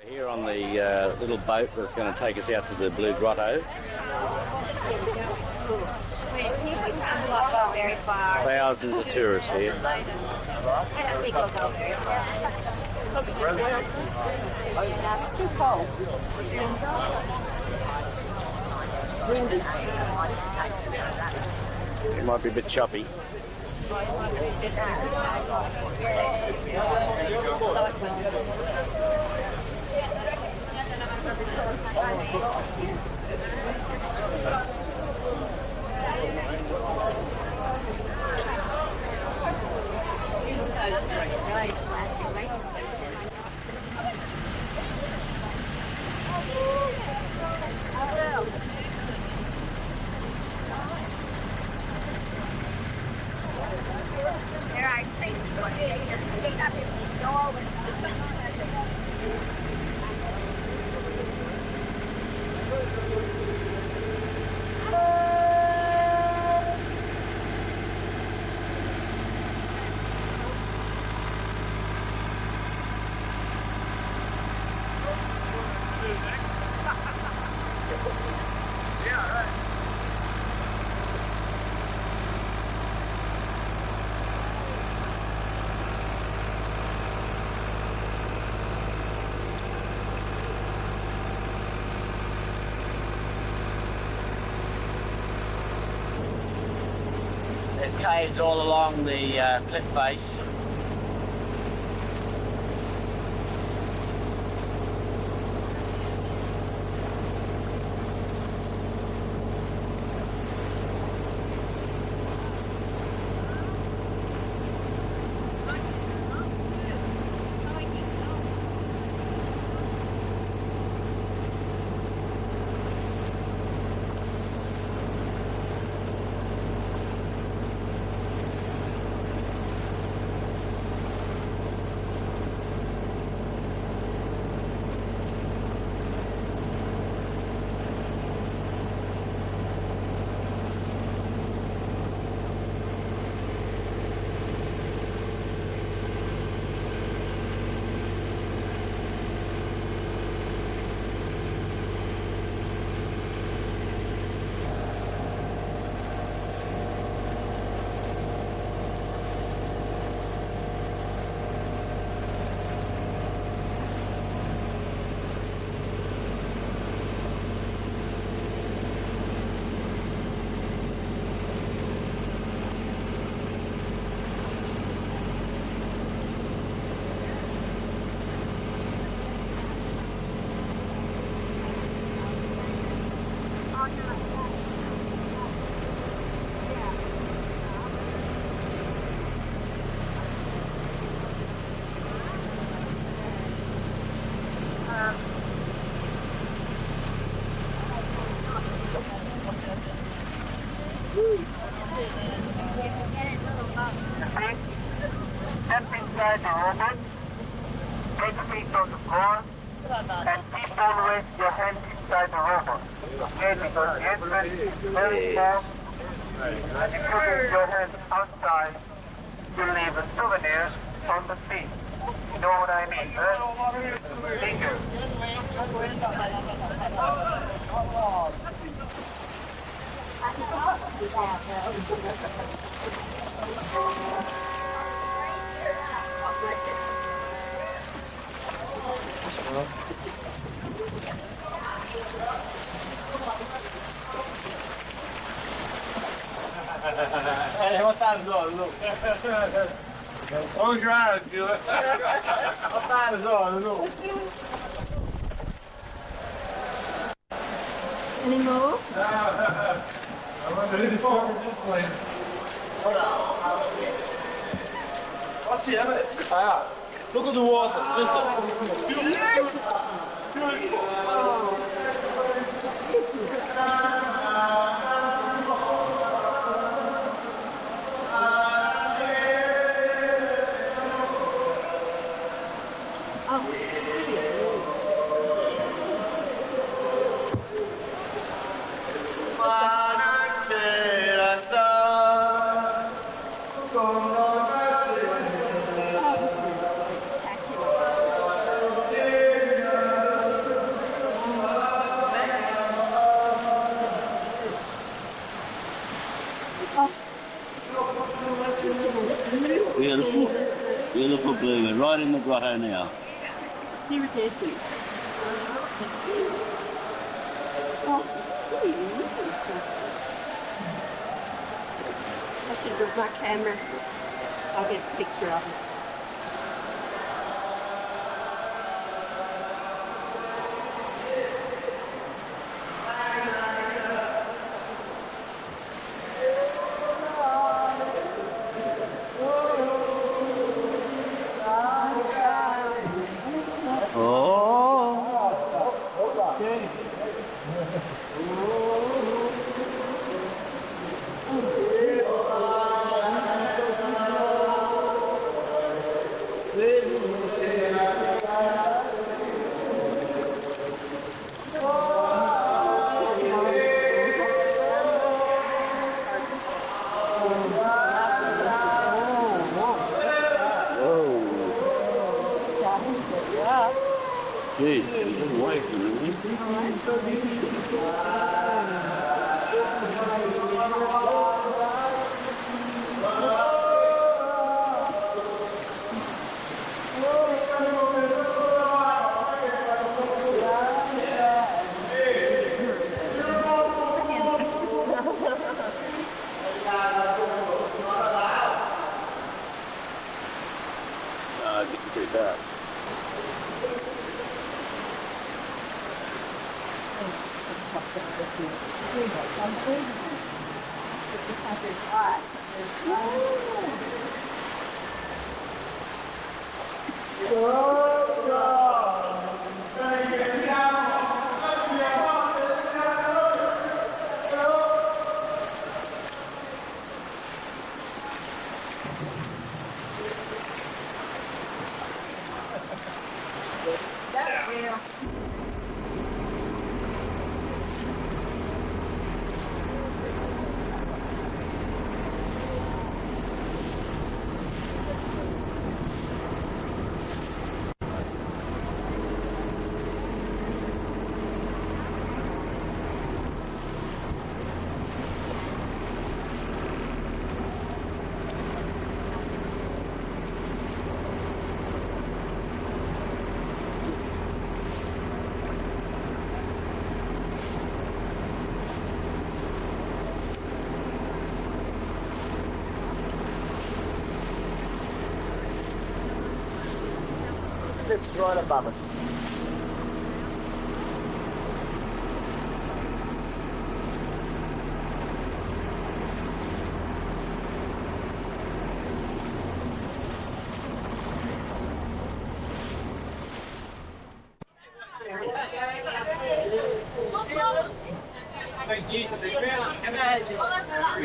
We're here on the little boat that's going to take us out to the Blue Grotto. Very far. Thousands of tourists here. I don't think we'll go very far. It's too cold. It might be a bit choppy. There's caves all along the cliff face. Step inside the robot, take feet on the floor, and keep always your hands inside the robot. Okay, because the entrance is very small, and if you leave your hands outside, you leave souvenirs on the seat. You know what I mean, huh? Thank you. Hey, what's that as well? Look. Close your eyes, Julie. What's that as well? Look. Any more? I wonder who this place. What's it, Emmett? Ah, look at the water. Listen. Beautiful. Beautiful, beautiful blue. We're right in the grotto now. See what they see. Oh, gee, I should move my camera. I'll get a picture of it. Jeez, he's just away from me. Getting pretty bad. Cliff's right above us.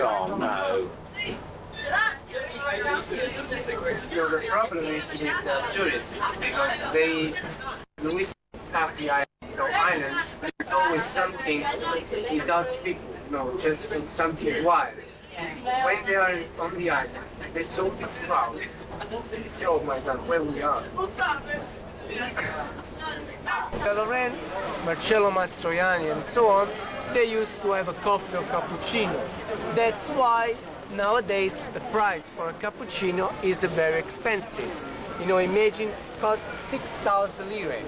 Oh no. You know, the problem is with tourists because they always have the island, but it's always something without people, no, just something wild. When they are on the island, they saw this crowd. They say, oh my god, where we are. Loren, Marcello Mastroianni and so on, they used to have a coffee or cappuccino. That's why nowadays the price for a cappuccino is very expensive. You know, imagine costs 6,000 lire.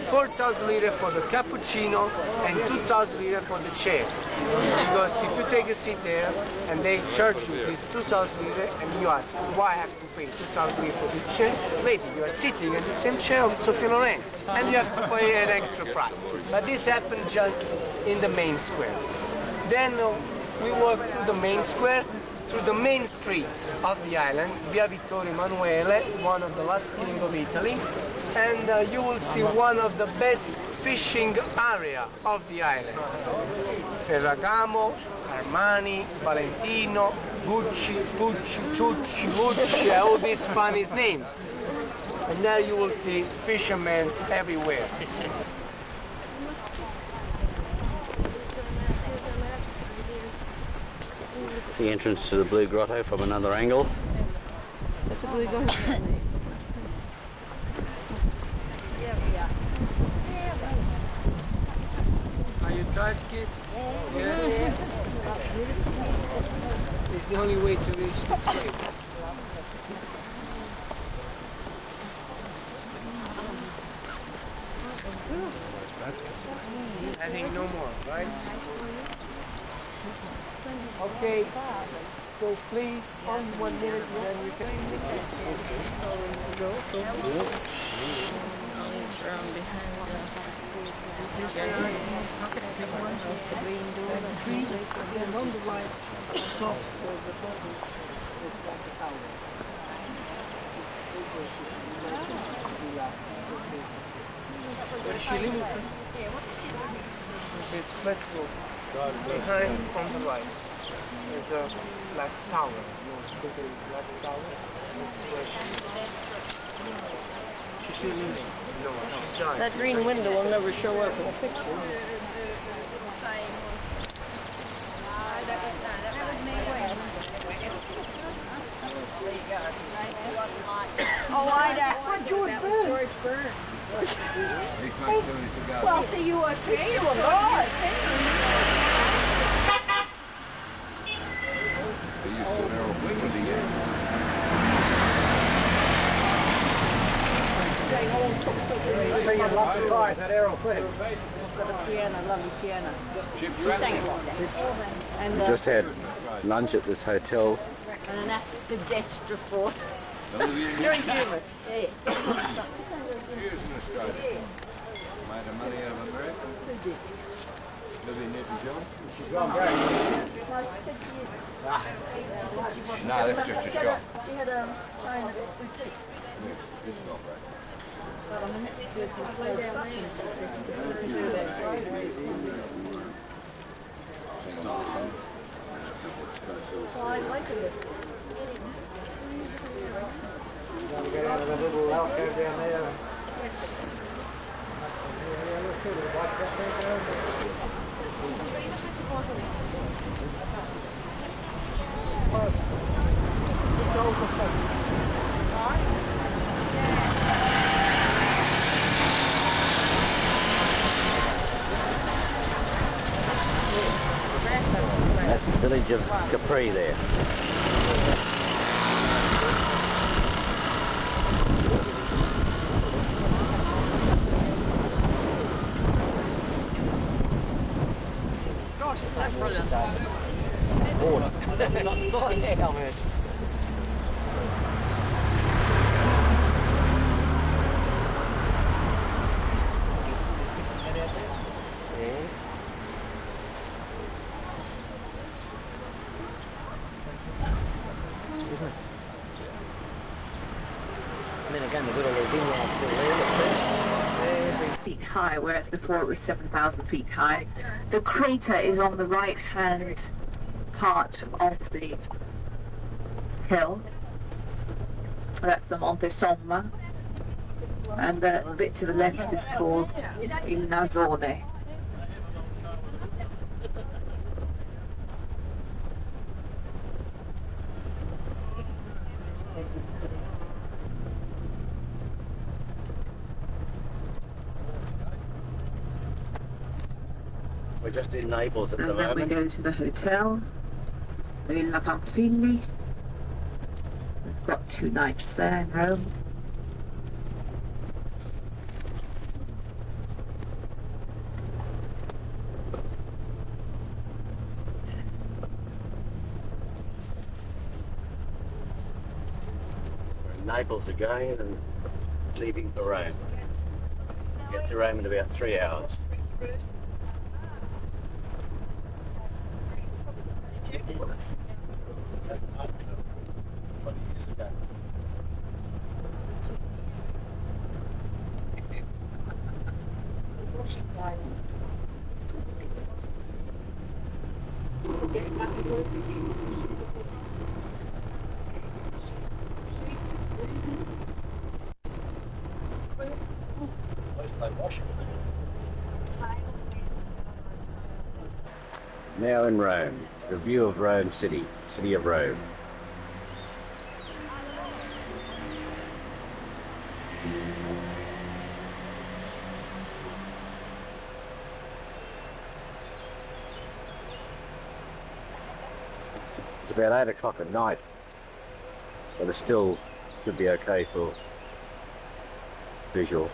4,000 lire for the cappuccino and 2,000 lire for the chair. Because if you take a seat there and they charge you this 2,000 lire and you ask, why I have to pay 2,000 lire for this chair? Lady, you are sitting in the same chair of Sophie Loren and you have to pay an extra price. But this happened just in the main square. Then we walk through the main square, through the main streets of the island, Via Vittorio Emanuele, one of the last king of Italy, and you will see one of the best fishing area of the island. Ferragamo, Armani, Valentino, Gucci, Pucci, Ciucci, Gucci, all these funny names. And there you will see fishermen everywhere. The entrance to the Blue Grotto from another angle. Are you tired, kids? Yeah. It's the only way to reach this place. I think no more, right? Okay. So please, on 1 minute, then we can. It's flat roof. Behind on the right is a black tower. Black tower. This is where she's living. No, she's died. That green window will never show up in a picture. Oh, what George Burns? George Burns. Well, see, you was still alive. Lots of cars at Arrow Cliff. Got a piano, lovely piano. She sang it like that. And, We just had lunch at this hotel. and an aspidestra for very humorous. Yeah. Years in Australia. Made her money out of America. Living near to John. She's gone very No, that's just a shop. She had a China boutique. It's not right. But I'm going to do some way down Well, I like it. Gotta get out of the little alcove down there. That's the village of Capri there. And then again, the little vineyard's still there. Feet high, whereas before it was 7,000 feet high. The crater is on the right-hand part of the hill. That's the Monte Somma, and the bit to the left is called Il Nasone. We're just in Naples at the And then we moment. go to the hotel, Villa Pamphili. We've got 2 nights there in Rome. We're in Naples again and leaving for Rome. Get to Rome in about 3 hours. Now in Rome, the view of Rome City, City of Rome. It's about 8 o'clock at night, but it still should be okay for visual.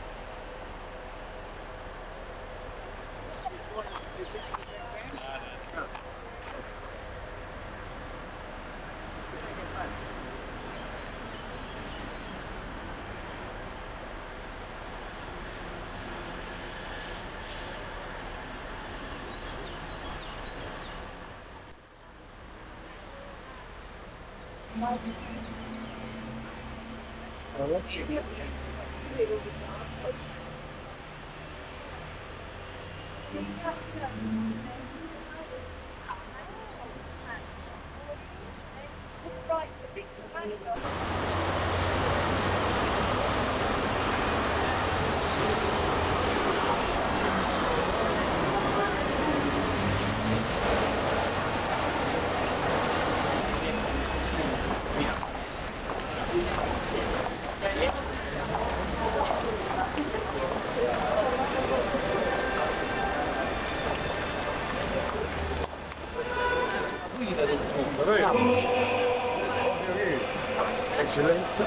Eccellenza,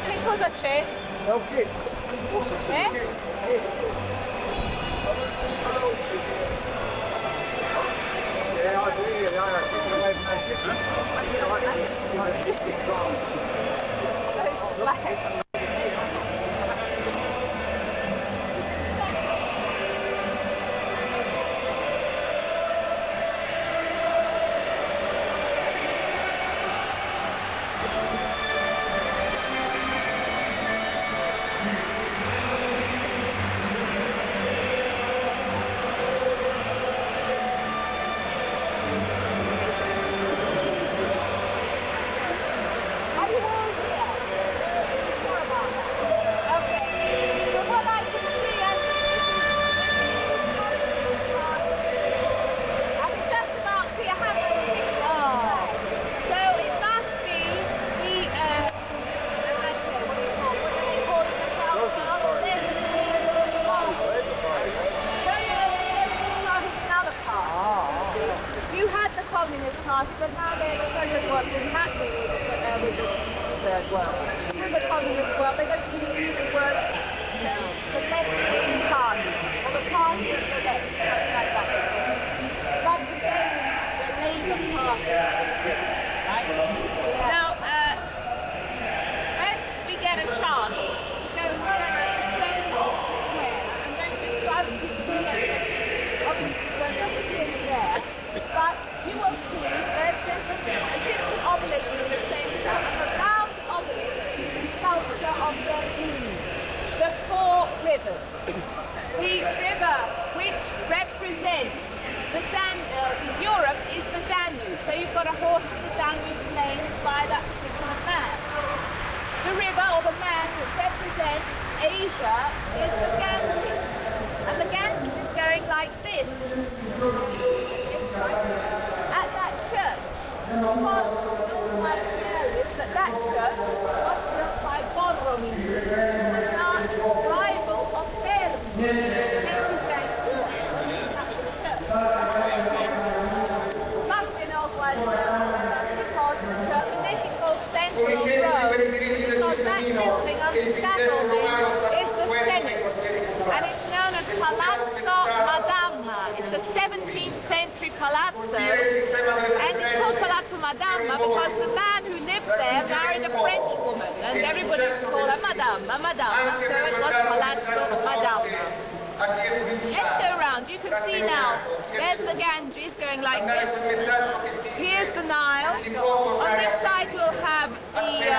Che cosa c'è? ok. Communist Party, but now they're the Third World. They have been with the Third World. With the Communist world, they don't use the word the left-wing party, or the party of the left, something like that. But the same as the Labour Party. Right? Now, when we get a chance, so we're going to spend square. I'm going to describe it to you here. Obviously, we're not here there. But you will see there's this Egyptian obelisk in the center, and around the obelisk is the sculpture of the four rivers. The river which represents in Europe is the Danube. So you've got a horse in the Danube claimed by that particular man. The river or the man that represents Asia is the Ganges. And the Ganges is going like this. At that church, because my theory is that church was built by Borromeo, an arch rival of Berlin. Must be an old one, because the political central road, because that building under scaffolding is the Senate, and it's known as Palazzo Madama. It's a 17th century palazzo, and it's called Palazzo Madama because the man who lived there married a French woman, and everybody used to call her Madama, Madama, so it was Palazzo Madama. Let's go around. You can see now, there's the Ganges going like this. Here's the Nile. On this side we'll have the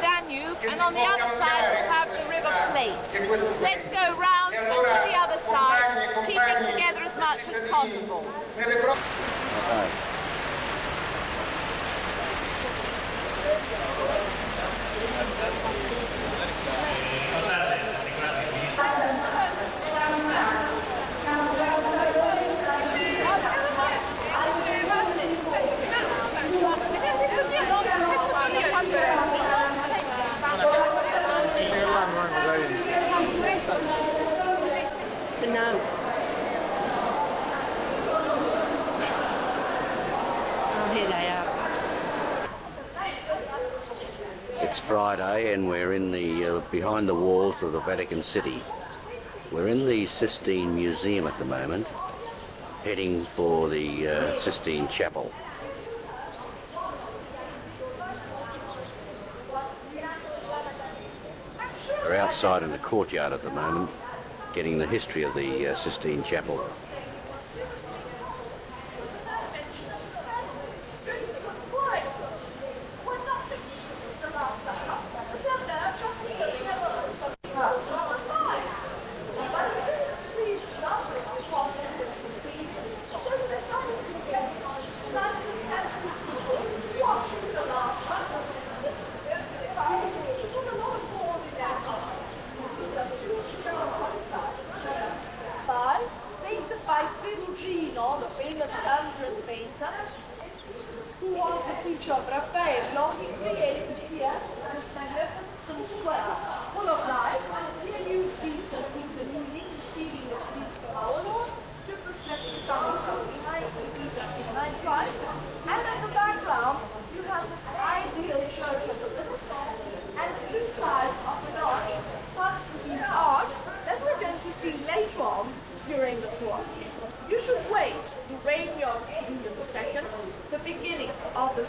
Danube, and on the other side we'll have the River Plate. Let's go round and to the other side, keeping together as much as possible. No. Oh, here they are. It's Friday and we're in the behind the walls of the Vatican City. We're in the Sistine Museum at the moment, heading for the Sistine Chapel. We're outside in the courtyard at the moment, getting the history of the Sistine Chapel.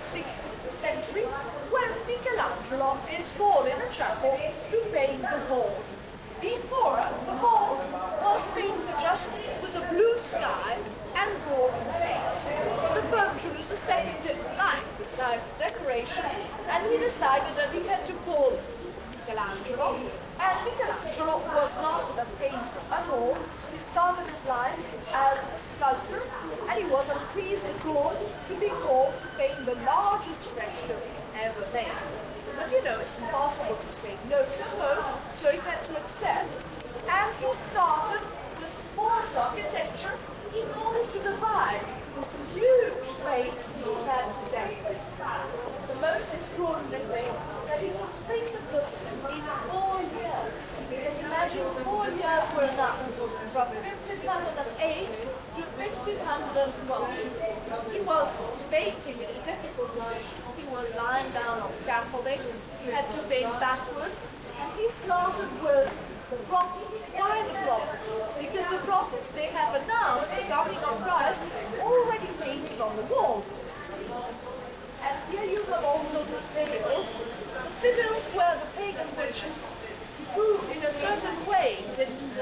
6th century when Michelangelo installed in a chapel to paint the vault. Before, the vault was painted just with a blue sky and golden sails. But the Pope Julius II didn't like this type of decoration, and he decided that he had to call Michelangelo. And Michelangelo was not a painter at all. He started his life as a sculptor, and he was pleased at all to be called to paint the largest fresco ever made. But you know, it's impossible to say no to the Pope, so he had to accept. And he started this false architecture in order to divide this huge space we have today. The most extraordinary thing that he was painted this in 4 years. Imagine 4 years were enough, from 1508 to 1512. He was painting in a difficult position. He was lying down on scaffolding. He had to paint backwards. And he started with the prophets. Why the prophets? Because the prophets, they have announced the coming of Christ already painted on the walls of the Sistine. And here you have also the Sibyls. The Sibyls were the pagan witches who, in a certain way, didn't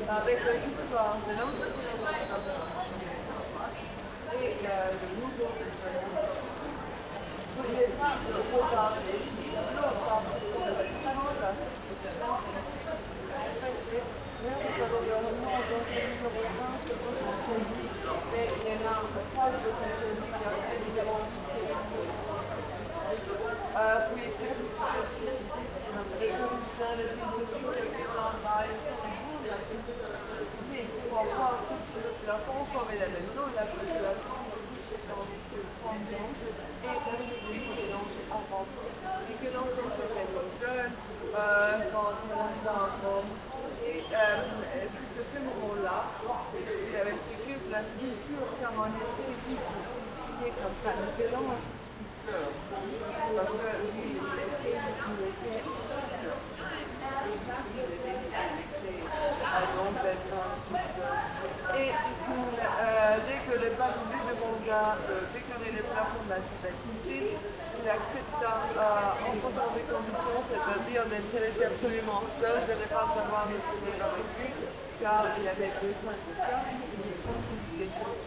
avec l'histoire de l'Ancien et le nouveau jusqu'à ce moment-là, il avait expliqué que la sculpture comment elle était utilisée comme ça, Michel-Ange, parce que lui, il était et dès que le pape lui demanda de décorer les plafonds de la chapelle, il accepta en faisant des conditions, c'est-à-dire d'être laissé absolument seul, de ne pas savoir de se mettre avec lui, car il avait besoin de ça.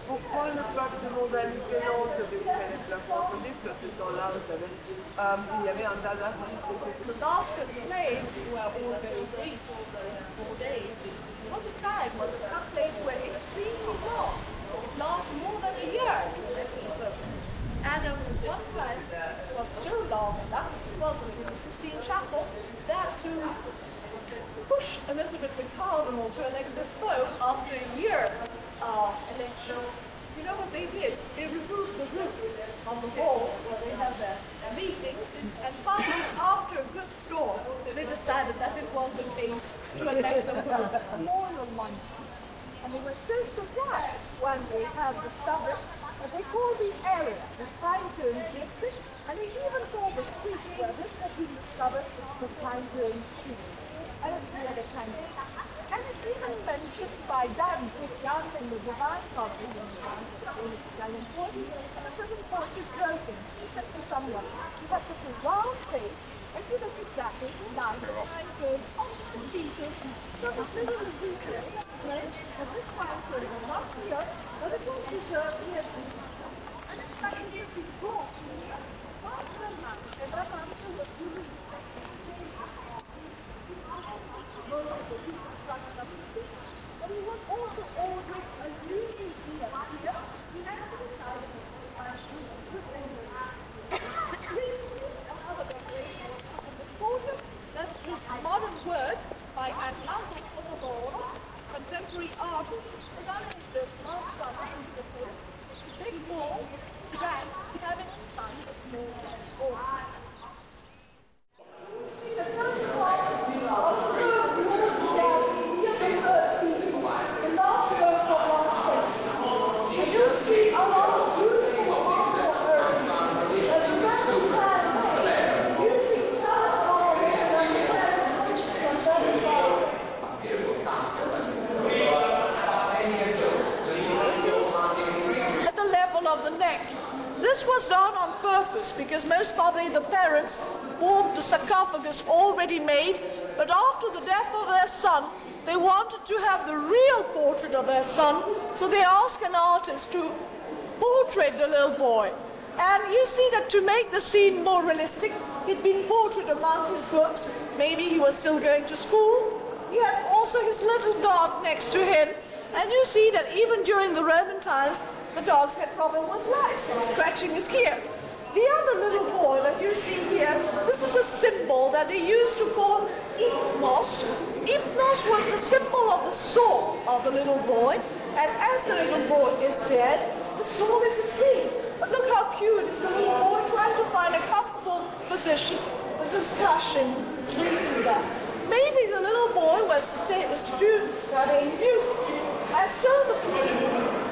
Pourquoi le pape demanda à Michel-Ange de décorer les plafonds? On dit que ce temps-là, vous savez, il y avait un tas d'artistes. The last plagues were all very brief, over 4 days. There was a time when the plagues were extremely long. It lasts more than a year. And one time was so long that it wasn't in the Sistine Chapel that to push a little bit the cardinal to elect this pope after a year election. You know what they did? They removed the roof on the wall where they have their meetings, and finally, after a good storm, they decided that it was the case to elect the pope. Royal London. And they were so surprised when they had discovered that they called the area the Fine-Turned District, and they even called the street where this had been discovered the Fine-Turned Street. And it's really kind of... And it's even mentioned by Dante in the Divine Comedy in his Italian poetry, and a certain poet is joking. He said to someone, "You have such a round face, and you look exactly like the Fine-Turned of St. Peter's." So this little is detailed, and this Fine-Turned was not here, but it was preserved here. And in fact, it is before. But he was also ordering a new museum here, and decided another decoration of this podium. That's this modern work by Atlanta Fotoboro, contemporary artist, done this last summer in the film. It's a big wall, grand, having inside a small organ. See the first part of the last word for last sentence. And you'll see a lot of beautiful marble earth that is very handmade, using colored marble and This was done on purpose because most probably the parents bought the sarcophagus already made, but after the death of their son, they wanted to have the real portrait of their son, so they asked an artist to portrait the little boy. And you see that to make the scene more realistic, he'd been portrayed among his books. Maybe he was still going to school. He has also his little dog next to him. And you see that even during the Roman times, the dogs had problem with lice and scratching his ear. The other little boy that you see here, this is a symbol that they used to call Ipnos. Ipnos was the symbol of the soul of the little boy. And as the little boy is dead, the soul is asleep. But look how cute is the little boy trying to find a comfortable position with his cushion sleeping there. Maybe the little boy was a student studying music. And so the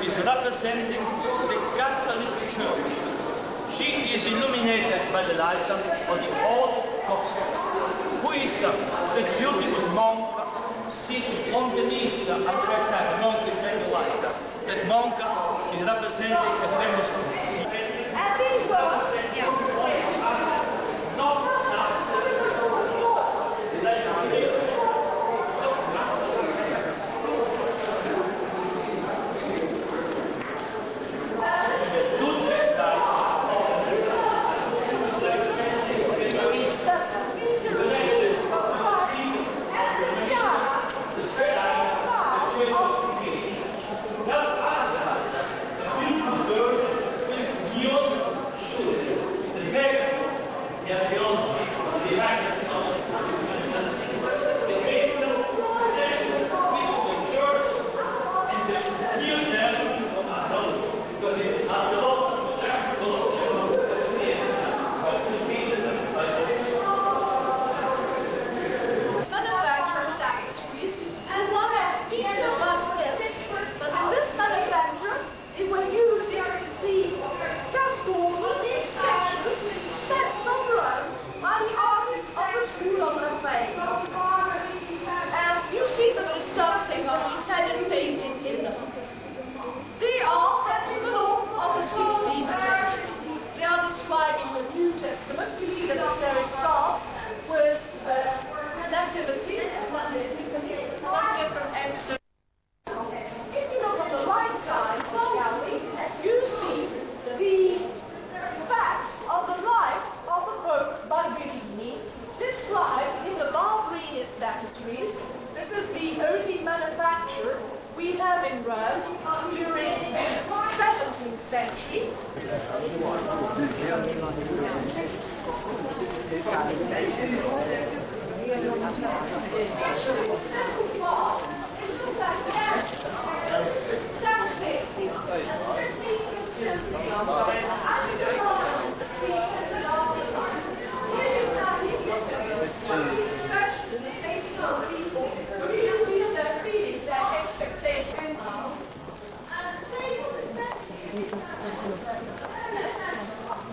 is representing the Catholic Church. She is illuminated by the light of the old gospel. Who is the beautiful monk sitting on the list at that time, monk in black and white. That monk is representing a famous and these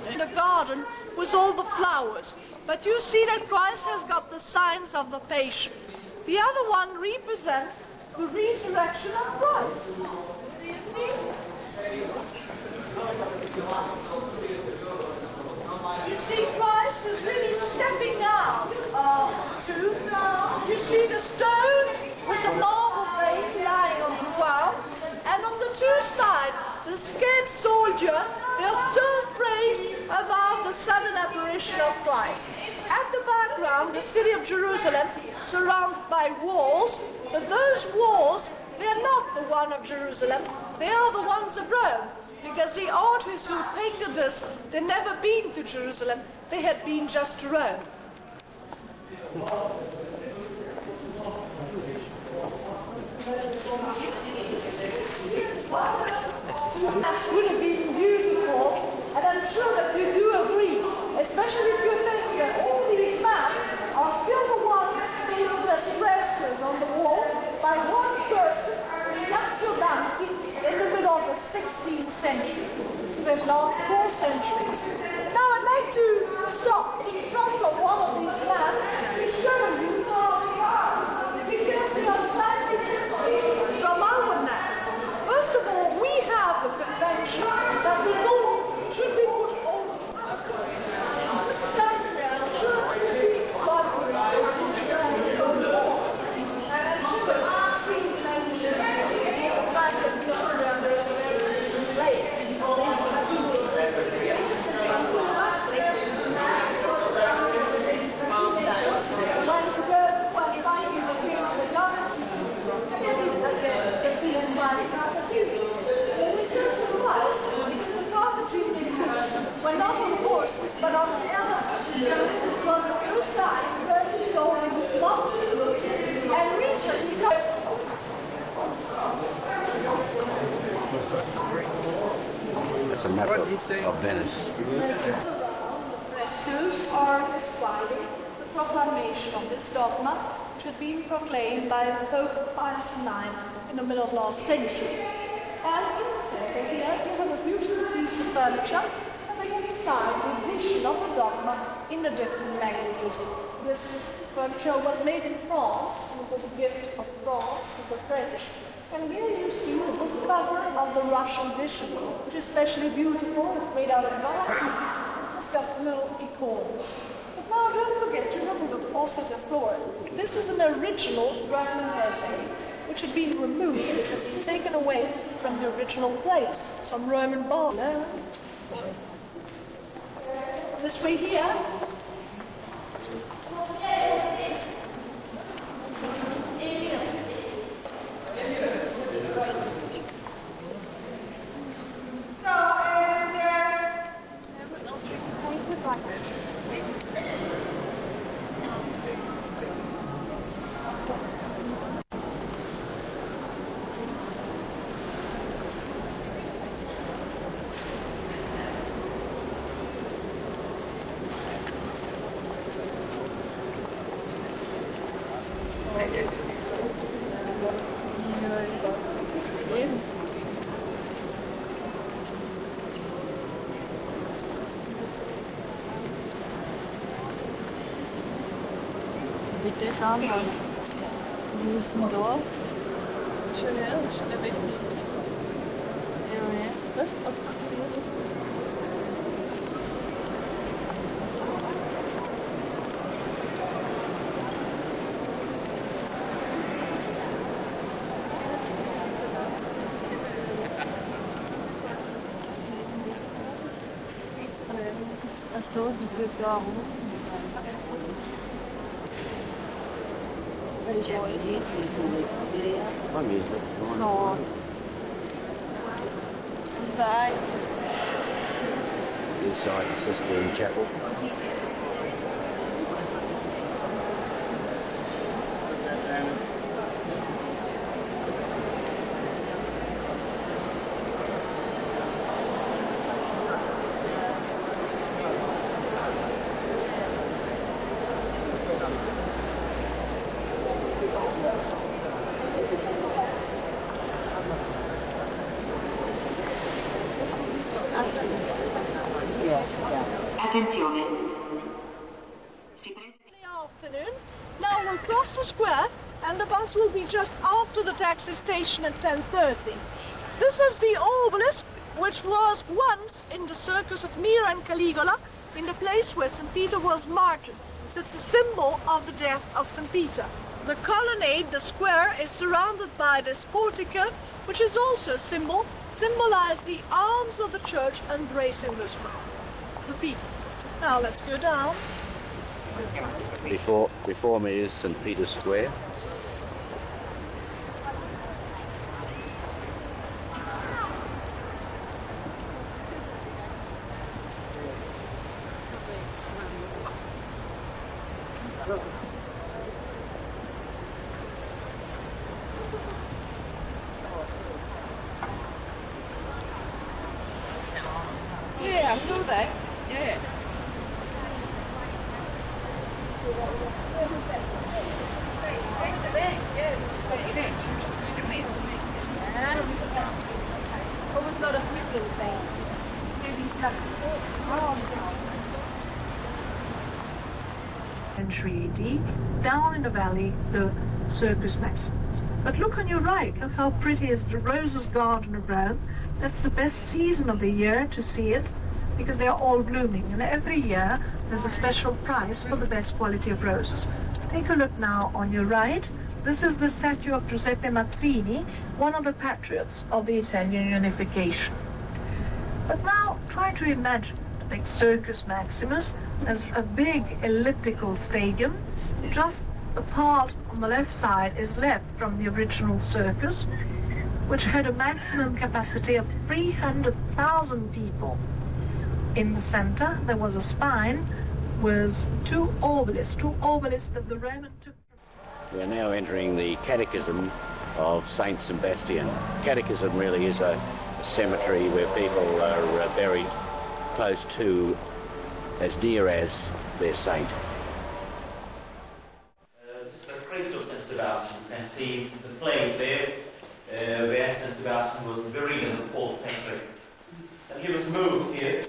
in the garden was all the flowers. But you see that Christ has got the signs of the Passion. The other one represents the resurrection of Christ. You see Christ is really stepping out too. You see the stone with a marble face lying on the ground, and on the two sides, the scared soldier, they are so afraid about the sudden apparition of Christ. At the background, the city of Jerusalem, surrounded by walls, but those walls, they are not the one of Jerusalem, they are the ones of Rome. Because the artists who painted this, they'd never been to Jerusalem, they had been just to Rome. That would have been beautiful, and I'm sure that you do agree, especially if you think that all these maps are still the ones painted as frescoes on the wall by one person, Ignazio Danti, that last 4 centuries. Now I'd like to stop in front of one of these men to show you how they are, because they are slightly different from our men. First of all, we have the convention that the law should be put over to us. This is something that I'm sure will be quite good. We're not on horses, but on elephants. Because on your side, where he saw him was monstrous, and recently That's a map of Venice. Restus are describing the proclamation of this dogma, which had been proclaimed by Pope Pius IX in the middle of last century. And in the center here, you have a beautiful piece of furniture, and they can decide the edition of the dogma in the different languages. This furniture was made in France, and it was a gift of France to the French. And here you see the book cover of the Russian edition, which is especially beautiful. It's made out of glass. It's got little icons. But now don't forget to look also the floor. This is an original Roman mosaic, which had been removed, which had been taken away from the original place. Some Roman bar. This way here. Bitte schauen wir. Wir müssen durch. Janoel, je ne weet niet. Was? Ach so, das wird da hoch. I'm using it. No. Bye. Inside the Sistine Chapel. Attenzione. Afternoon. Now we'll cross the square and the bus will be just after the taxi station at 10:30. This is the obelisk which was once in the circus of Nero and Caligula in the place where St. Peter was martyred. So it's a symbol of the death of St. Peter. The colonnade, the square, is surrounded by this portico, which is also symbolize the arms of the church embracing the square. The people. Now let's go down. Before me is St. Peter's Square. Yeah, I saw that. Yeah. Almost not a Christian thing. Century AD, down in the valley, the Circus Maximus. But look on your right, look how pretty is the Roses Garden of Rome. That's the best season of the year to see it, because they are all blooming, and every year there's a special prize for the best quality of roses. Take a look now on your right. This is the statue of Giuseppe Mazzini, one of the patriots of the Italian unification. But now try to imagine the big Circus Maximus as a big elliptical stadium. Just a part on the left side is left from the original circus, which had a maximum capacity of 300,000 people. In the center, there was a spine with two obelisks that the Roman took. We are now entering the Catechism of Saint Sebastian. Catechism really is a cemetery where people are buried close to, as near as their saint. This is the crater of St. Sebastian. You can see the place there where St. Sebastian was buried in the 4th century. And he was moved here,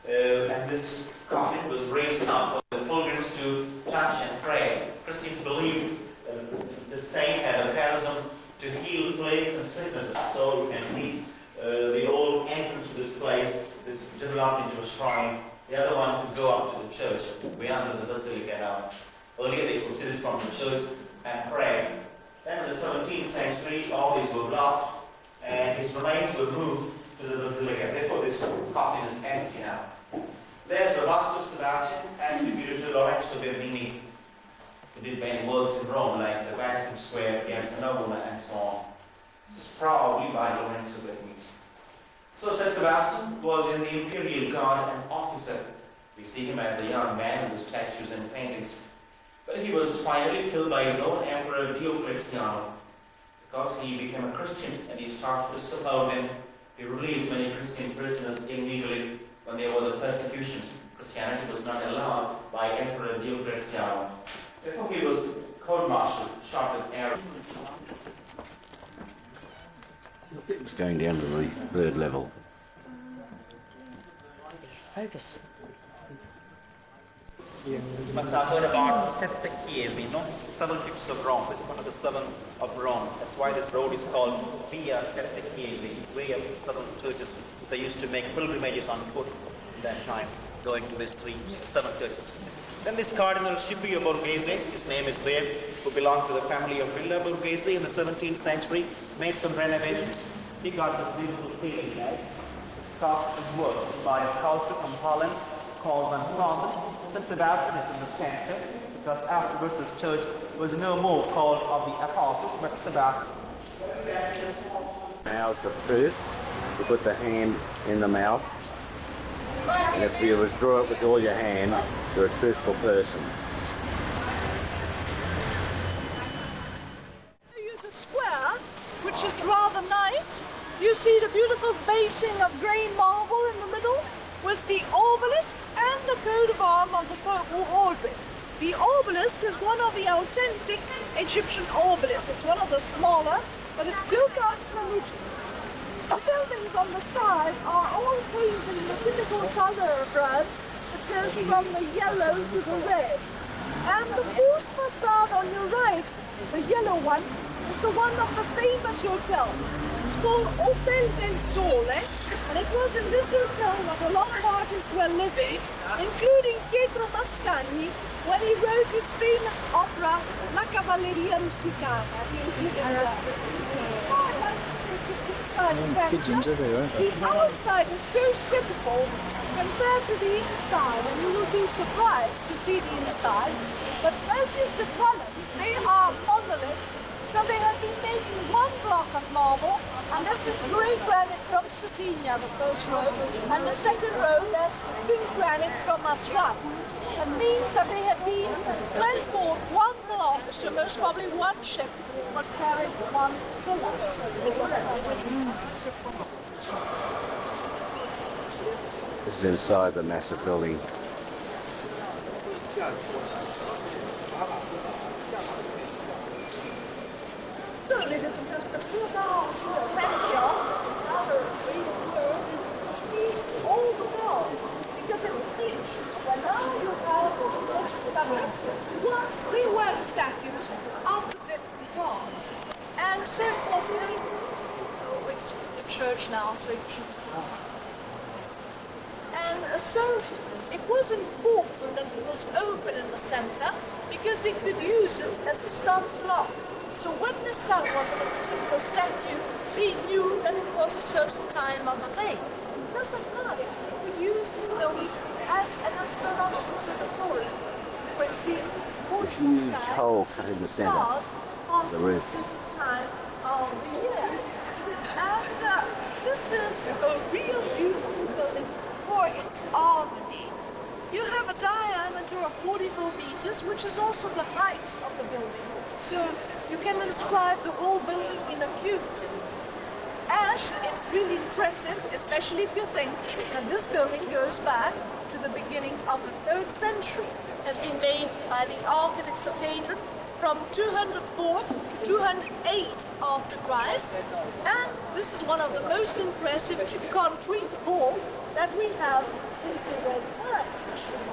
and this coffin was raised up for the pilgrims to touch and pray. Christians believe the saint had a charism to heal plagues and sicknesses. So you can see the old entrance to this place is developed into a shrine. The other one to go up to the church. We under the basilica now. Earlier they could see this from the church and pray. Then in the 17th century, all these were blocked, and his remains were moved to the basilica. Therefore, this coffin is empty now. There's a bust of Sebastian attributed to Lorenzo Bernini, who did many works in Rome, like the Vatican Square, Piazza Navona, and so on. This is probably by Lorenzo Bernini. So St. Sebastian was in the imperial guard and officer. We see him as a young man with statues and paintings. But he was finally killed by his own emperor Diocletian, because he became a Christian and he started to support him. He released many Christian prisoners illegally when there were the persecutions. Christianity was not allowed by Emperor Diocletian. Therefore he was court-martialed, shot with arrows. It's going down to the 3rd level. Focus. You must have heard about Sette Chiesi, no? 7 churches of Rome. This is one of the 7 of Rome. That's why this road is called Via Sette Chiesi, way of the 7 churches. They used to make pilgrimages on foot in that time, going to these 7 churches. Then this Cardinal Scipio Borghese, his name is there, who belonged to the family of Villa Borghese in the 17th century, made some renovations. He got this beautiful ceiling head, carved and worked by a sculptor from Holland called Van Santen. St. Sebastian is in the center, because afterwards this church was no more called of the Apostles, but Sebastian. Mouth of truth. You put the hand in the mouth, and if you withdraw it with all your hand, you're a truthful person. The square, which is rather nice. You see the beautiful basing of grey marble in the middle, with the obelisk and the coat of arms of the Pope who holds it. The obelisk is one of the authentic Egyptian obelisks. It's one of the smaller, but it still comes from Egypt. The buildings on the side are all painted in the typical color of red. It goes from the yellow to the red. And the first facade on your right, the yellow one, is the one of the famous hotel. It's called Hotel del Sole, and it was in this hotel that a lot of artists were living, including Pietro Mascagni, when he wrote his famous opera La Cavalleria Rusticana. He was living there. The outside is so simple compared to the inside, and you will be surprised to see the inside. But notice the columns, they are monoliths, so they have been making one block of marble, and this is grey granite from Sardinia, the first row, and the second row, that's pink granite from Aswan. That means that they had been transported one block, so most probably one ship was carrying one pillar. This is inside the massive building. Certainly this is just a few down to the granite yard. This is another great word which means all the church now, so you should. And so it was important that it was open in the center because they could use it as a sun clock. So when the sun was on a particular statue, they knew that it was a certain time of the day. Thus at night, they could use this building as an astronomical observatory. When seeing this portion of Huge sky, hole cut in the center. stars pass The at a roof. certain time of the year. And this is a real beautiful building for its harmony. You have a diameter of 44 meters, which is also the height of the building. So you can inscribe the whole building in a cube. And it's really impressive, especially if you think that this building goes back to the beginning of the 3rd century. Has been made by the architects of Hadrian from 204 to 208 after Christ. And this is one of the most impressive concrete walls that we have since the Roman times.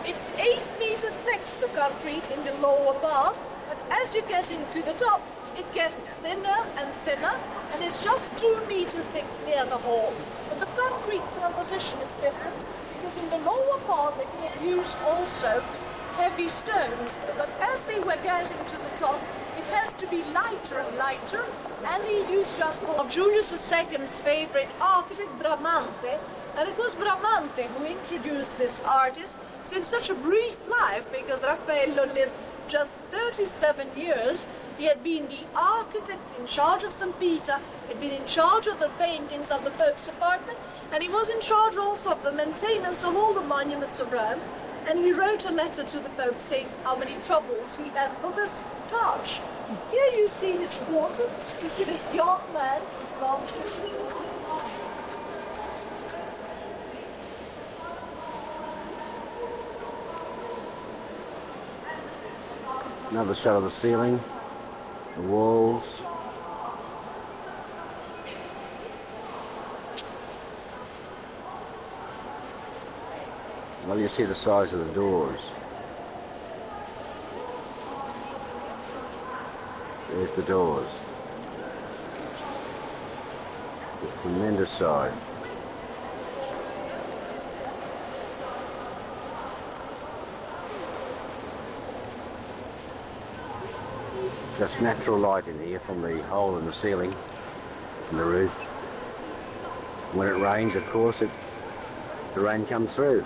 It's 8 meters thick, the concrete in the lower part, but as you get into the top, it gets thinner and thinner, and it's just 2 meters thick near the hall. But the concrete composition is different, because in the lower part they could use also heavy stones, but as they were getting to the top, it has to be lighter and lighter, and he used just of Julius II's favorite architect, Bramante, and it was Bramante who introduced this artist. So in such a brief life, because Raffaello lived just 37 years, he had been the architect in charge of St. Peter, had been in charge of the paintings of the Pope's apartment, and he was in charge also of the maintenance of all the monuments of Rome. And he wrote a letter to the Pope saying how many troubles he had for this task. Here you see his portrait. You see this young man, his long Another shot of the ceiling, the walls. Well, you see the size of the doors. There's the doors. Tremendous size. Just natural light in here from the hole in the ceiling and the roof. When it rains, of course, the rain comes through.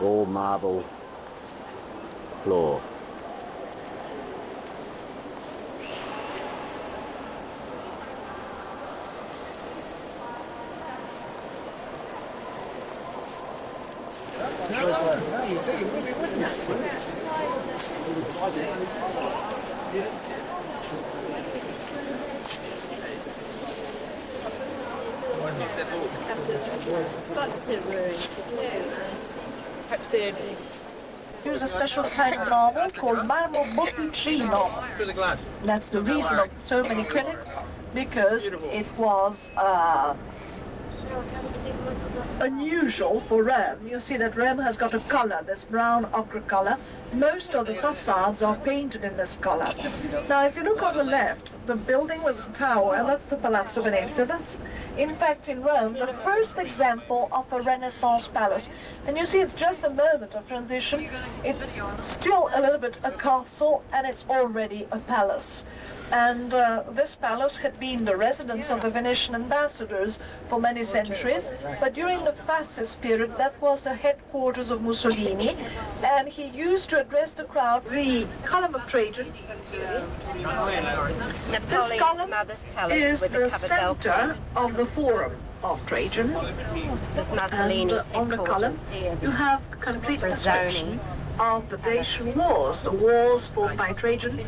All marble floor. Here's a special kind of marble called marble botticino. That's the reason of so many critics, because it was unusual for Rome. You see that Rome has got a color, this brown ochre color. Most of the facades are painted in this color. Now, if you look on the left, the building was a tower, that's the Palazzo Venezia. That's, in fact, in Rome, the first example of a Renaissance palace. And you see, it's just a moment of transition. It's still a little bit a castle, and it's already a palace. And this palace had been the residence of the Venetian ambassadors for many centuries, but during the fascist period that was the headquarters of Mussolini, and he used to address the crowd the column of Trajan. This column is the center of the Forum of Trajan, and on the column you have complete description of the Dacian wars, the wars fought by Trajan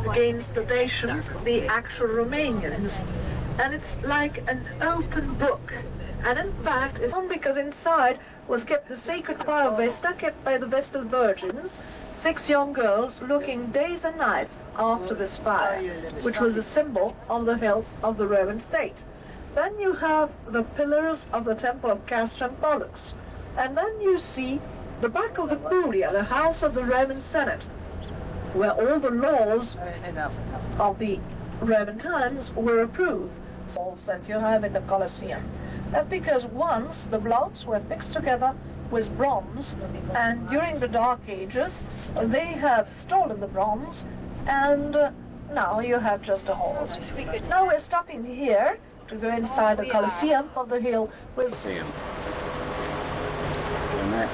against the Dacians, the actual Romanians. And it's like an open book. And in fact, it's because inside was kept the sacred fire vesta kept by the Vestal Virgins, 6 young girls looking days and nights after this fire, which was a symbol of the health of the Roman state. Then you have the pillars of the temple of Castor and Pollux. And then you see the back of the Curia, the house of the Roman Senate, where all the laws of the Roman times were approved that you have in the Colosseum. That's because once the blocks were fixed together with bronze, and during the Dark Ages they have stolen the bronze, and now you have just the halls. Now we're stopping here to go inside the Colosseum of the hill with Colosseum. And that.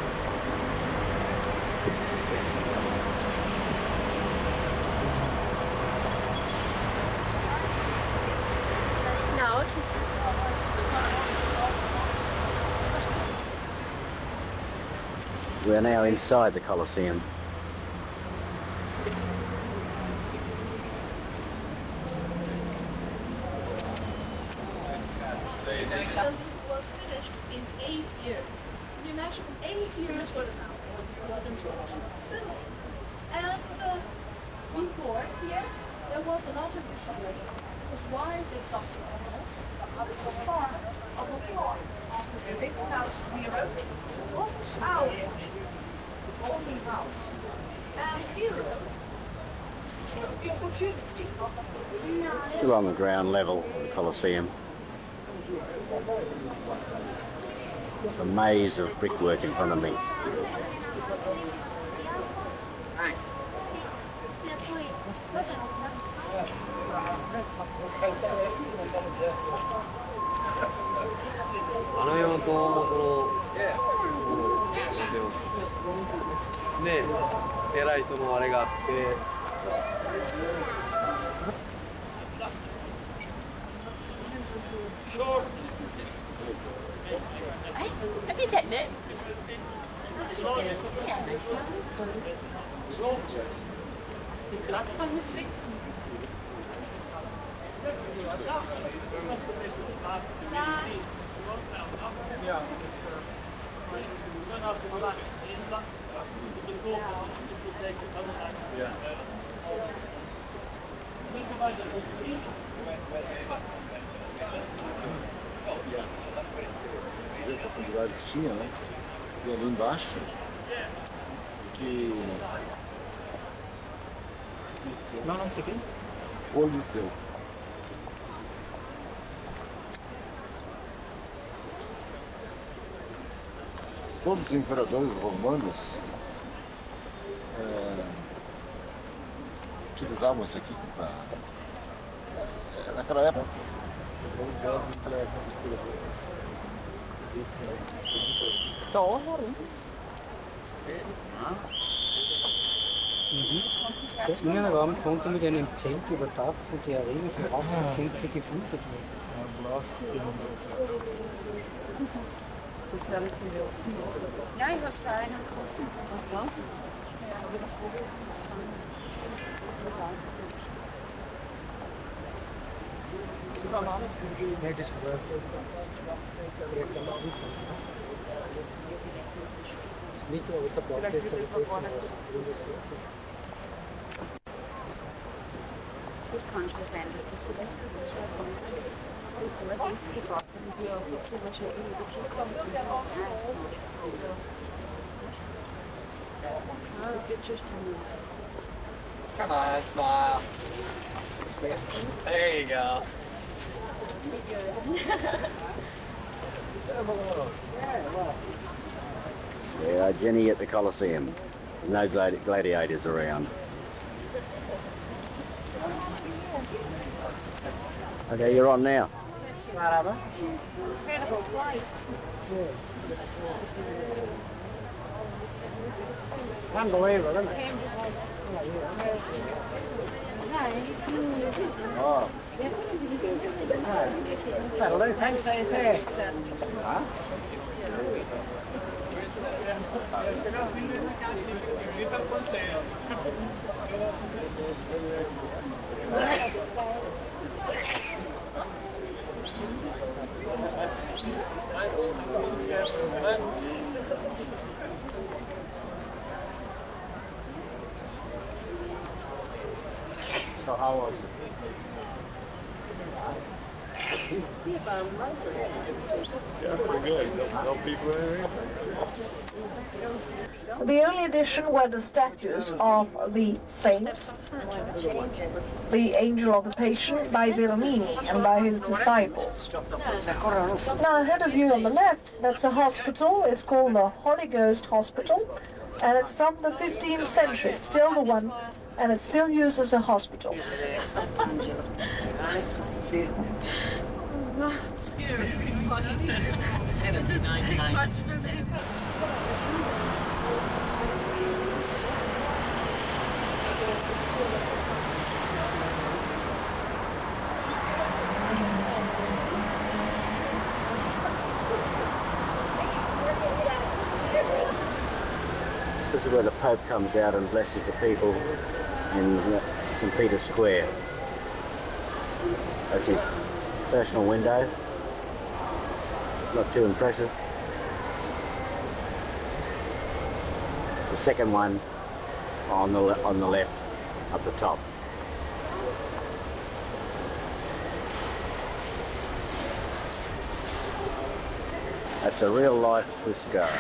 No, just We're now inside the Colosseum. was finished in 8 years. Can you imagine 8 years worth of construction? It's finished. And before here, there was an artificial lake. It was wide exhausted tunnels. This was part of the floor of this big house we wrote. What was our old house? And here, the opportunity of Still on the ground level of the Colosseum. It's a maze of brickwork in front of me. have you taken it? the platform is big. A profundidade que tinha, né? E ali embaixo, que... Não, sei quem. Coliseu. Todos os imperadores romanos utilizavam isso aqui para... naquela época. China Raum konnte mit einem Zelt überdacht und die Arena für Wasserkämpfe geflutet werden. Ja, ich habe es einen großen Wahnsinn. Nee, das war nicht nur mit der Platte. Das kann schon sein, dass das vielleicht schon kommt. Bevor das gebaut hat, ist mir auch oft immer schon in der Kiste das wird schon stimmen. Come on, smile. There you go. Yeah, Jenny at the Colosseum. No gladiators around. Okay, you're on now. Incredible place. Unbelievable, isn't it? Oh. That'll do. Thanks, AFS. Huh? So how was it? Yeah, pretty good. No people in here. The only addition were the statues of the saints, the Angel of the Passion by Bellini and by his disciples. Now ahead of you on the left, that's a hospital. It's called the Holy Ghost Hospital, and it's from the 15th century. It's still the one, and it's still used as a hospital. This is where the Pope comes out and blesses the people in St. Peter's Square. That's his personal window. Not too impressive. The second one on the left, up the top. That's a real life Swiss guy.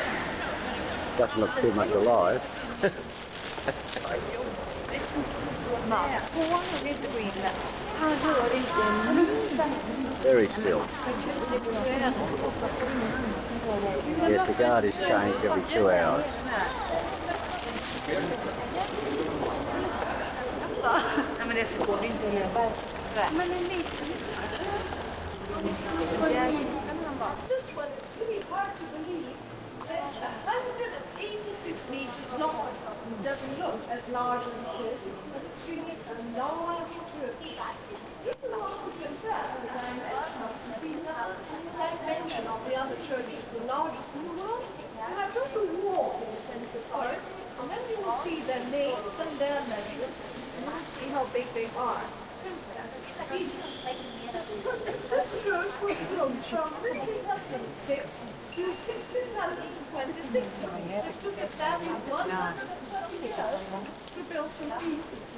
Doesn't look too much alive. Very still. Yes, the guard is changed every 2 hours. This one is really hard to believe. It's 186 meters long. It doesn't look as large as it is, but it's really a large church. People often compare the dimension of St. Peter and the dimension of the other churches, the largest in the world. You have just a wall in the center of it, and then you will see their names and their measures, and you will see how big they are. This church was built from 1506 to 1626. It took exactly 120 years to build St. Peter's.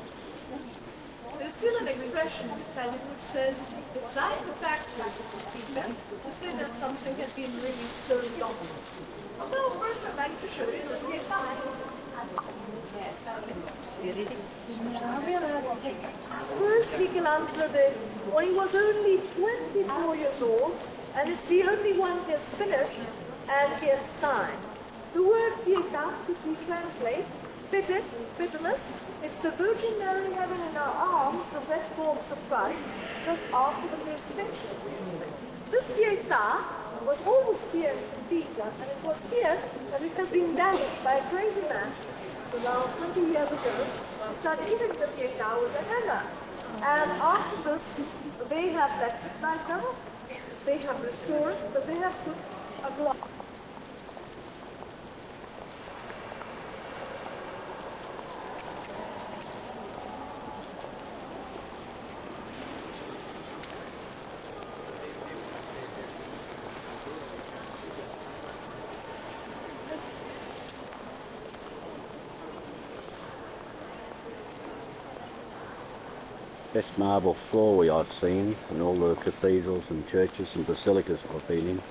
There's still an expression in Italian which says, it's like the factories of St. Peter, to say that something has been really so long. Although first I'd like to show you the First Michelangelo did when he was only 24 years old, and it's the only one he has finished and he has signed. The word pietà, if we translate, pity, bitterness, it's the Virgin Mary having in her arms the red corpse of Christ just after the crucifixion. This pietà was always here in St. Peter, and it was here that it has been damaged by a crazy man. So now, 20 years ago, he started hitting the pietà with a hammer. And after this, they have left it like now. They have restored it, but they have put a block. Best marble floor I've seen in all the cathedrals and churches and basilicas I've been in.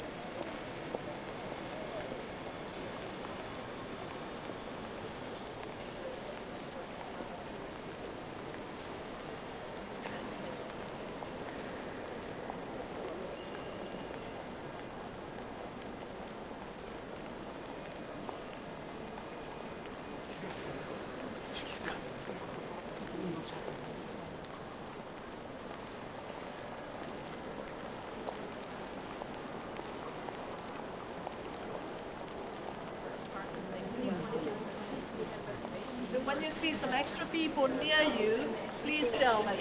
So when you see some extra people near you, please tell me.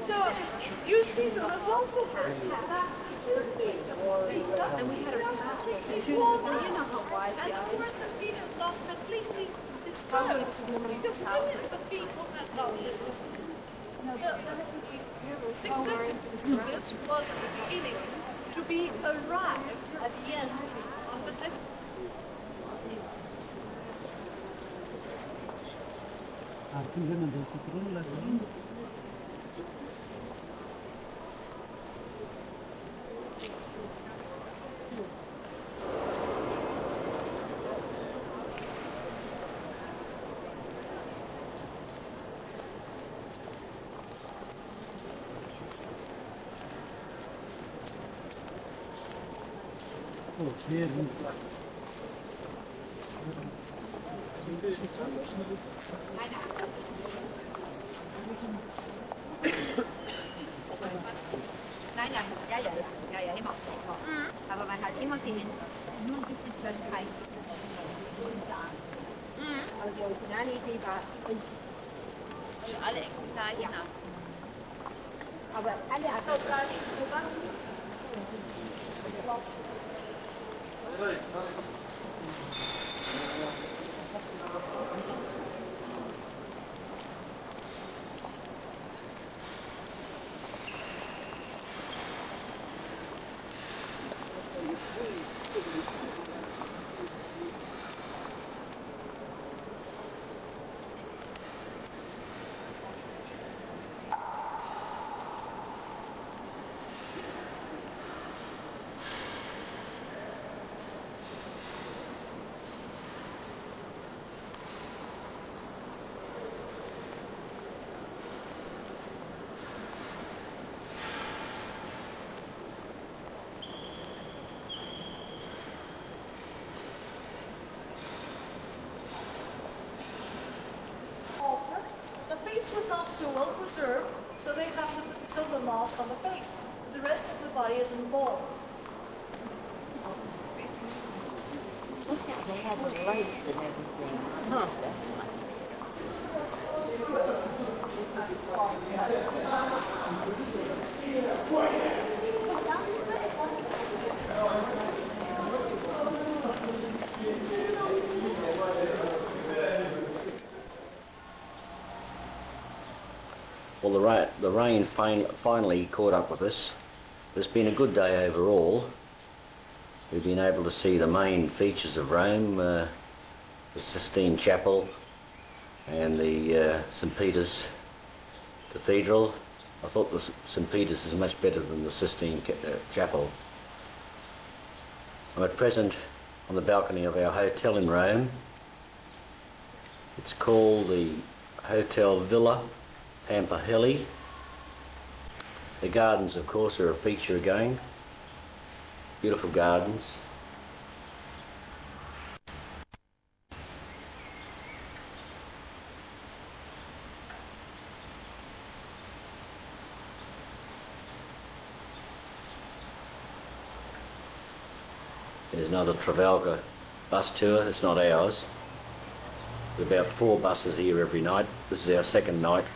So you see the result of this. And we had a and of course St. Peter lost completely its tone because millions of people have done this. The significance of this was at the beginning to be arrived at the end of the day. Nein, nein, ja, ja, ja, ja, immer. Aber man hat immer den, nur bis es dann heißt. Also die originale Idee war alle Exemplare ja. Aber alle anderen. The face was not so well preserved, so they have to put the silver mask on the face. The rest of the body is in bone. They had the lace and everything. Huh. That's Well, the rain finally caught up with us. It's been a good day overall. We've been able to see the main features of Rome, the Sistine Chapel and the St. Peter's Cathedral. I thought the St. Peter's is much better than the Sistine Chapel. I'm at present on the balcony of our hotel in Rome. It's called the Hotel Villa Pampaheli. The gardens, of course, are a feature again. Beautiful gardens. There's another Travalgar bus tour. It's not ours. There's about 4 buses here every night. This is our second night.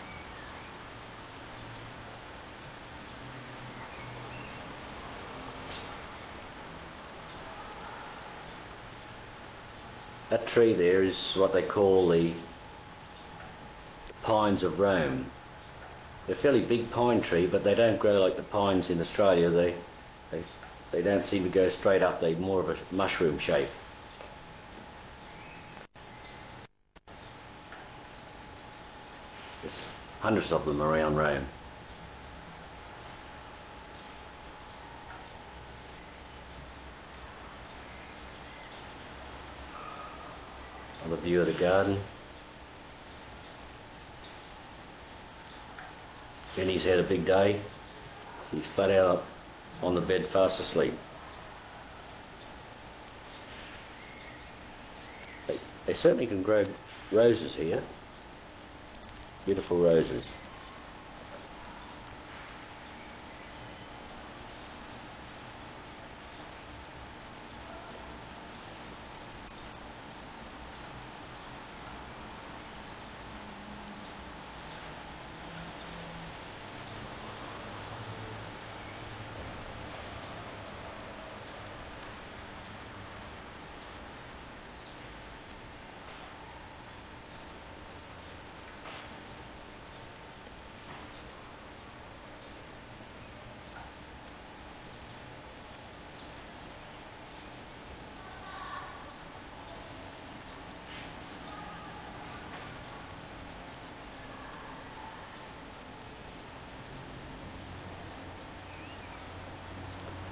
That tree there is what they call the pines of Rome. They're a fairly big pine tree, but they don't grow like the pines in Australia. They don't seem to go straight up. They're more of a mushroom shape. There's hundreds of them around Rome. The view of the garden. Jenny's had a big day. He's flat out on the bed fast asleep. They certainly can grow roses here. Beautiful roses.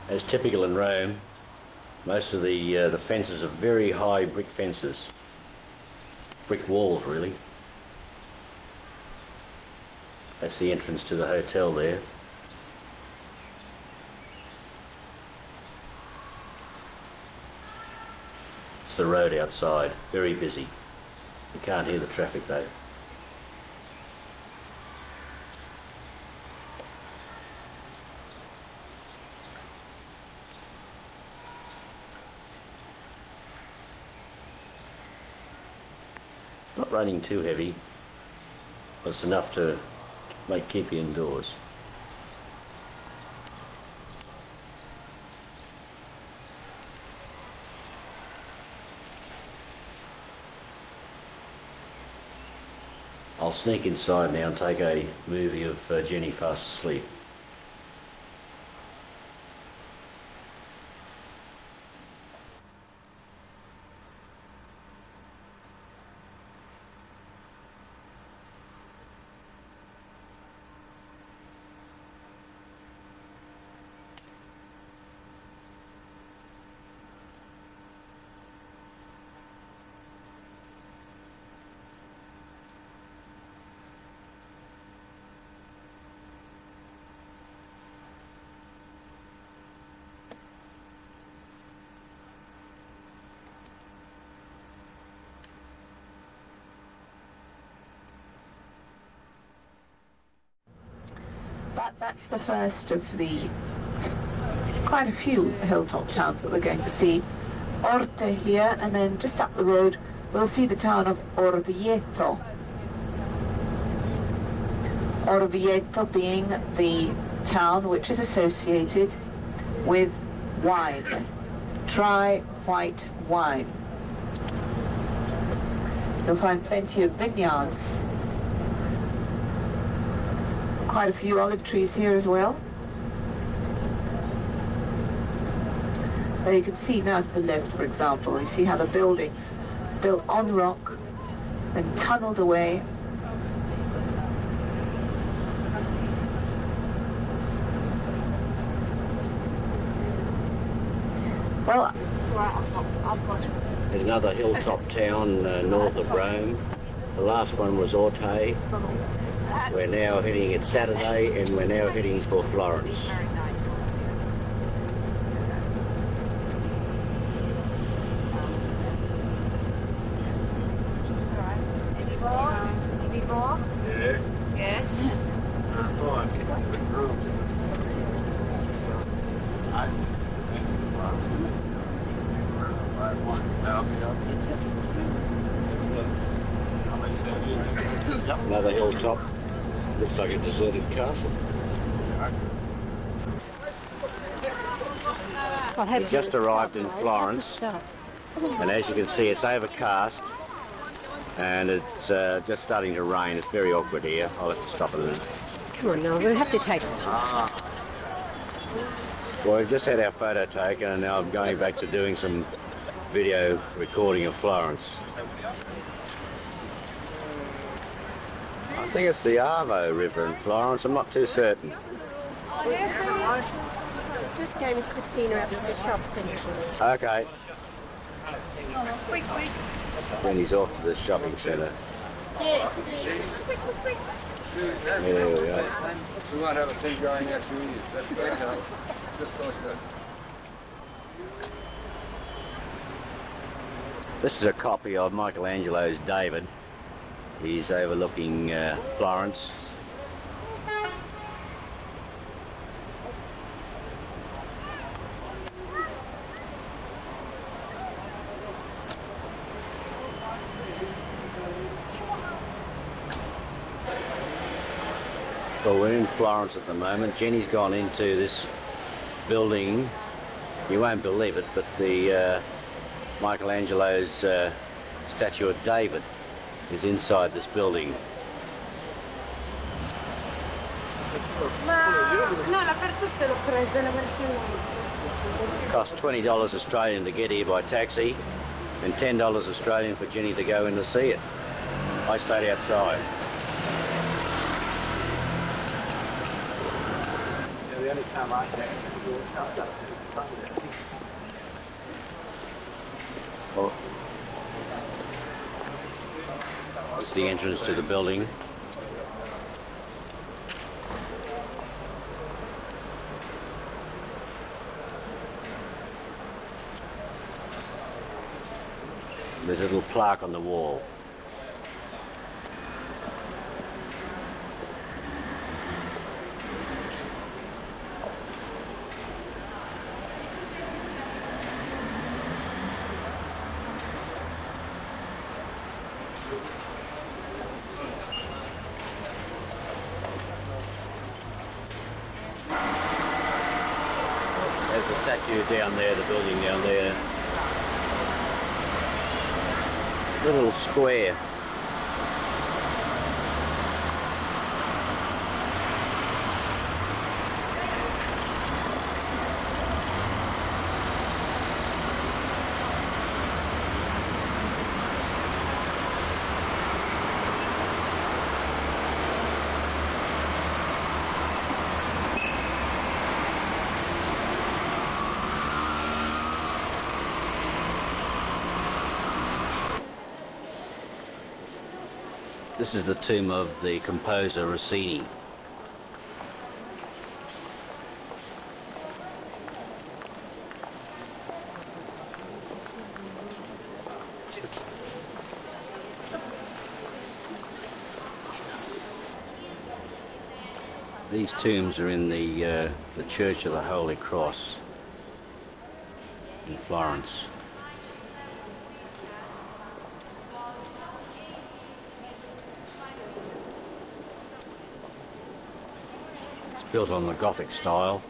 As typical in Rome, most of the fences are very high brick fences, brick walls really. That's the entrance to the hotel there. That's the road outside, very busy. You can't hear the traffic though. Not raining too heavy, but it's enough to keep you indoors. I'll sneak inside now and take a movie of Jenny fast asleep. But that's the first of the quite a few hilltop towns that we're going to see. Orte here, and then just up the road we'll see the town of Orvieto. Orvieto being the town which is associated with wine, dry white wine. You'll find plenty of vineyards. Quite a few olive trees here as well. There you can see now to the left, for example, you see how the buildings built on rock and tunneled away. Well, there's another hilltop town north of Rome. The last one was Orte. We're now heading, it's Saturday, and we're now heading for Florence. Yeah. Yes. Another hilltop. Looks like a deserted castle. We just arrived in Florence, and as you can see, it's overcast, and it's just starting to rain. It's very awkward here. I'll have to stop it a minute. Come on now, we'll have to take it. Well, we've just had our photo taken, and now I'm going back to doing some video recording of Florence. I think it's the Arvo River in Florence. I'm not too certain. Just going with Christina up to the shop centre. Okay. Then he's off to the shopping centre. Yes. There we go. We might have a tea going next week. That's all. This is a copy of Michelangelo's David. He's overlooking Florence. Well, we're in Florence at the moment. Jenny's gone into this building. You won't believe it, but the Michelangelo's statue of David is inside this building. Cost $20 Australian to get here by taxi, and $10 Australian for Jenny to go in to see it. I stayed outside. Yeah, the only time I can Well, that's the entrance to the building. There's a little plaque on the wall. There's the statue down there, the building down there. The little square. This is the tomb of the composer Rossini. These tombs are in the Church of the Holy Cross in Florence. Built on the Gothic style.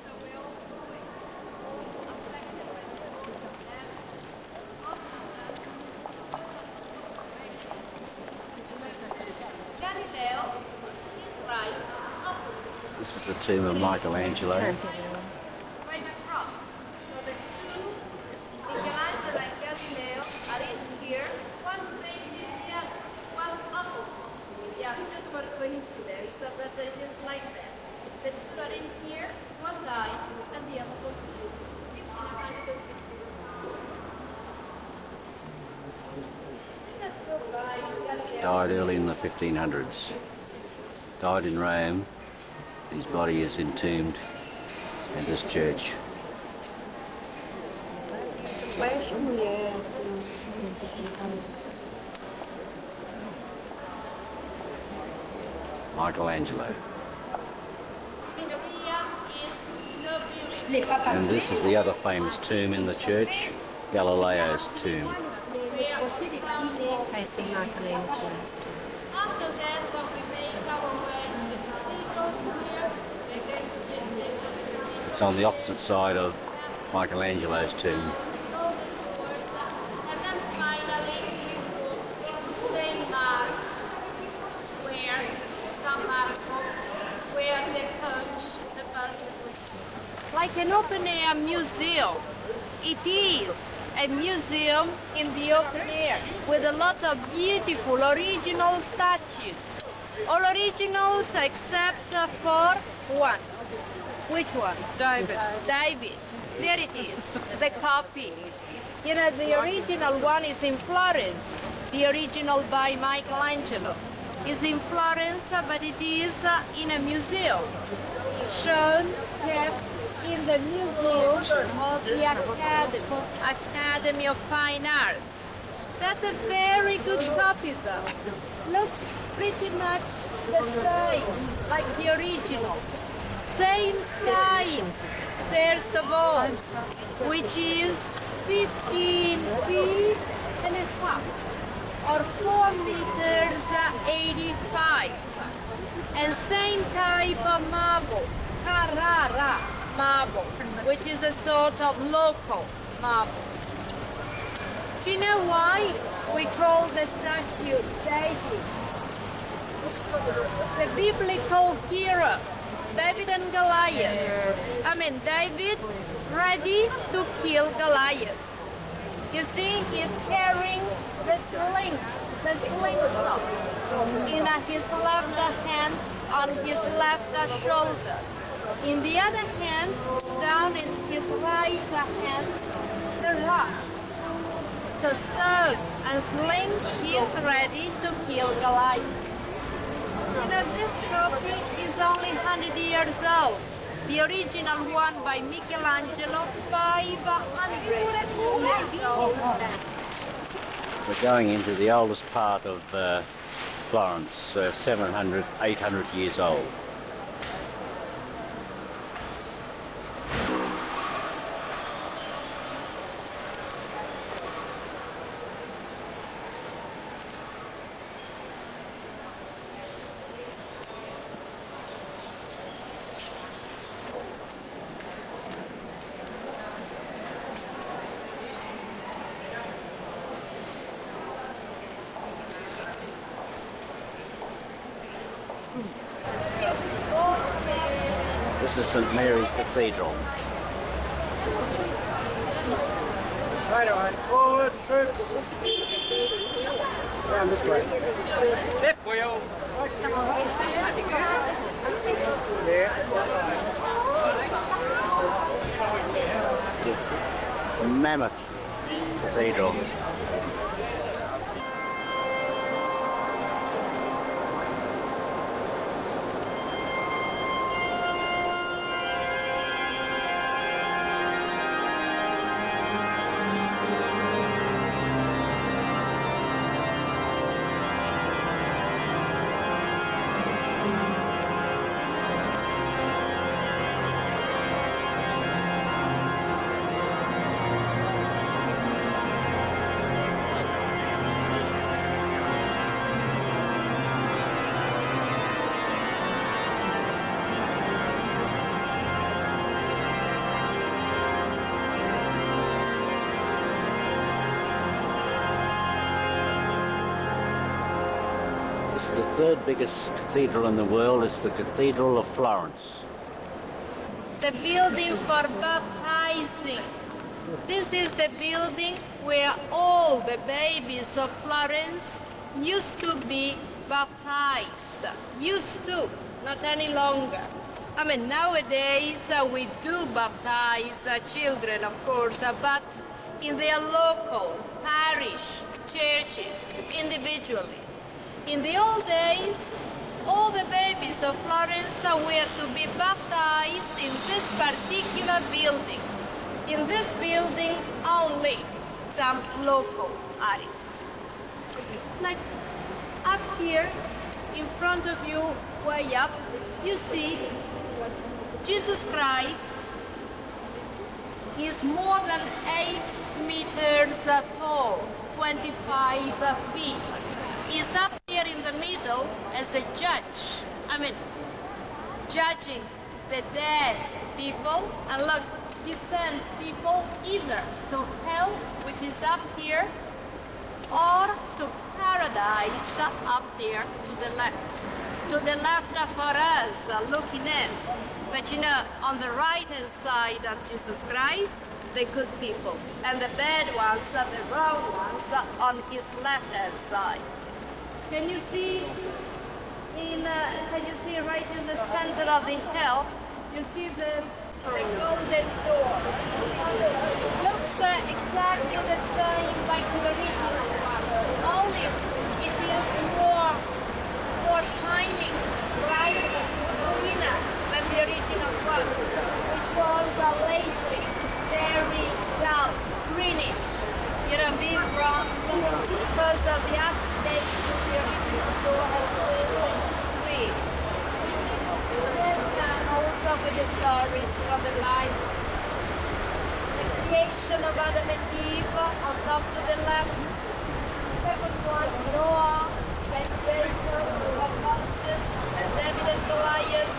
This is the tomb of Michelangelo. Right across. So the two, Michelangelo and Galileo are in here, one facing the other, one opposite. Yeah, just for coincidence, so that it is like that. The two are in here, one died, and the other was killed. 1560. Let's go by Galileo. Died early in the 1500s. Died in Rome. His body is entombed in this church. Michelangelo. And this is the other famous tomb in the church, Galileo's tomb. Facing Michelangelo's tomb. After that, when we make our way to the cathedrals here, we're going to visit the cathedral. It's on the opposite side of Michelangelo's tomb. And then finally, to St. Mark's Square, San Marco, where the coach, the bus is with. Like an open-air museum. It is a museum in the open air with a lot of beautiful original statues. All originals except for one. Which one? David. David. There it is, the copy. You know, the original one is in Florence. The original by Michelangelo is in Florence, but it is in a museum. Shown, kept in the Museum of the Academy of Fine Arts. That's a very good copy though. Looks pretty much the same, like the original. Same size, first of all, which is 15 feet and a half, or 4 meters 85. And same type of marble, Carrara marble, which is a sort of local marble. Do you know why we call the statue David? The biblical hero, David and Goliath. I mean, David ready to kill Goliath. You see, he's carrying the slingshot in his left hand, on his left shoulder. In the other hand, down in his right hand, the rock. So stone and sling, he is ready to kill Goliath. You know, this copy is only 100 years old. The original one by Michelangelo, 500 years old. We're going into the oldest part of Florence, 700, 800 years old. This is St Mary's Cathedral. Right on. Forward, troops. Down this way. Left wheel. A mammoth cathedral. The third biggest cathedral in the world is the Cathedral of Florence. The building for baptizing. This is the building where all the babies of Florence used to be baptized. Used to, not any longer. I mean, nowadays we do baptize children, of course, but in their local parish churches, individually. In the old days, all the babies of Florence were to be baptized in this particular building. In this building only, some local artists. Like up here, in front of you, way up, you see Jesus Christ. He is more than 8 meters tall, 25 feet. He's up here in the middle as a judge. I mean, judging the dead people. And look, he sends people either to hell, which is up here, or to paradise up there to the left. To the left for us, looking in. But you know, on the right-hand side of Jesus Christ, the good people. And the bad ones, the wrong ones, on his left-hand side. Can you see right in the center of the hell, you see the golden door. It looks exactly the same like the original one, only it is more shining, brighter, greener than the original one, which was lately very dull, greenish, big bronze, because of the accident to the original door has been free. And also with the stories of the life, the creation of Adam and Eve on top to the left, second one, Noah, and Jacob, Moses, and David and Goliath,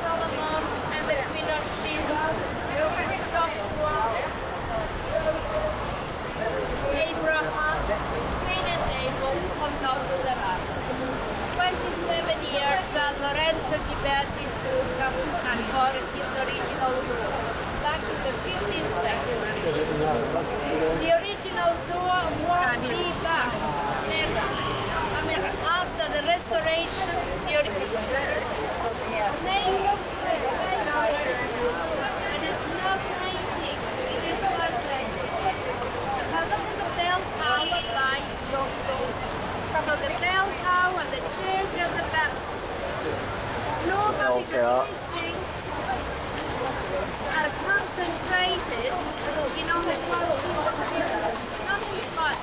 Solomon and the Queen of Sheba, Joshua, Abraham, Cain and Abel on top of the right. 27 years Lorenzo Ghiberti took for his original tour, back in the 15th century. The original tour won't be back, never. I mean, after the restoration, the original and it's not painting, it is perfect. Bell tower lights don't go. So the bell tower, the church and the baptist. Nobody can see things are concentrated in only one thing. Nothing much.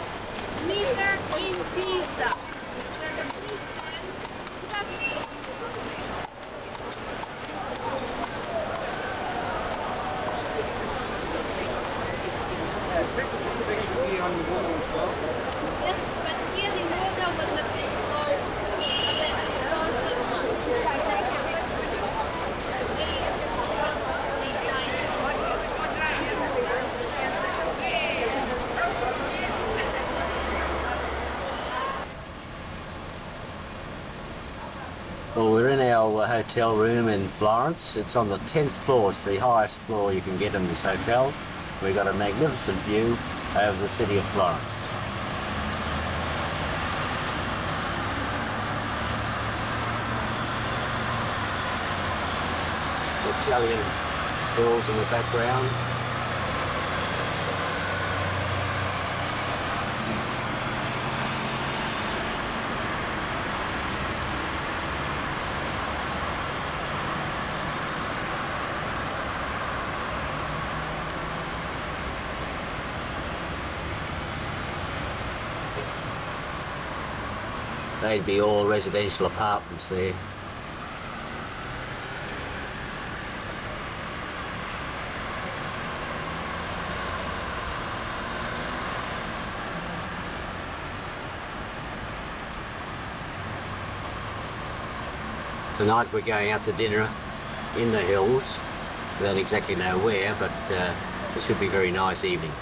hotel room in Florence. It's on the 10th floor. It's the highest floor you can get in this hotel. We've got a magnificent view over the city of Florence. Italian hills in the background. They'd be all residential apartments there. Tonight we're going out to dinner in the hills. We don't exactly know where, but it should be a very nice evening.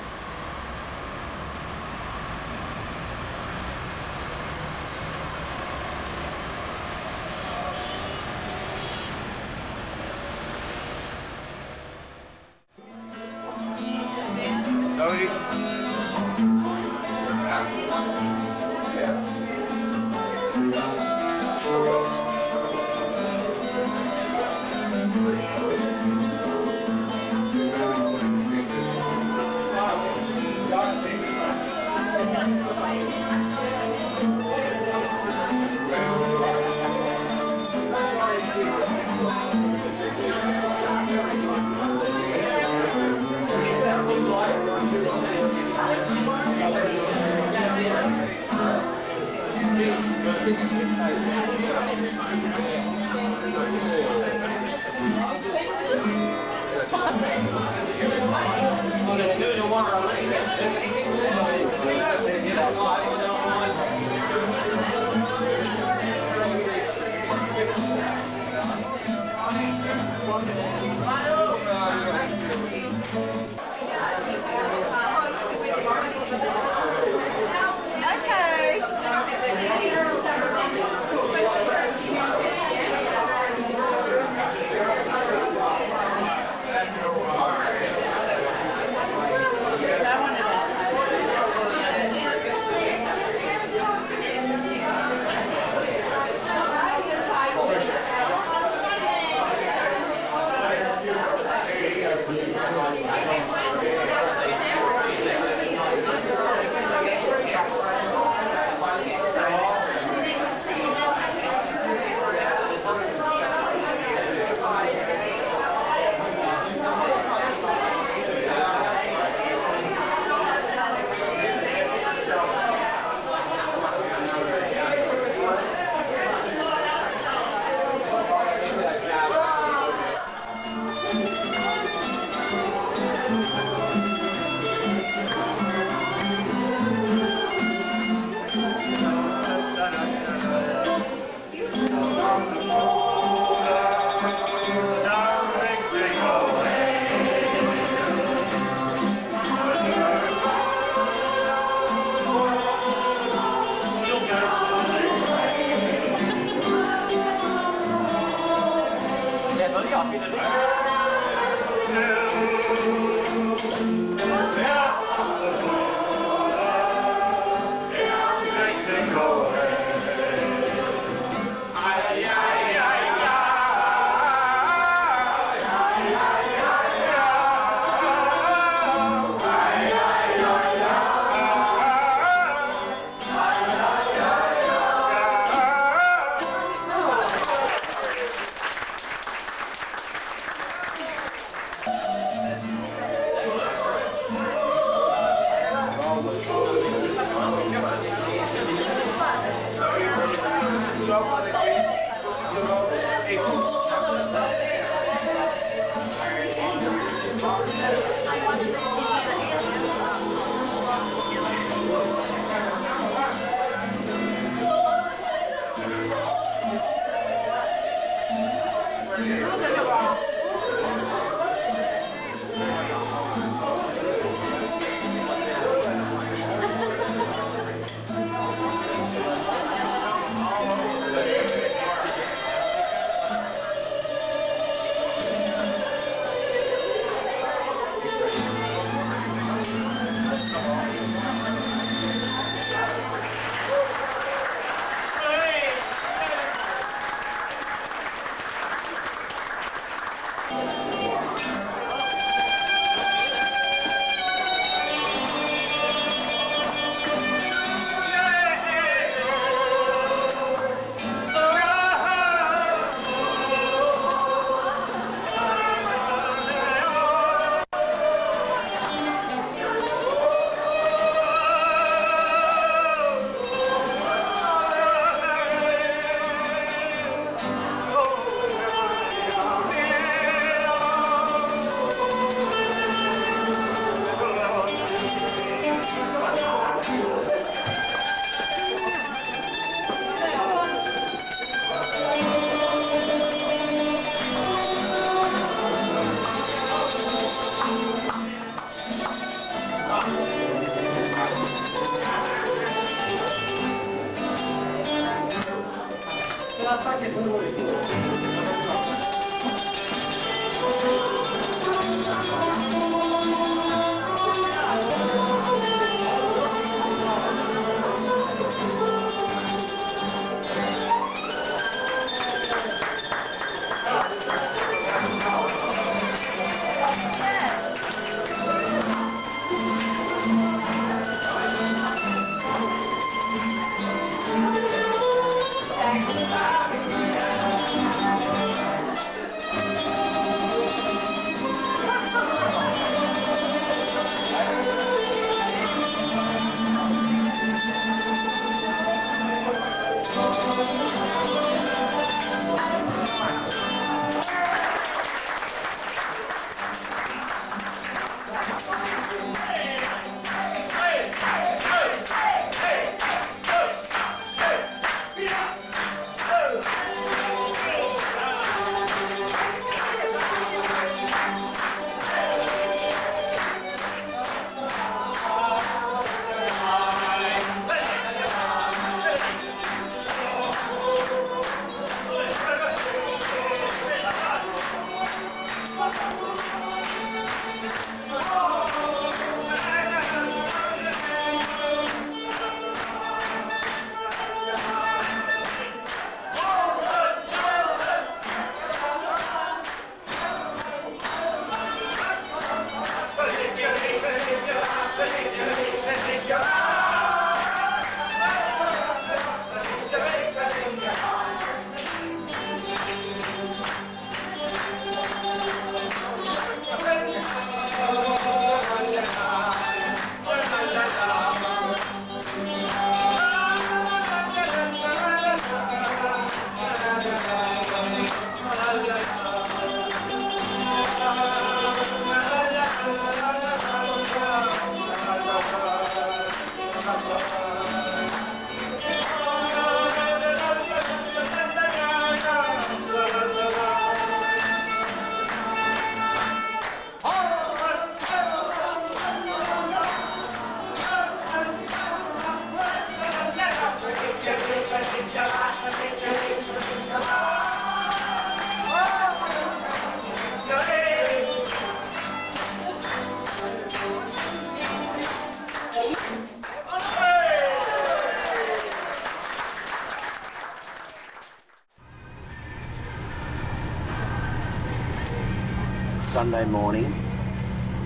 Sunday morning.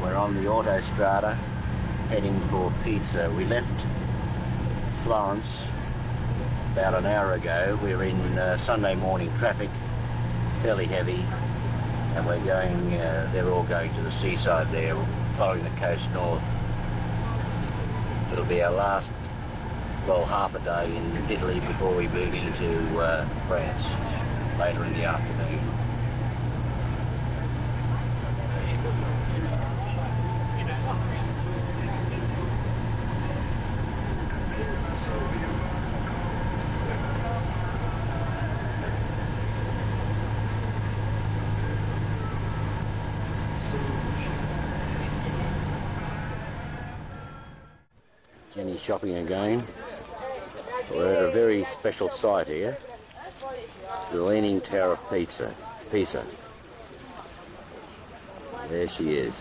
We're on the autostrada heading for pizza. We left Florence about an hour ago. We're in Sunday morning traffic, fairly heavy, and we're going, they're all going to the seaside there, following the coast north. It'll be our last, well, half a day in Italy before we move into France later in the afternoon. Jenny's shopping again. We're at a very special site here. It's the Leaning Tower of Pisa. There she is.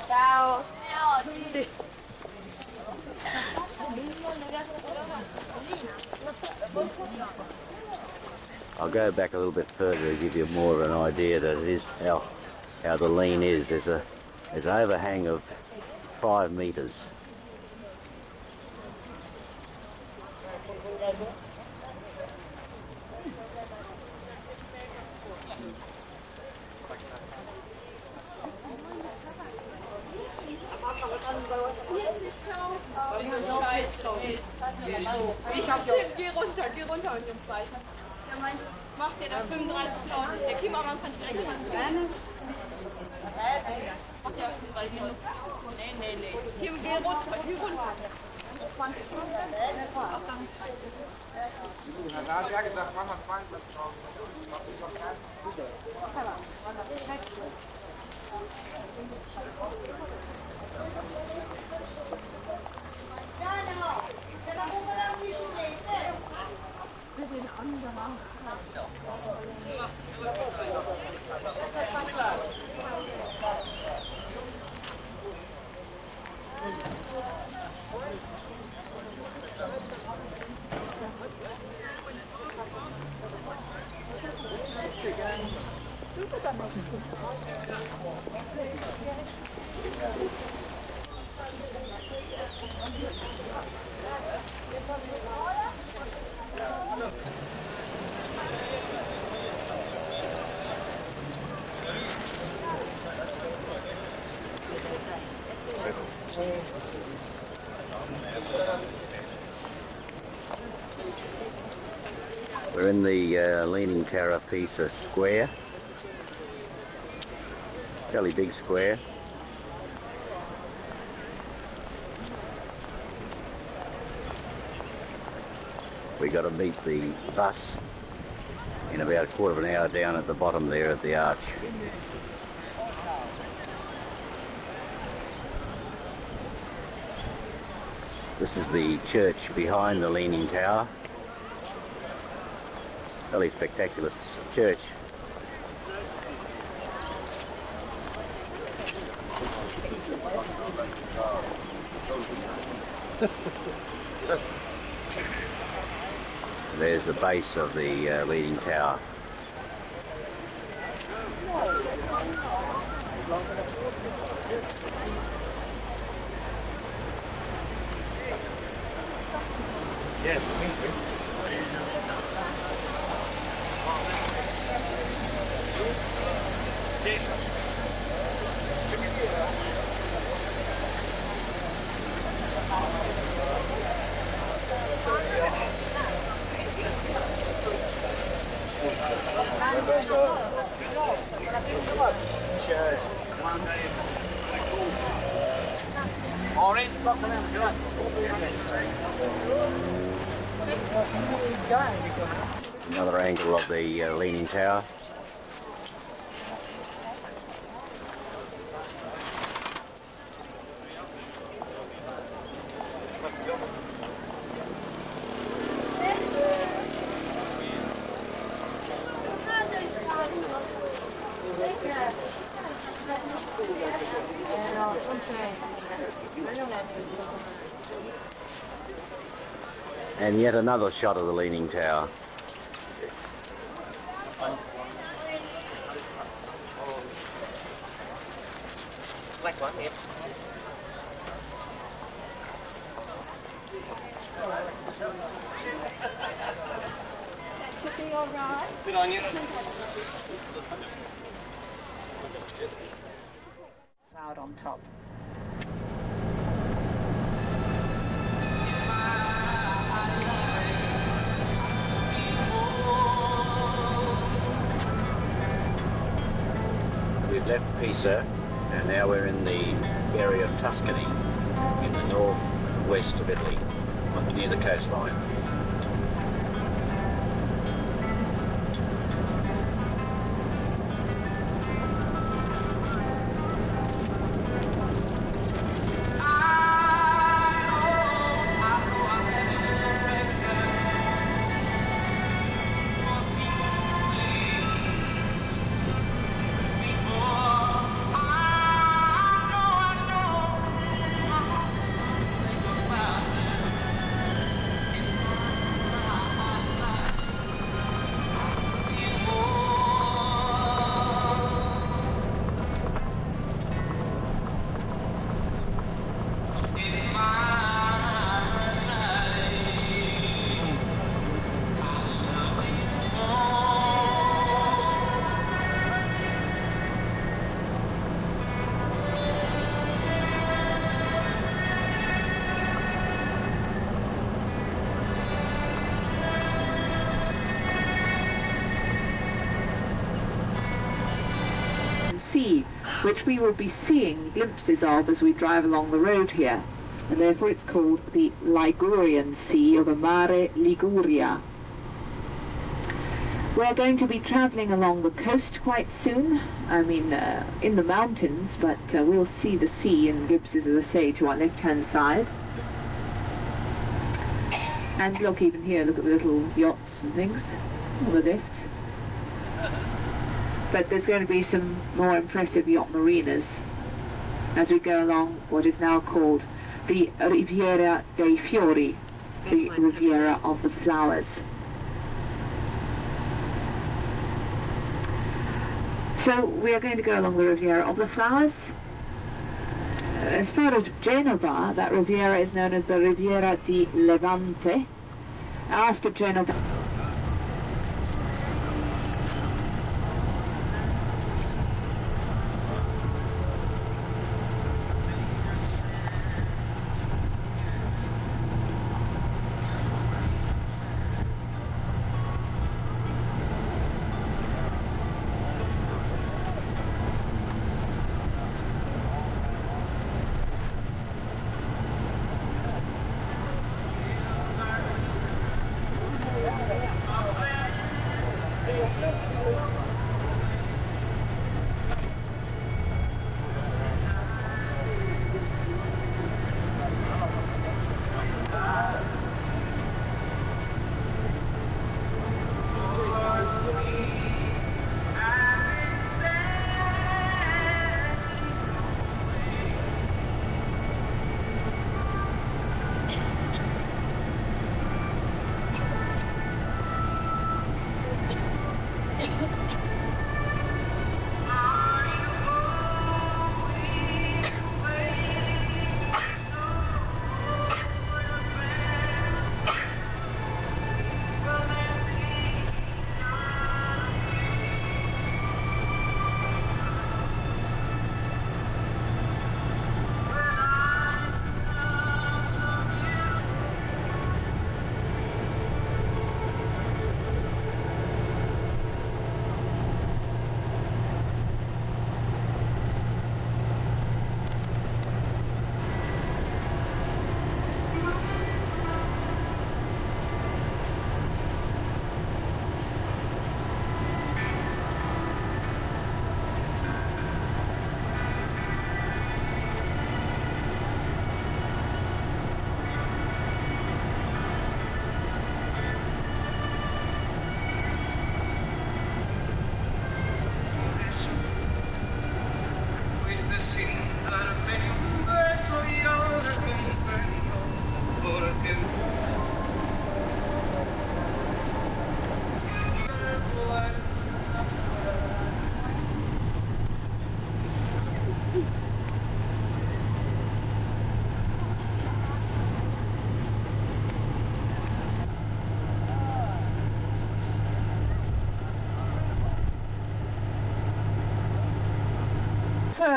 Ciao. Sì. I'll go back a little bit further to give you more of an idea that it is how the lean is. There's an overhang of 5 metres. Geh runter und nimm weiter. Der meint, macht der da 35.000. Der Kim am Anfang direkt von gerne. Macht der 35.000. Nee. Kim, geh runter. 20. Da hat er gesagt, mach mal 22.000. We're in the Leaning Tower of Pisa square. Fairly big square. We got to meet the bus in about a quarter of an hour down at the bottom there at the arch. This is the church behind the Leaning Tower. Fairly spectacular church. There's the base of the Leaning Tower. Yes, thank you. Another angle of the Leaning Tower. And yet another shot of the Leaning Tower. Should be all right. Cloud on top. We've left Pisa and now we're in the area of Tuscany in the northwest of Italy, near the coastline. Sea, which we will be seeing glimpses of as we drive along the road here, and therefore it's called the Ligurian Sea, or the Mare Liguria. We're going to be travelling along the coast quite soon, in the mountains, but we'll see the sea in glimpses, as I say, to our left-hand side. And look, even here, look at the little yachts and things on the left. But there's going to be some more impressive yacht marinas as we go along what is now called the Riviera dei Fiori, the Riviera of the Flowers. So we are going to go along the Riviera of the Flowers. As far as Genova, that Riviera is known as the Riviera di Levante. After Genova,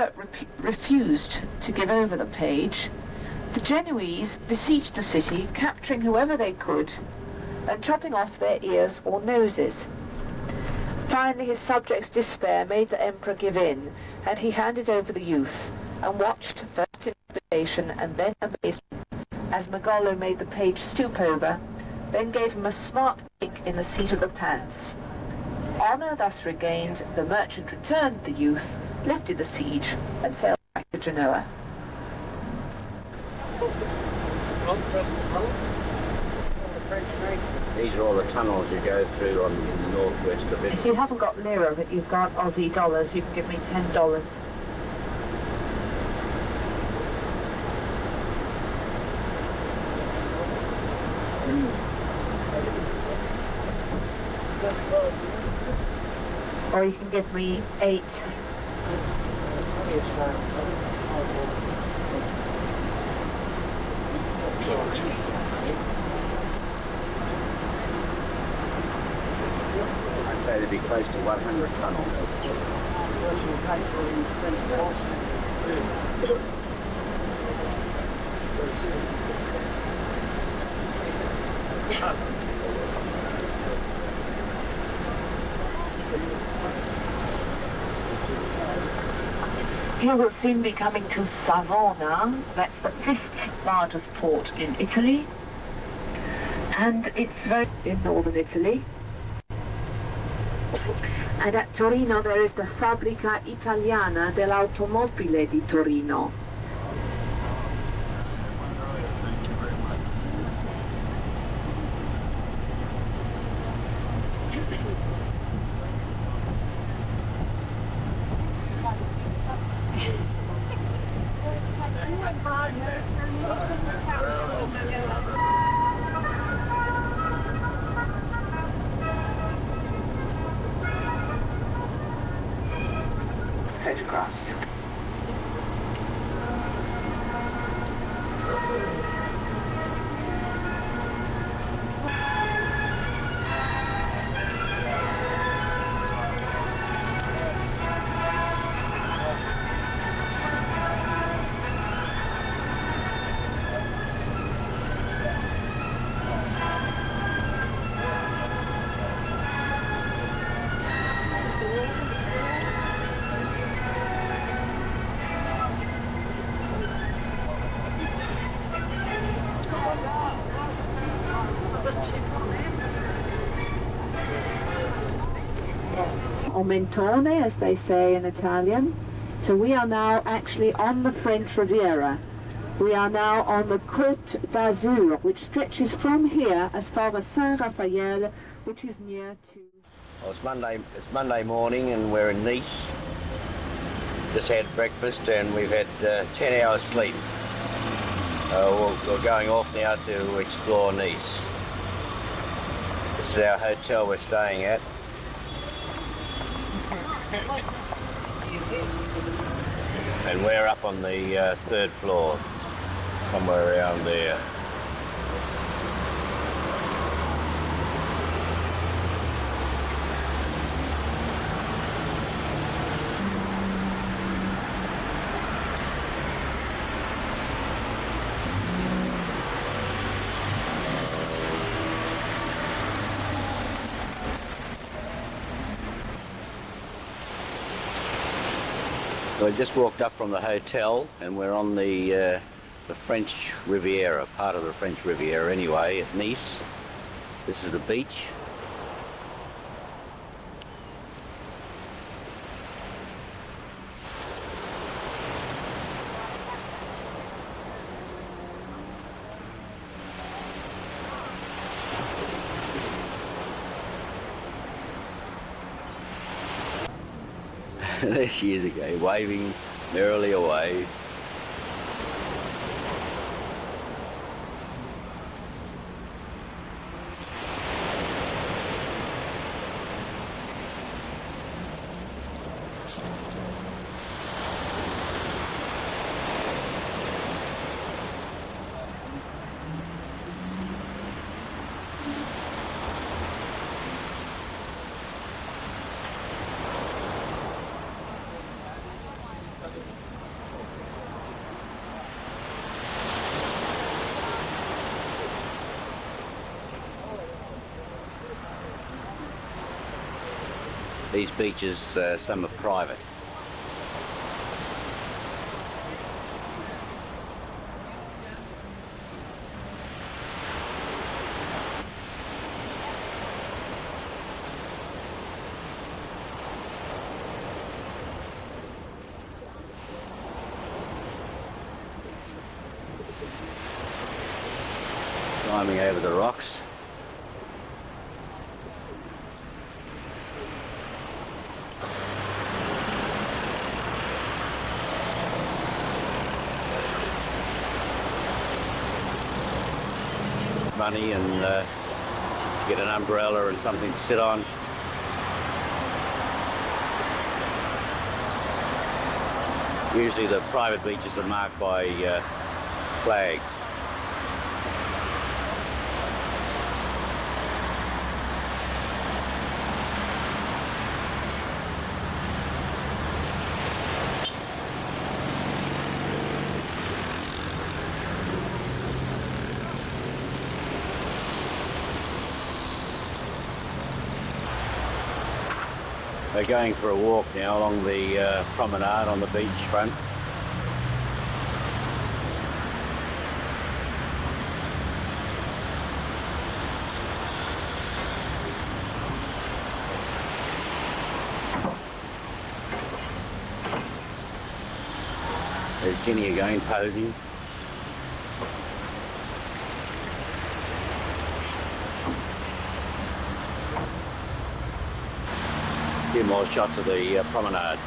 emperor refused to give over the page, the Genoese besieged the city, capturing whoever they could and chopping off their ears or noses. Finally, his subjects' despair made the emperor give in, and he handed over the youth and watched, first in trepidation and then amazement, as Magolo made the page stoop over, then gave him a smart kick in the seat of the pants. Honour thus regained, the merchant returned the youth, lifted the siege, and sailed back to Genoa. These are all the tunnels you go through on the northwest of it. If you haven't got lira, but you've got Aussie dollars, you can give me $10. Or you can give me 8. I'd say there'd be close to 100 tunnels. Here we'll soon be coming to Savona. That's the 5th largest port in Italy, and it's very in northern Italy. And at Torino there is the Fabbrica Italiana dell'Automobile di Torino. Photographs. Or mentone, as they say in Italian. So we are now actually on the French Riviera. We are now on the Côte d'Azur, which stretches from here as far as Saint-Raphaël, which is near to... Well, it's Monday morning and we're in Nice. Just had breakfast and we've had 10 hours sleep. We're going off now to explore Nice. This is our hotel we're staying at. And we're up on the 3rd floor, somewhere around there. We just walked up from the hotel and we're on the French Riviera, part of the French Riviera anyway, at Nice. This is the beach. There she is again, waving merrily away. These beaches, some are private. Climbing over the rocks. Money and get an umbrella and something to sit on. Usually the private beaches are marked by flags. We're going for a walk now along the promenade on the beach front. There's Ginny again posing. Few more shots of the promenade.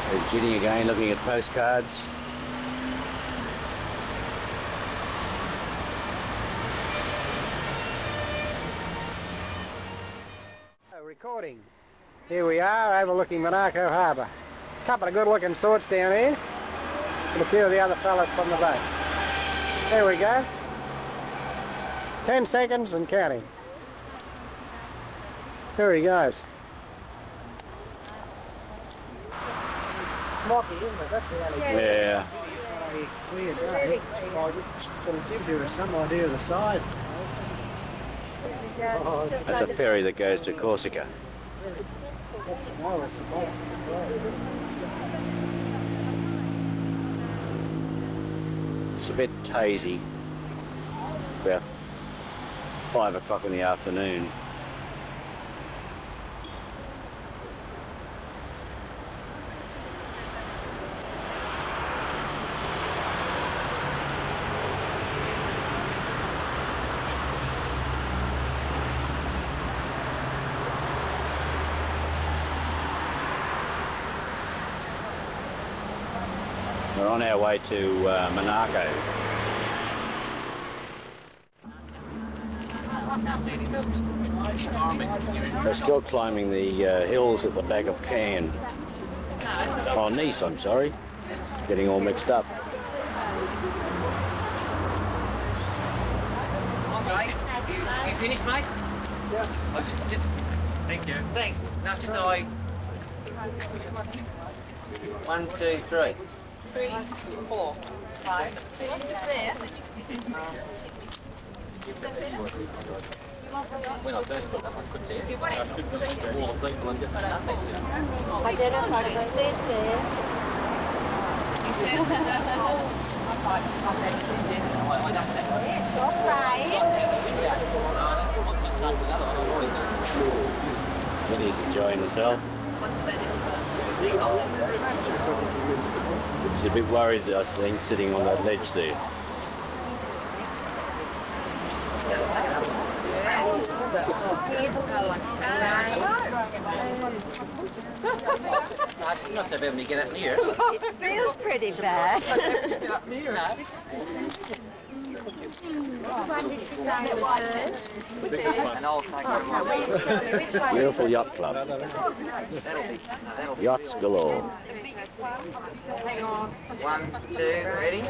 There's Ginny again looking at postcards. Recording. Here we are overlooking Monaco Harbour. A couple of good looking sorts down here and a few of the other fellas from the boat. There we go. 10 seconds and counting. There he goes. Smoky, isn't it? That's the only Yeah. clear day. But it gives you some idea of the size. That's a ferry that goes to Corsica. It's a bit hazy. It's about 5 o'clock in the afternoon. We're on our way to Monaco. We're still climbing the hills at the back of Cannes. Oh, Nice, I'm sorry. Getting all mixed up. Right. You finished, mate? Yeah. Thank you. Thanks. Now just I. 1, 2, 3. 3, 4, 5, 6. When I first got that, I could see it. I could see all the people and just nothing. I don't know if I can sit there. You said Minnie's enjoying herself. She's a bit worried, I think, sitting on that ledge there. It's not so bad when you get up near. It feels pretty bad. An old tiger. Beautiful yacht club. Yachts galore. Hang on. 1, 2, ready?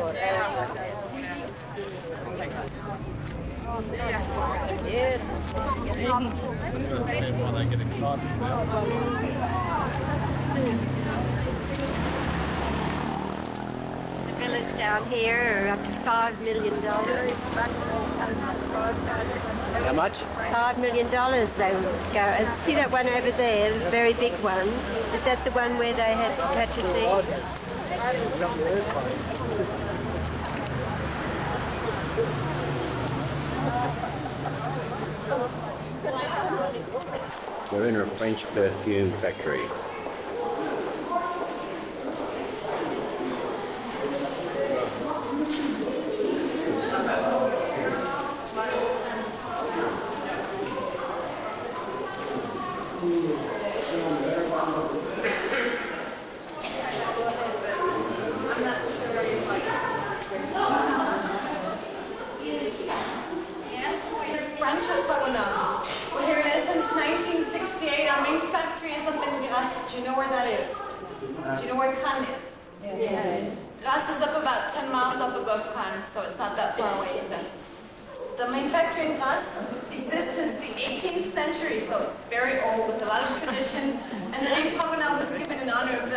Yes. The villas down here are up to $5 million. How much? $5 million they would go. And see that one over there, the very big one? Is that the one where they had to catch a thief? We're in a French perfume factory. We're here in Essence, 1968. Our main factory is up in Grasse. Do you know where that is? Do you know where Cannes is? Yeah. Grasse is up about 10 miles up above Cannes, so it's not that far away either. The main factory in Grasse exists since the 18th century, so it's very old with a lot of tradition. And the name Paganel was given in honor of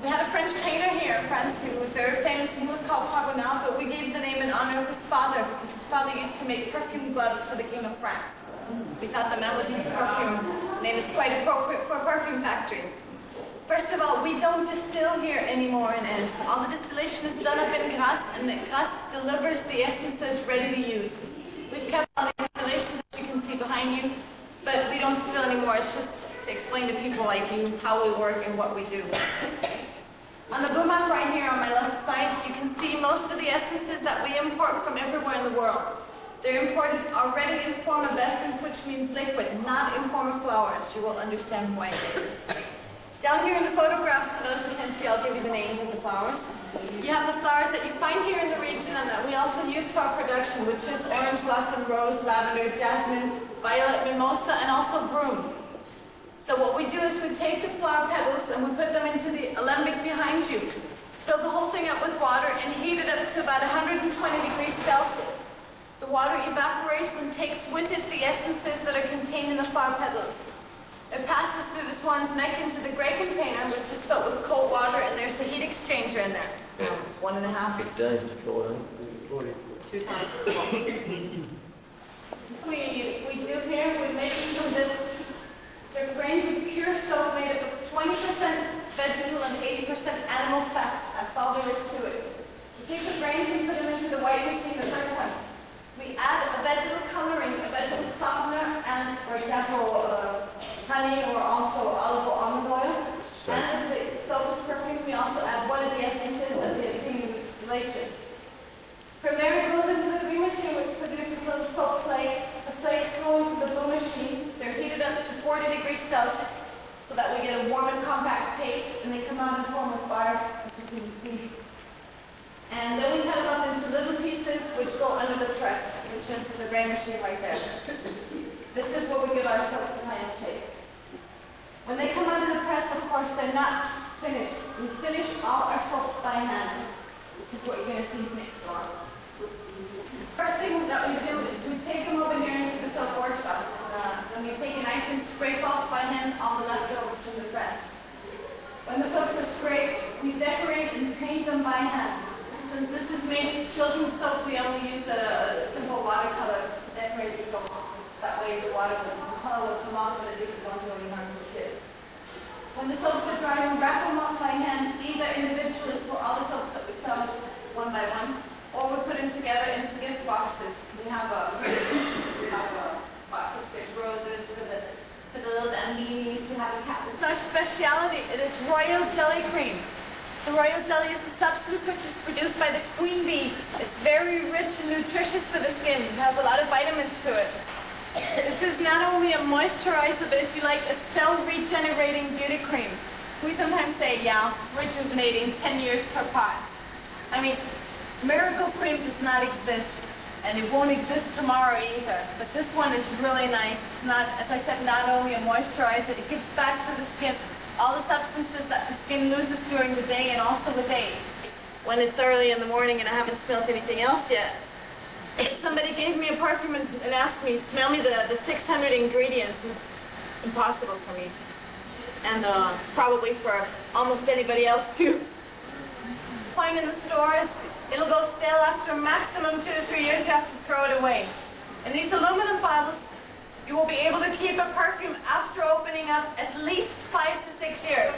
we had a French painter here in France who was very famous. He was called Paganel, but we gave the name in honor of his father, because his father used to make perfume gloves for the King of France. We thought the man was into perfume. The name is quite appropriate for a perfume factory. First of all, we don't distill here anymore in Enns. All the distillation is done up in Grasse, and Grasse delivers the essences ready to use. We've kept all the installations that you can see behind you, but we don't distill anymore. It's just to explain to people like you how we work and what we do. On the boomac right here on my left side, you can see most of the essences that we import from everywhere in the world. They're imported already in form of essence, which means liquid, not in form of flowers. You will understand why. Down here in the photographs, for those who can see, I'll give you the names of the flowers. You have the flowers that you find here in the region and that we also use for our production, which is orange blossom, rose, lavender, jasmine, violet, mimosa, and also broom. So what we do is we take the flower petals and we put them into the alembic behind you, fill the whole thing up with water, and heat it up to about 120 degrees Celsius. The water evaporates and takes with it the essences that are contained in the flower petals. It passes through the swan's neck into the gray container, which is filled with cold water, and there's a heat exchanger in there. It's 1.5. 2 times. we do here, we make from this grains of pure soap made up of 20% vegetable and 80% animal fat. That's all there is to it. We take the grains and put them into the white machine the first time. We add a vegetable coloring, a vegetable softener, and, for example, honey or also olive or almond oil. And if the soap is perfume, we also add one of the essences of the obtaining distillation. From there, it goes into the blue machine, which produces little soap flakes. The flakes go into the blue machine. They're heated up to 40 degrees Celsius so that we get a warm and compact paste, and they come out in form of bars, as you can see. And then we cut them up into little pieces, which go under the press, which is the grain machine right there. This is what we give our soaps the high-end shape. When they come under the press, of course, they're not finished. We finish all our soaps by hand, which is what you're going to see next door. First thing that we do is we take them over here into the soap workshop. And we take a knife and scrape off by hand all the leftovers from the press. When the soaps are scraped, we decorate and paint them by hand. Since this is made children's soap, we only use a simple watercolor to decorate the soap. That way the water will color will come off and at least it won't do any harm to the kids. When the soaps are dry, we wrap them up by hand, either individually for all the soaps that we sell, one royal jelly is the substance which is produced by the queen bee. It's very rich and nutritious for the skin. It has a lot of vitamins to it. This is not only a moisturizer, but if you like, a cell regenerating beauty cream. We sometimes say, yeah, rejuvenating 10 years per pot. I mean, miracle cream does not exist, and it won't exist tomorrow either. But this one is really nice. It's not, as I said, not only a moisturizer, it gives back to the skin all the substances that the skin loses during the day and also with age. When it's early in the morning and I haven't smelled anything else yet, if somebody gave me a perfume and asked me, smell me the 600 ingredients, it's impossible for me. And probably for almost anybody else too. Find in the stores, it'll go stale after maximum 2 to 3 years, you have to throw it away. In these aluminum bottles, you will be able to keep a perfume after opening up at least 5 to 6 years.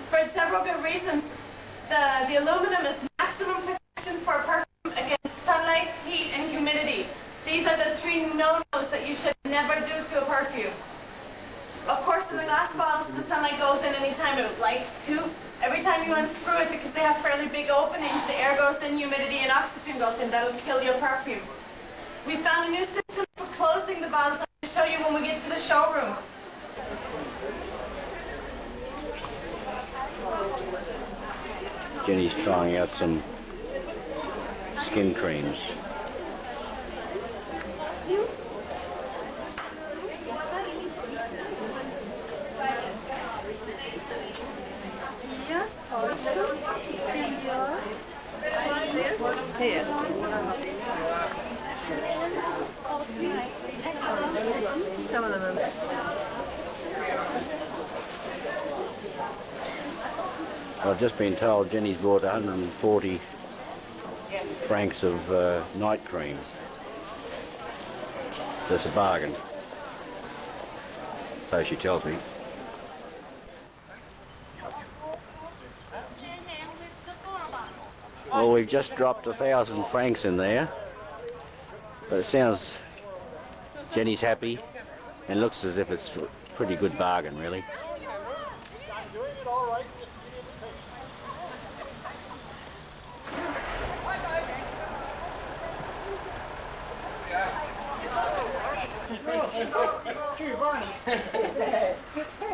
For several good reasons. The aluminum is maximum protection for a perfume against sunlight, heat, and humidity. These are the 3 no-nos that you should never do to a perfume. Of course, in the glass bottles, the sunlight goes in anytime it likes to. Every time you unscrew it, because they have fairly big openings, the air goes in, humidity and oxygen goes in. That'll kill your perfume. We found a new system for closing the bottles. I'll show you when we get to the showroom. Jenny's trying out some skin creams. Here. Some of them are. I've just been told Jenny's bought 140 francs of night cream. That's a bargain. So she tells me. Well, we've just dropped 1,000 francs in there, but it sounds Jenny's happy and looks as if it's a pretty good bargain, really.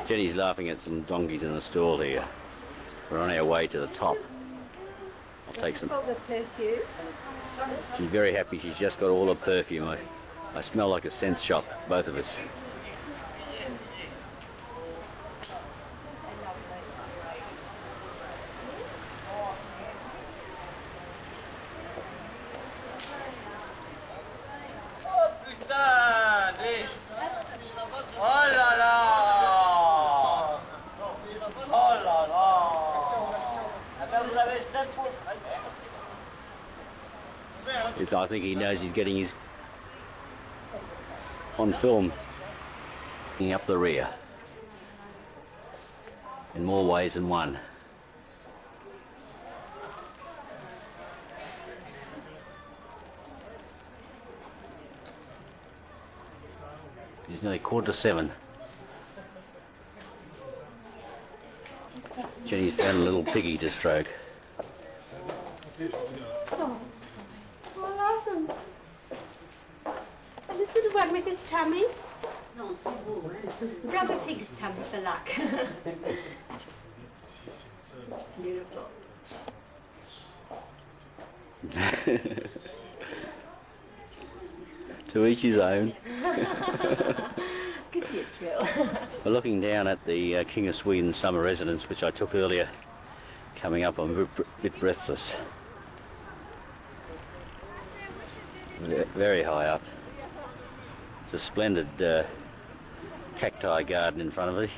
Jenny's laughing at some donkeys in the stall here. We're on our way to the top. I'll take some. She's very happy. She's just got all the perfume. I smell like a scent shop, both of us. I think he knows he's getting his on film up the rear in more ways than one. It's nearly 6:45. Jenny's found a little piggy to stroke. Work with his tummy? No. Rub a pig's tummy for luck. Beautiful. To each his own. Gives you a thrill. We're looking down at the King of Sweden summer residence, which I took earlier. Coming up, I'm a bit breathless. Very high up. It's a splendid cacti garden in front of it.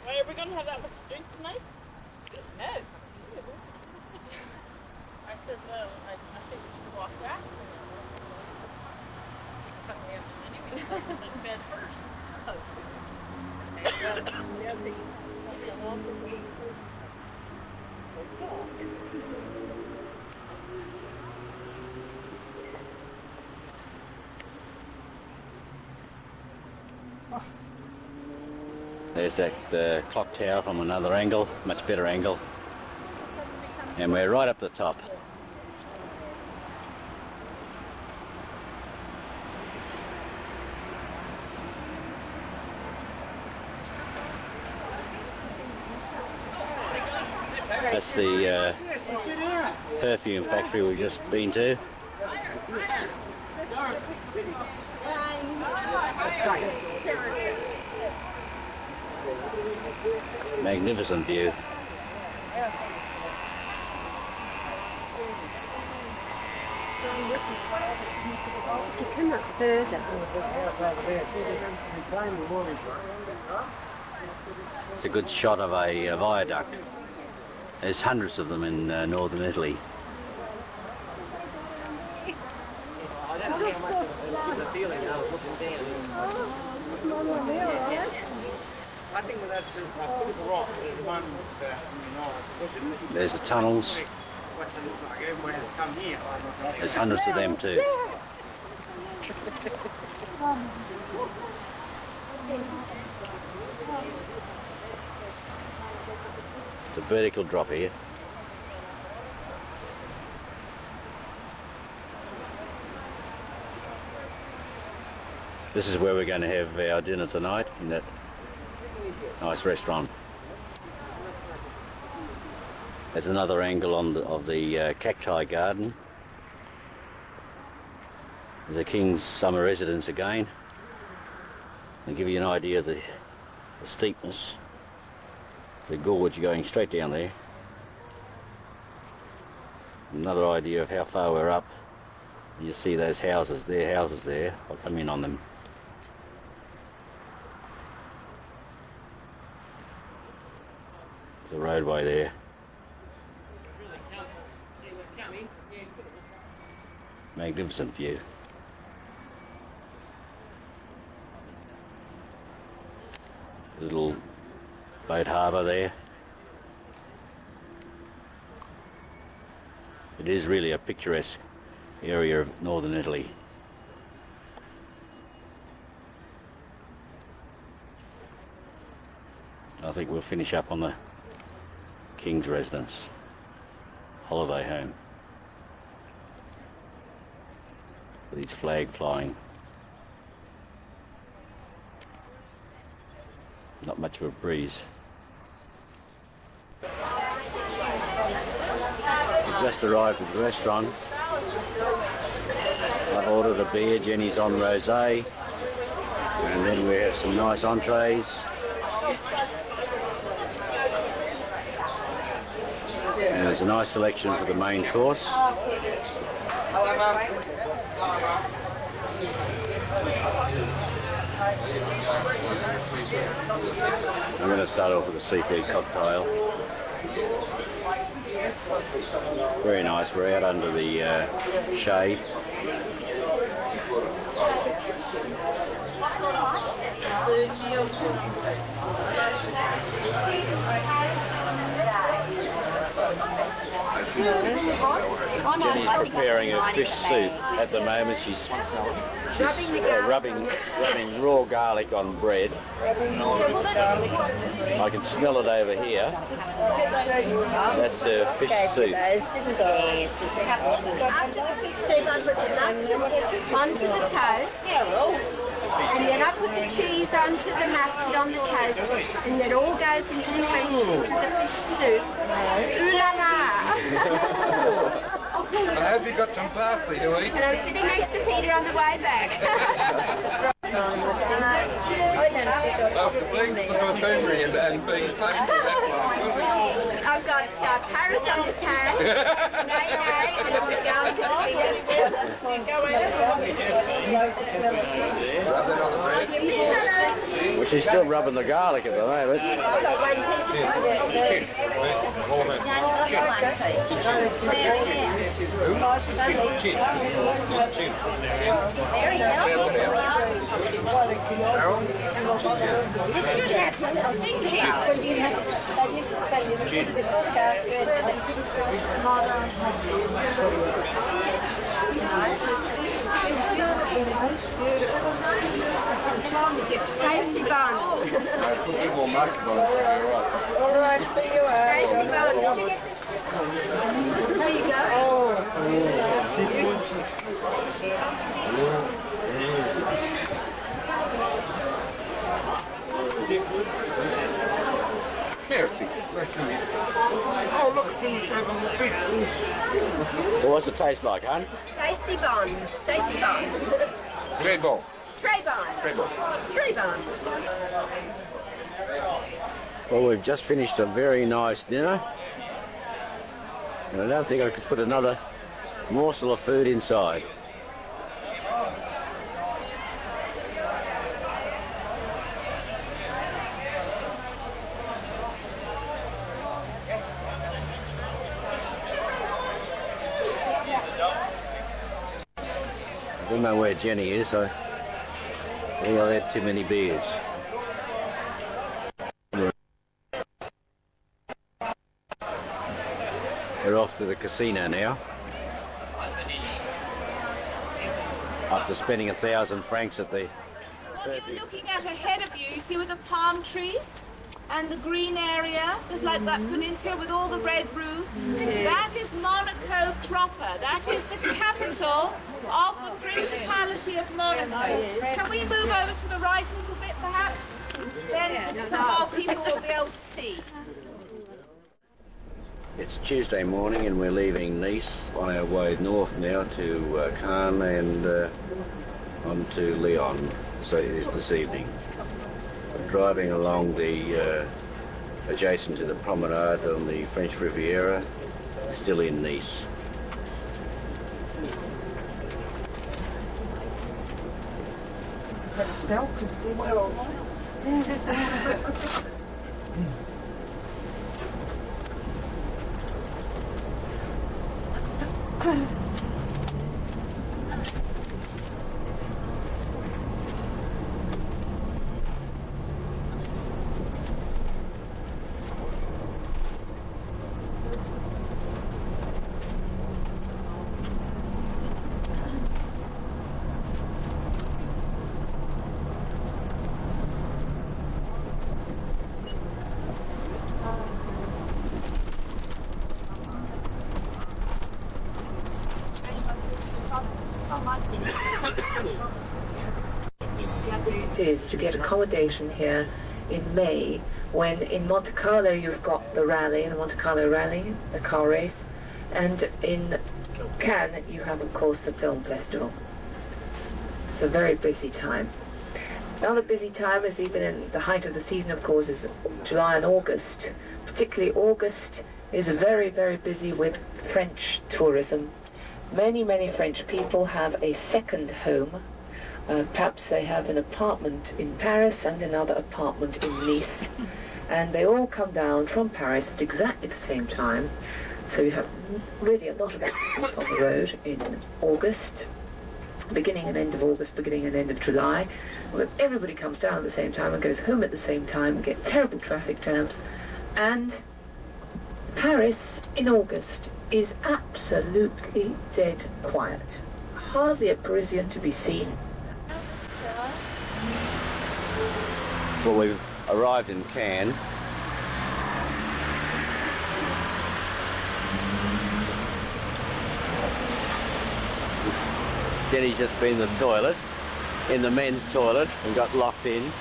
Wait, are we going to have that much to drink tonight? No. I said no. I think we should walk back. Anyway, in bed first. There's that clock tower from another angle, much better angle. And we're right up the top. That's the perfume factory we've just been to. Magnificent view. To come up further. It's a good shot of a viaduct. There's hundreds of them in northern Italy. There's the tunnels. There's hundreds of them too. It's a vertical drop here. This is where we're going to have our dinner tonight, in that nice restaurant. There's another angle of the cacti garden. There's the King's summer residence again. To give you an idea of the steepness, the gorge going straight down there. Another idea of how far we're up. You see those houses there, I'll come in on them. The roadway there. Magnificent view. Little boat harbour there. It is really a picturesque area of northern Italy. I think we'll finish up on the King's residence, holiday home. With his flag flying. Not much of a breeze. We just arrived at the restaurant. I ordered a beer, Jenny's on rosé, and then we have some nice entrees. And there's a nice selection for the main course. I'm going to start off with a seafood cocktail. Very nice, we're out under the shade. Jenny's preparing her fish soup at the moment. She's rubbing raw garlic on bread. I can smell it over here. That's her fish soup. After the fish soup, I put the mustard onto the toast, and then I put the cheese onto the mustard on the toast, and it all goes into the fish soup. Ooh la la! I hope you got some parsley to eat. And I'm sitting next to Peter on the way back. After being to the buffoonery and being famous that long. I've got Paris on this hand, Nay, and we're going to Peter. Well, she's still rubbing the garlic at the moment. Stacey Bond. Put a bit more mustard on it, All right, for you. Stacey Bond, did you get this? There you go. Oh, look at them on the fish. Well, what's it taste like, hon? Stacey Bond. Stacey Bond. Red ball. Trey Bond. Red ball. Trey Bond. Well, we've just finished a very nice dinner. And I don't think I could put another morsel of food inside. I don't know where Jenny is. I think I've had too many beers. We're off to the casino now. After spending 1,000 francs at the... You're looking at ahead of you, you see with the palm trees and the green area, there's like that peninsula with all the red roofs. That is Monaco proper. That is the capital of the Principality of Monaco. Can we move over to the right a little bit perhaps? Then some more people will be able to see. It's Tuesday morning and we're leaving Nice on our way north now to Cannes and on to Lyon this evening. We're driving along the adjacent to the promenade on the French Riviera, still in Nice. How to spell Christine? Well, It is to get accommodation here in May, when in Monte Carlo you've got the rally, the Monte Carlo rally, the car race, and in Cannes you have of course the film festival. It's a very busy time. Another busy time is even in the height of the season, of course, is July and August. Particularly August is very, very busy with French tourism. Many, many French people have a second home. Perhaps they have an apartment in Paris and another apartment in Nice. And they all come down from Paris at exactly the same time. So you have really a lot of accidents on the road in August, beginning and end of August, beginning and end of July. When everybody comes down at the same time and goes home at the same time, and get terrible traffic jams. And Paris in August is absolutely dead quiet. Hardly a Parisian to be seen. Well, we've arrived in Cannes. Jenny's just been in the toilet, in the men's toilet, and got locked in.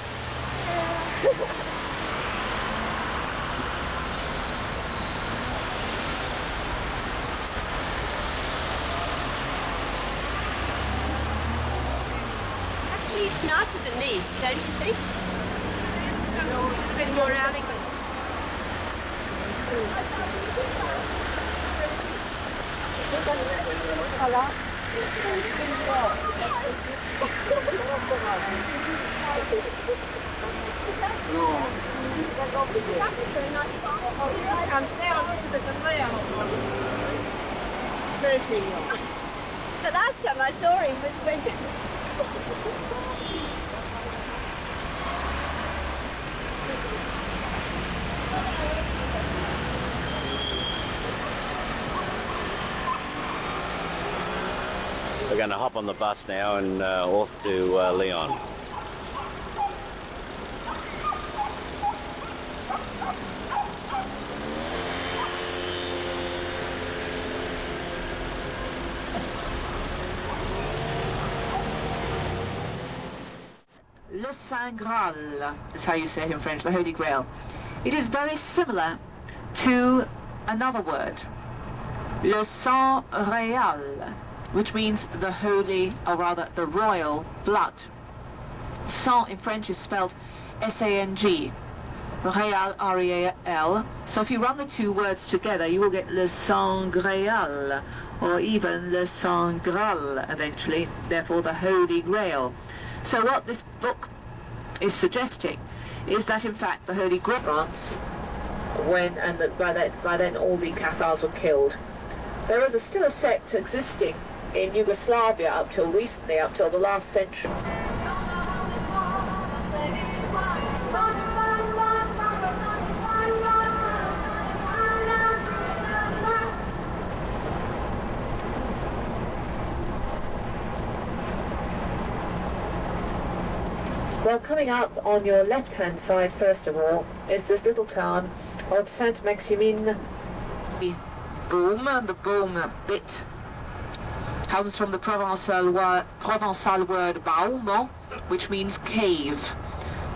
Actually, it's nicer than these, don't you think? A bit more elegant. The last time I saw him was when... We're going to hop on the bus now and off to Lyon. Saint Graal, is how you say it in French, the Holy Grail. It is very similar to another word, le sang réal, which means the holy, or rather the royal blood. Sang in French is spelled S-A-N-G, réal, R-E-A-L. So if you run the two words together, you will get le sang réal, or even le sang Graal eventually, therefore the Holy Grail. So what this book is suggesting is that in fact the Holy Grail France, when and that by then all the Cathars were killed. There is still a sect existing in Yugoslavia up till recently, up till the last century. Well, coming up on your left-hand side, first of all, is this little town of Saint-Maximin. The boom bit comes from the Provençal word baume, which means cave.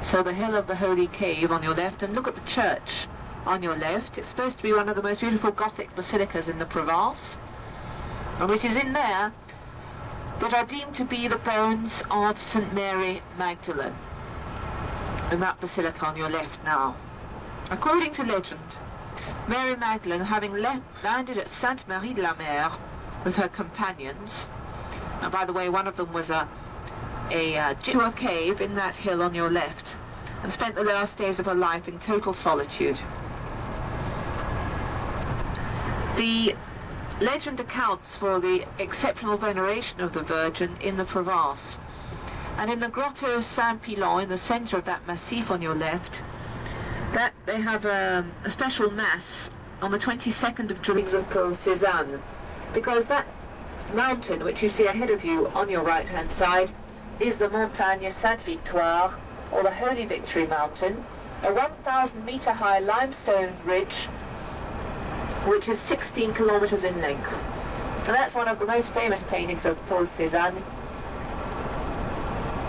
So the hill of the Holy Cave on your left, and look at the church on your left. It's supposed to be one of the most beautiful Gothic basilicas in the Provence, and it is in there that are deemed to be the bones of St. Mary Magdalene, in that basilica on your left now. According to legend, Mary Magdalene, having landed at Sainte Marie de la Mer with her companions, and by the way, one of them was a cave in that hill on your left, and spent the last days of her life in total solitude. The legend accounts for the exceptional veneration of the Virgin in the Provence, and in the Grotto Saint-Pilon, in the centre of that massif on your left, that they have a special mass on the 22nd of July called Cézanne, because that mountain which you see ahead of you on your right hand side is the Montagne Sainte-Victoire, or the Holy Victory Mountain, a 1,000-metre high limestone ridge which is 16 kilometres in length. And that's one of the most famous paintings of Paul Cézanne.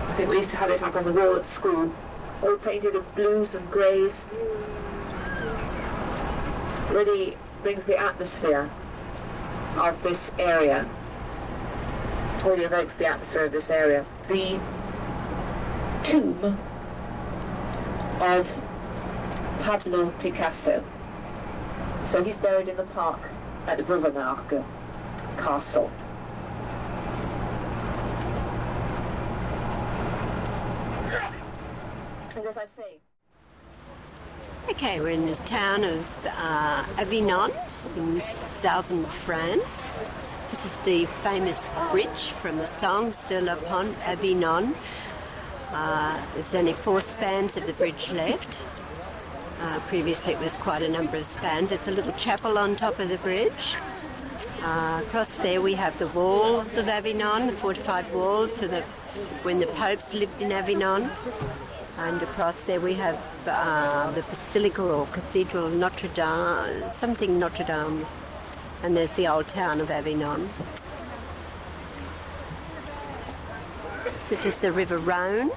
I think we used to have it up on the wall at school, all painted in blues and greys. Really brings the atmosphere of this area, really evokes the atmosphere of this area. The tomb of Pablo Picasso. So he's buried in the park at Vauvenargues Castle. And as I say... Okay, we're in the town of Avignon in southern France. This is the famous bridge from the song Sur le Pont Avignon. There's only 4 spans of the bridge left. Previously it was quite a number of spans. It's a little chapel on top of the bridge. Across there we have the walls of Avignon, the fortified walls when the popes lived in Avignon. And across there we have the Basilica or Cathedral of Notre Dame, something Notre Dame. And there's the old town of Avignon. This is the River Rhône.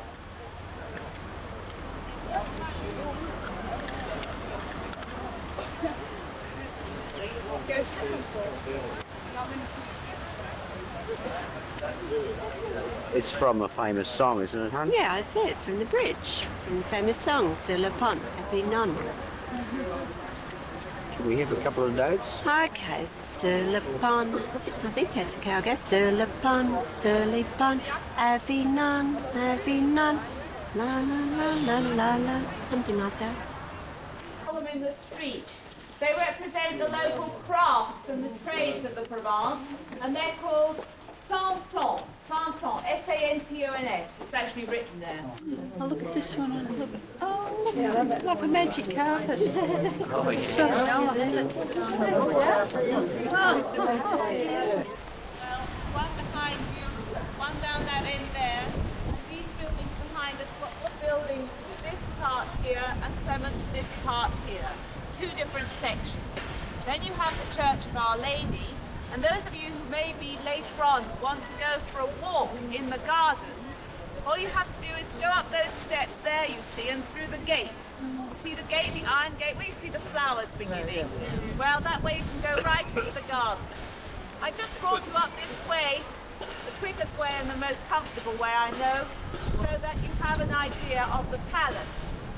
It's from a famous song, isn't it, hon? Yeah, I see it from the bridge, from the famous song Sur le Pont Avignon. Can we have a couple of notes? Okay, Sur le Pont, I think that's okay, I guess. Sur le Pont, Avignon, Avignon, la la la la la la, something like that. Them in the streets. They represent the local crafts and the trades of the Provence, and they're called Santons, S-A-N-T-O-N-S. It's actually written there. Oh, look at this one. Look at, oh, it's like a magic carpet. So dull, isn't it? One behind you, one down that end there, and these buildings behind us, what we're building this part here and Clement's this part here. 2 different sections. Then you have the Church of Our Lady, and those of you who maybe later on want to go for a walk in the gardens, All you have to do is go up those steps there, you see, and through the gate. See the gate, the iron gate, where you see the flowers beginning? Well, that way you can go right into the gardens. I just brought you up this way, the quickest way and the most comfortable way I know, so that you have an idea of the palace.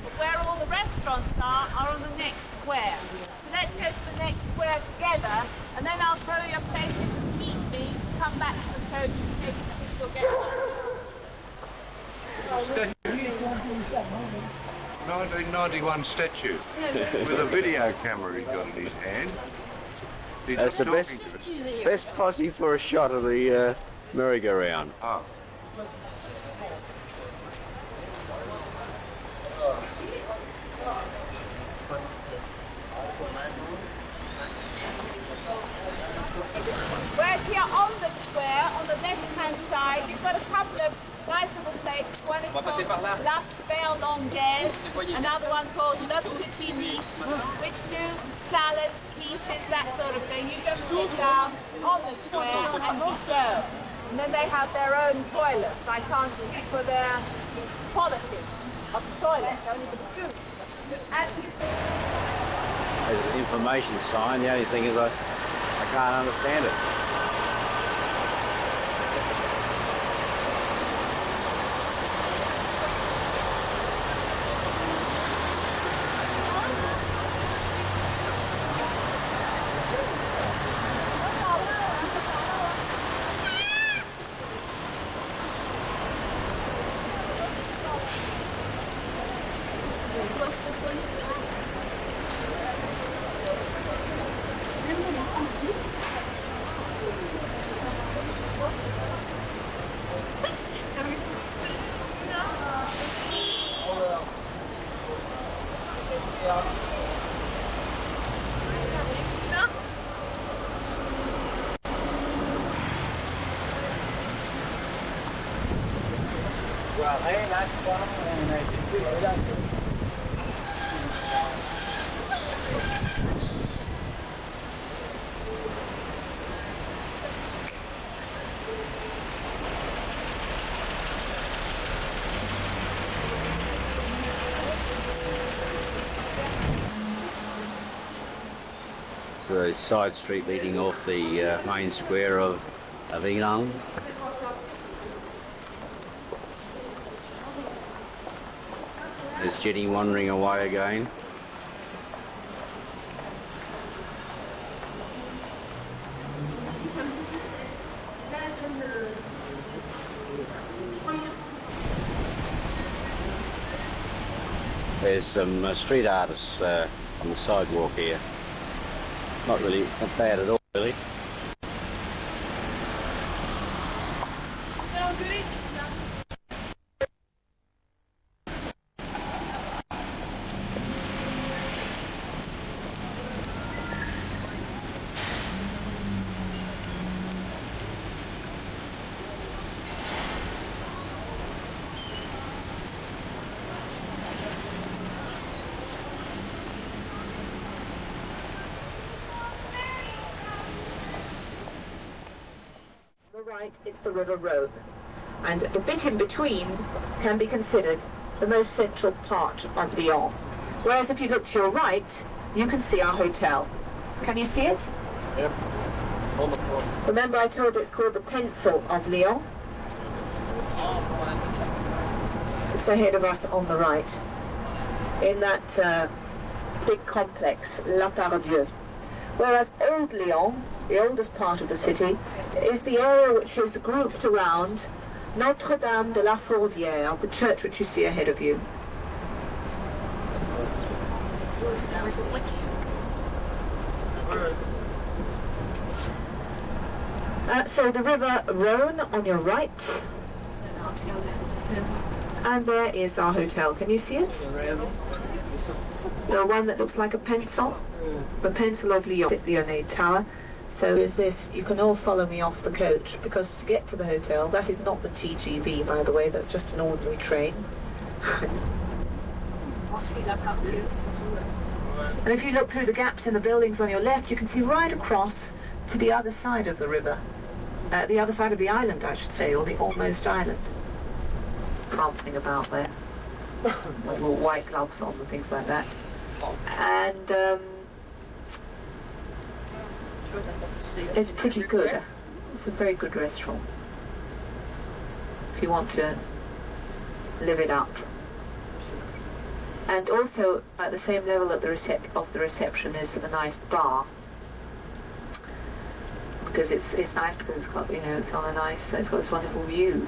But where all the restaurants are on the next square. So let's go to the next square together, and then I'll throw you a place you can meet me, come back to the coach and take you'll get home. 1991 statue with a video camera he's got in his hand. He's That's the best posse for a shot of the merry-go-round. Oh. Whereas here on the square, on the left-hand side, you've got a couple of nice little places. One is called La Sphère Longaise, another one called Le Petit Nice, which do salads, quiches, that sort of thing. You just sit down on the square and you serve. And then they have their own toilets. I can't speak for their quality of the toilets, only for the food. And There's an information sign. The only thing is I can't understand it. The side street leading off the main square of Avignon. There's Jenny wandering away again. There's some street artists on the sidewalk here. Not bad at all, really. Right, it's the River Rhone, and the bit in between can be considered the most central part of Lyon. Whereas if you look to your right, you can see our hotel. Can you see it? Yep. On the floor. Remember I told you it's called the Pencil of Lyon? It's ahead of us on the right, in that big complex, La Part-Dieu. Whereas Old Lyon, the oldest part of the city, is the area which is grouped around Notre-Dame de la Fourvière, the church which you see ahead of you. So the River Rhone on your right, and there is our hotel. Can you see it? The one that looks like a pencil, the Pencil of Lyon, Lyonnais Tower. So is this, you can all follow me off the coach, because to get to the hotel, that is not the TGV, by the way, that's just an ordinary train. And if you look through the gaps in the buildings on your left, you can see right across to the other side of the river. The other side of the island, I should say, or the almost island. prancing about there with little white gloves on and things like that. And it's pretty good. It's a very good restaurant if you want to live it up. And also at the same level at the reception is a nice bar, because it's nice because it's got, you know, it's on a nice, it's got this wonderful view.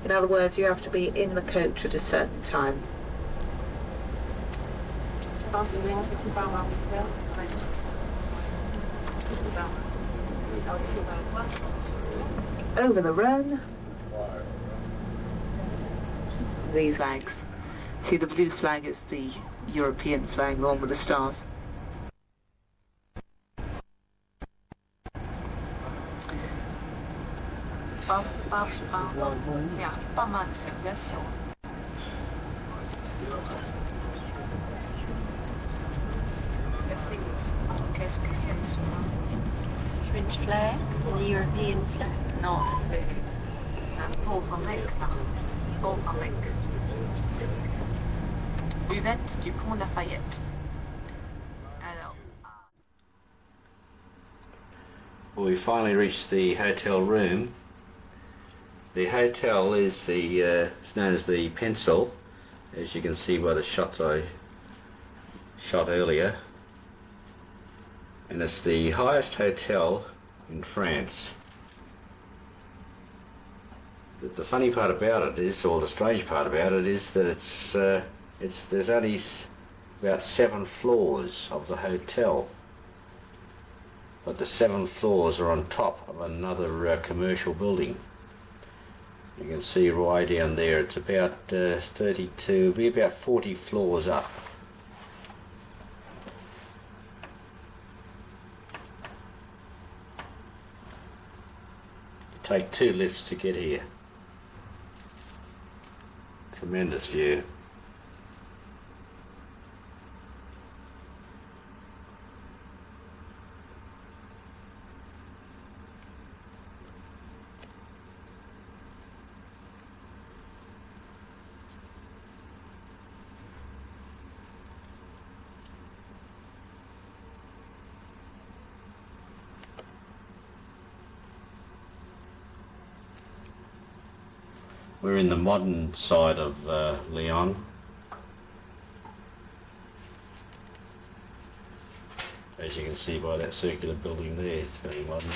In other words, you have to be in the coach at a certain time. Over the Rhone. These flags. See, the blue flag is the European flag, the one with the stars. Qu'est-ce que c'est? The French flag, the European flag. Non, c'est un pauvre mec là. Pauvre mec. Buvette du Pont Lafayette. Alors. Well, we finally reached the hotel room. The hotel is it's known as the Pencil, as you can see by the shots I shot earlier. And it's the highest hotel in France. But the funny part about it is, or the strange part about it is, that there's only about 7 floors of the hotel, but the 7 floors are on top of another commercial building. You can see right down there, it's about 32, be about 40 floors up. Take 2 lifts to get here. Tremendous view. We're in the modern side of Lyon. As you can see by that circular building there, it's very modern.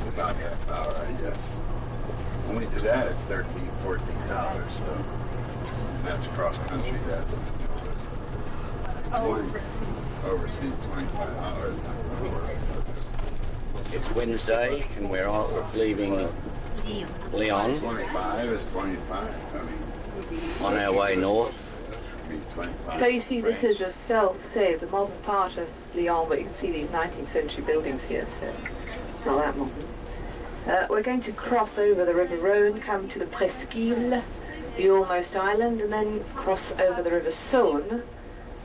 About half hour, I guess. When we do that, it's $13, $14. So, and that's across country. That's overseas $25. It's Wednesday, and we're leaving Lyon. 25 is 25. I mean, on our way north. So you see, this is a the modern part of Lyon, but you can see these 19th century buildings here, so it's not that modern. We're going to cross over the River Rhone, come to the Presqu'île, the almost island, and then cross over the River Saône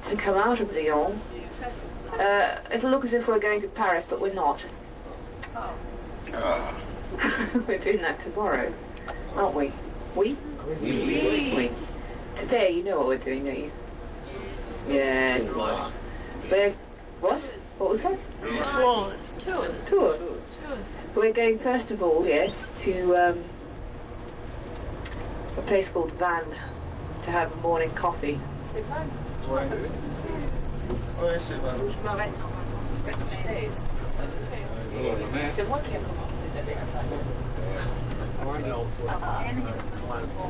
to come out of Lyon. It'll look as if we're going to Paris, but we're not. We're doing that tomorrow, aren't we? We? Today, you know what we're doing, don't you? Yeah. We're, what? What was that? Tours. We're going, first of all, yes, to a place called Vannes to have a morning coffee. We're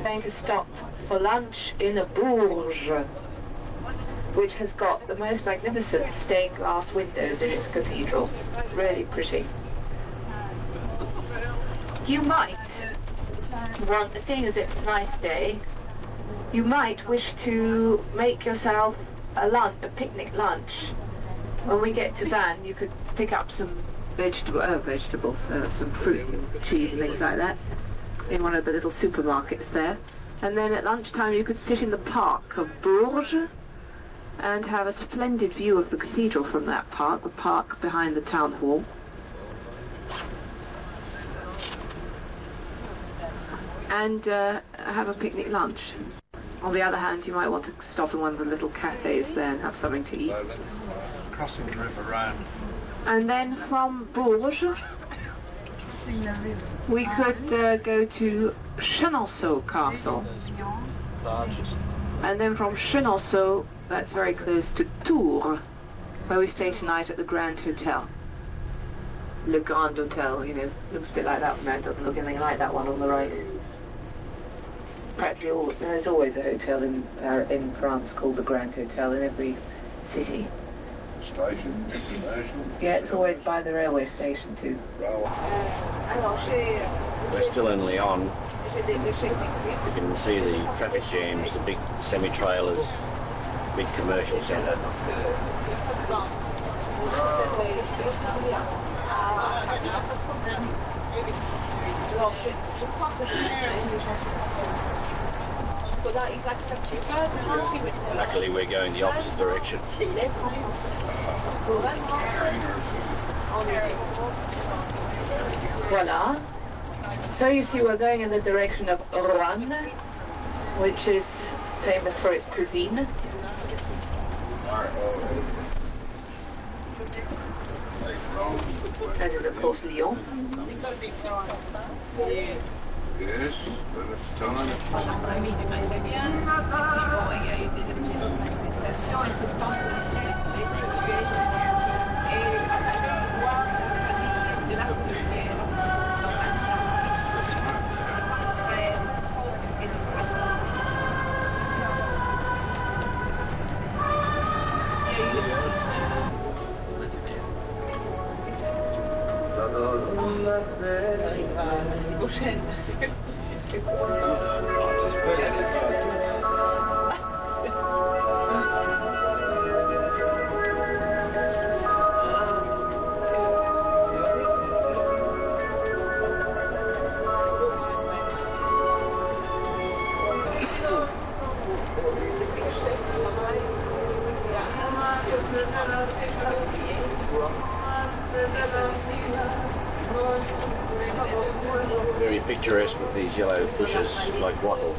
going to stop for lunch in a Bourges, which has got the most magnificent stained glass windows in its cathedral. Really pretty. You might want, seeing as it's a nice day, You might wish to make yourself a picnic lunch. When we get to Vannes, you could pick up some vegetables, some fruit and cheese and things like that in one of the little supermarkets there. And then at lunchtime you could sit in the park of Bourges and have a splendid view of the cathedral from that park, the park behind the town hall. And have a picnic lunch. On the other hand, you might want to stop in one of the little cafes there and have something to eat. Crossing the River Rhine. And then from Bourges, we could go to Chenonceau Castle. And then from Chenonceau, that's very close to Tours, where we stay tonight at the Grand Hotel. Le Grand Hotel, you know, looks a bit like that one there, it doesn't look anything like that one on the right. Practically there's always a hotel in France called the Grand Hotel in every city. Station, international. Yeah, it's always by the railway station too. We're still in Lyon. You can see the traffic jams, the big semi-trailers, big commercial centre. Luckily we're going the opposite direction. Voila. So you see we're going in the direction of Rouen, which is famous for its cuisine. As is of course Lyon. Yes, but it's time. Very picturesque with these yellow bushes like wattle.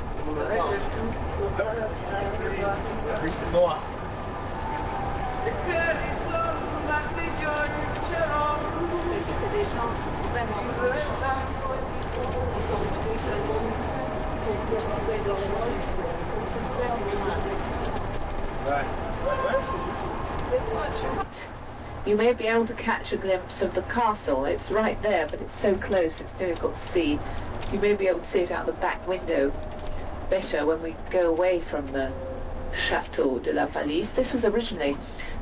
You may be able to catch a glimpse of the castle. It's right there, but it's so close it's difficult to see. You may be able to see it out the back window better when we go away from the Château de la Valise. This was originally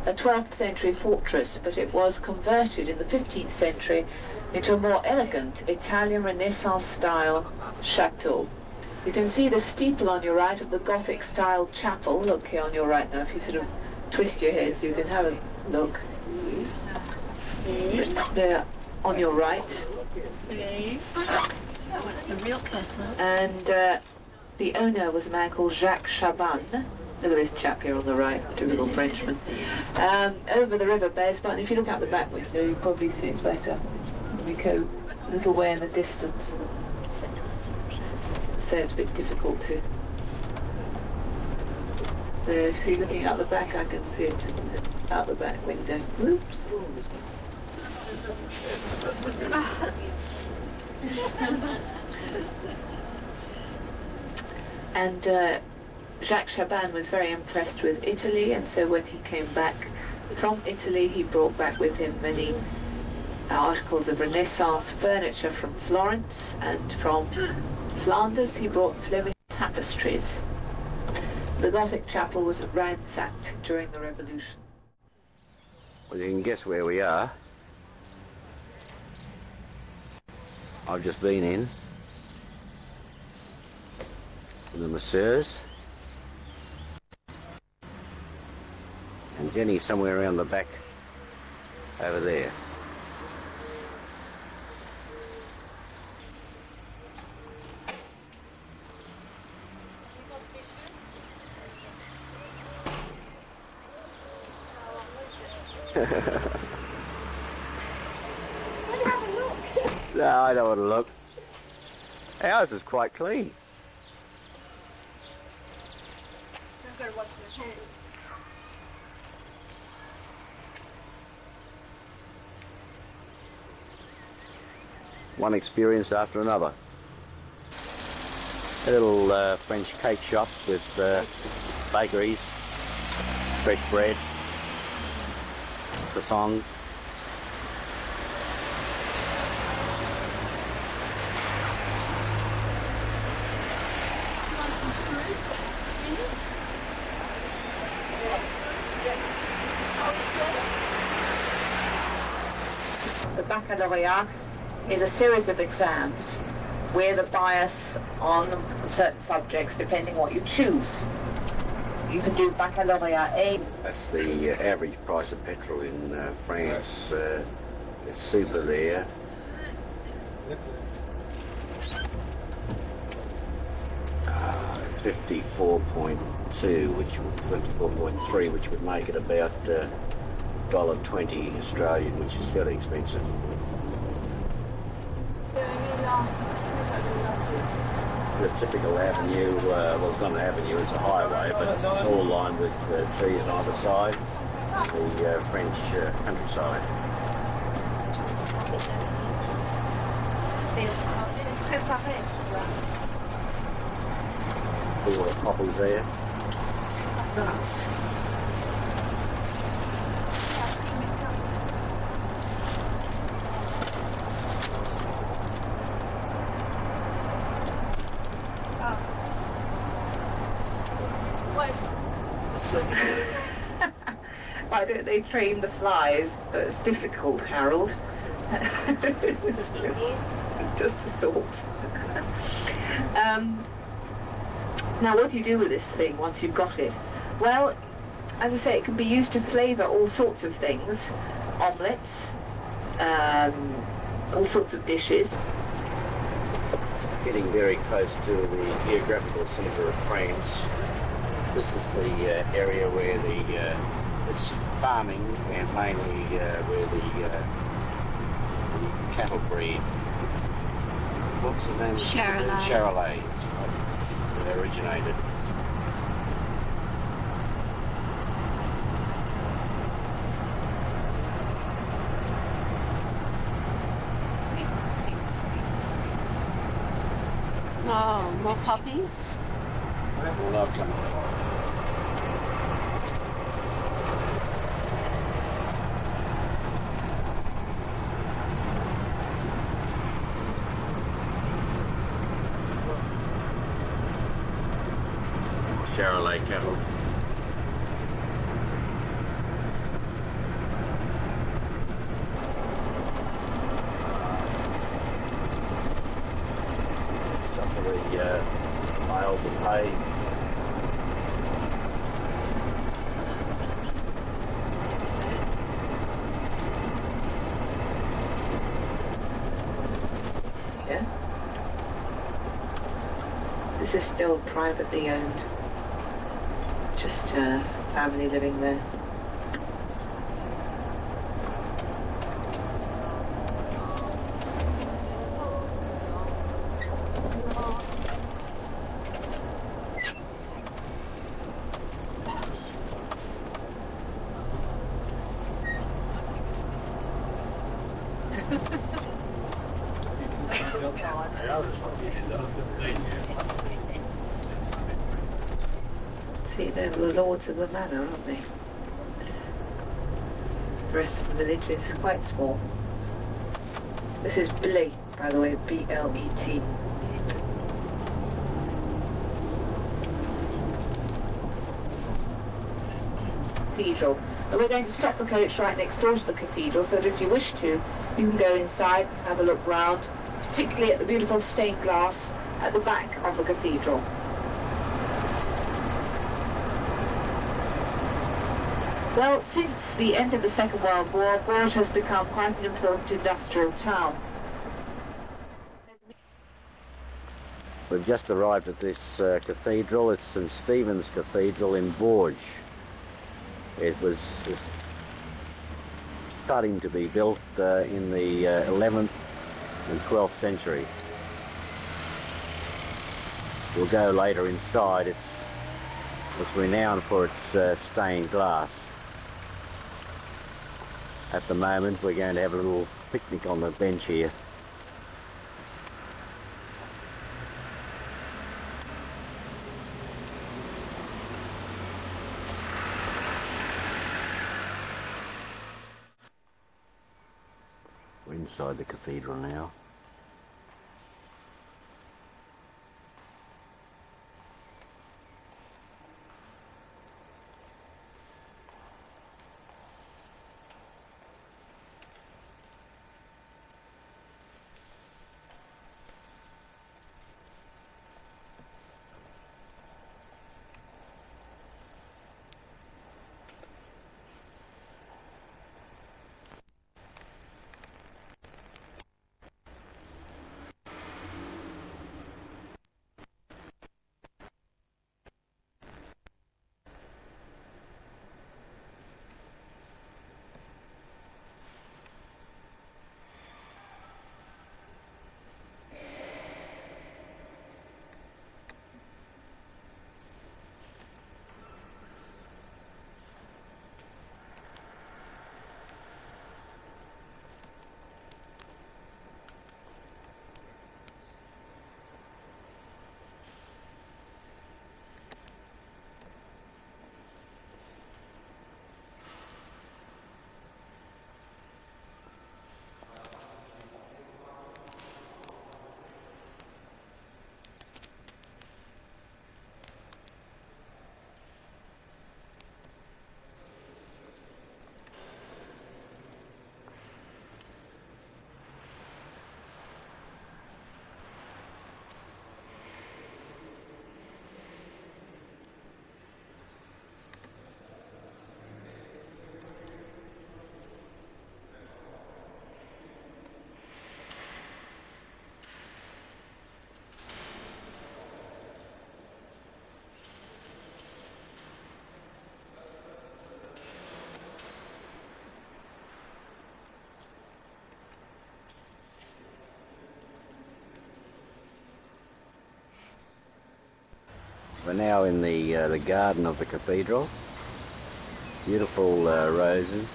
a 12th century fortress, but it was converted in the 15th century into a more elegant Italian Renaissance style chateau. You can see the steeple on your right of the Gothic style chapel. Look here on your right now, if you sort of twist your head so you can have a look. It's there on your right. It's a real castle. And the owner was a man called Jacques Chaban. Look at this chap here on the right, typical Frenchman. Over the river Besbon, if you look out the back window, you probably see it better. We go a little way in the distance. So it's a bit difficult to... There, see, looking out the back, I can see it out the back window. Whoops. And Jacques Chaban was very impressed with Italy, and so when he came back from Italy, he brought back with him many articles of Renaissance furniture from Florence, and from Flanders he brought Flemish tapestries. The Gothic chapel was ransacked during the Revolution. Well, you can guess where we are. I've just been in the Messieurs. and Jenny's somewhere around the back over there. No, I don't want to look. Ours is quite clean. I've got to wash my hands. One experience after another. A little French cake shop with bakeries, fresh bread, croissants. Want some fruit? The baccalaureate is a series of exams with a bias on certain subjects depending what you choose. You can do baccalaureate A. That's the average price of petrol in France. There's super there. $54.2, which would 54.3, which would make it about $1.20 Australian, which is fairly expensive. The typical avenue, well, it's not an avenue, it's a highway, but it's all lined with trees on either side, the French countryside. All the poppies there. Why don't they train the flies? It's difficult, Harold. Just a thought. Now, what do you do with this thing once you've got it? Well, as I say, it can be used to flavour all sorts of things. Omelettes, all sorts of dishes. Getting very close to the geographical centre of France. This is the area where it's farming and mainly where the cattle breed. What's the name? Charolais. Charolais. They originated. Oh, more puppies? Welcome. Charolais cattle. Some of the bales of hay. Yeah. This is still privately owned. Just family living there. See, they're the lords of the manor, aren't they? The rest of the village is quite small. This is Blet, by the way, B-L-E-T. Cathedral. And we're going to stop the coach right next door to the cathedral, so that if you wish to, you can go inside and have a look round, particularly at the beautiful stained glass at the back of the cathedral. Well, since the end of the Second World War, Bourges has become quite an important industrial town. We've just arrived at this cathedral. It's St Stephen's Cathedral in Bourges. It was starting to be built in the 11th and 12th century. We'll go later inside. It's renowned for its stained glass. At the moment we're going to have a little picnic on the bench here. We're inside the cathedral now. We're now in the garden of the cathedral. Beautiful roses.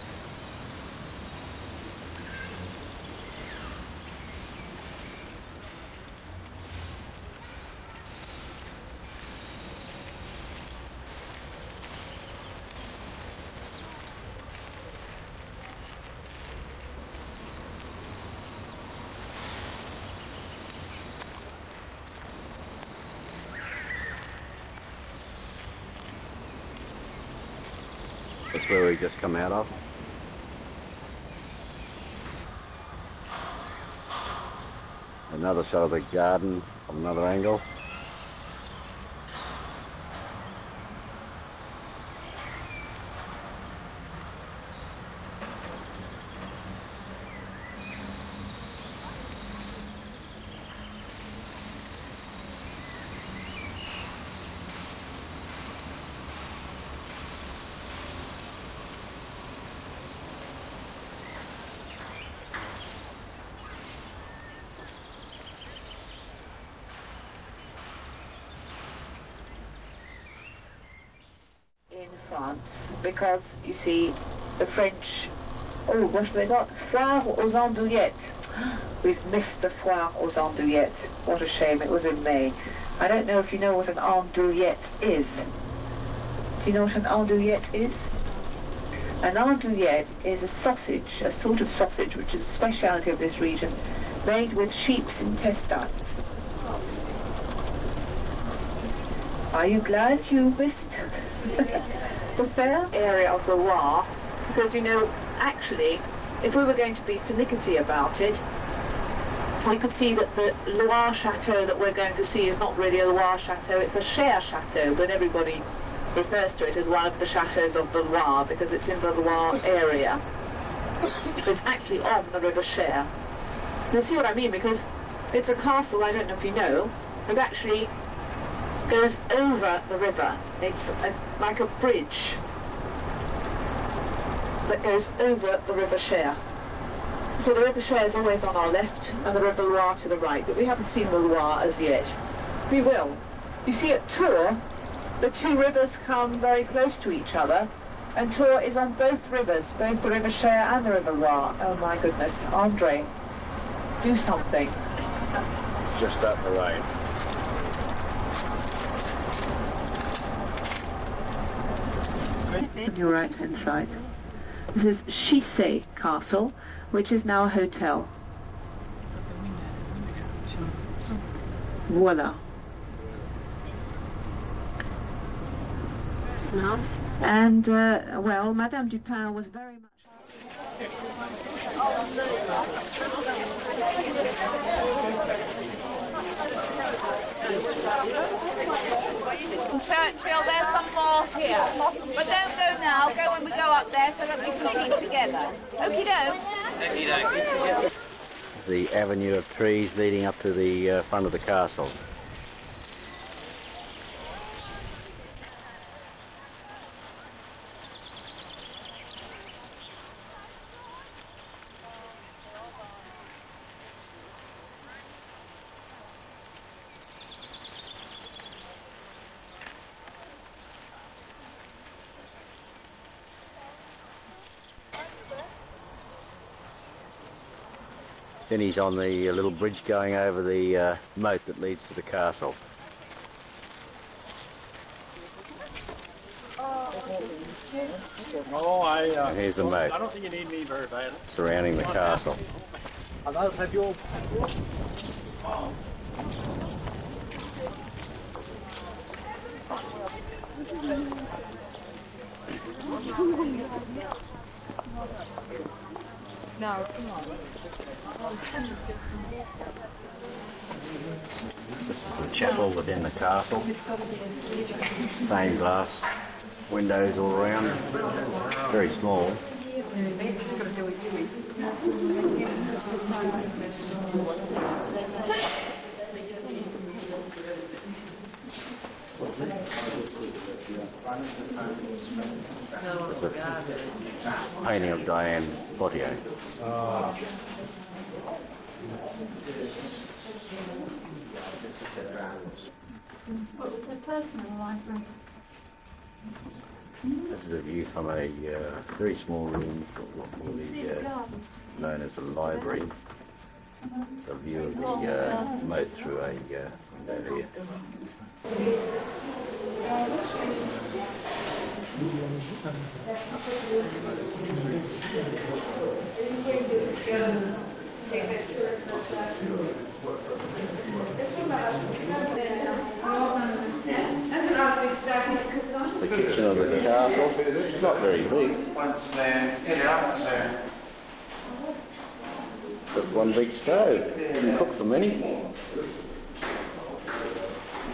That's where we just come out of. Another shot of the garden from another angle. In France, because you see the French, oh, what have they got? Foire aux andouillettes. We've missed the foire aux andouillettes. What a shame, it was in May. I don't know if you know what an andouillette is. Do you know what an andouillette is? An andouillette is a sausage, a sort of sausage, which is a speciality of this region, made with sheep's intestines. Are you glad you missed the fair area of the Loire? Because, you know, actually, if we were going to be finicky about it, we could see that the Loire Chateau that we're going to see is not really a Loire Chateau, it's a Cher Chateau, but everybody refers to it as one of the chateaux of the Loire because it's in the Loire area. But it's actually on the River Cher. You see what I mean? Because it's a castle, I don't know if you know, that actually goes over the river. It's like a bridge that goes over the River Cher. So the River Cher is always on our left and the River Loire to the right, but we haven't seen the Loire as yet. We will. You see at Tours, the two rivers come very close to each other, and Tours is on both rivers, both the River Cher and the River Loire. Oh my goodness, Andre, do something. It's just up the road. On your right hand side, this is Chissé Castle, which is now a hotel. Voila. And, well, Madame Dupin was very much... Churchill, there's some more here. But don't go now, go when we go up there so that we can keep together. Okie doke. The avenue of trees leading up to the front of the castle. Then he's on the little bridge going over the moat that leads to the castle. And here's the moat. I don't think you need me very bad. Surrounding the castle. I'll have your... No, come on. This is the chapel within the castle. Stained glass windows all around. Very small. It's a painting of Diane Potier. What was their personal library? This is a view from a very small room for what will be known as a library. A view of the moat through a window here. The kitchen of the castle. It's not very big. Just one big stove. You can cook for many.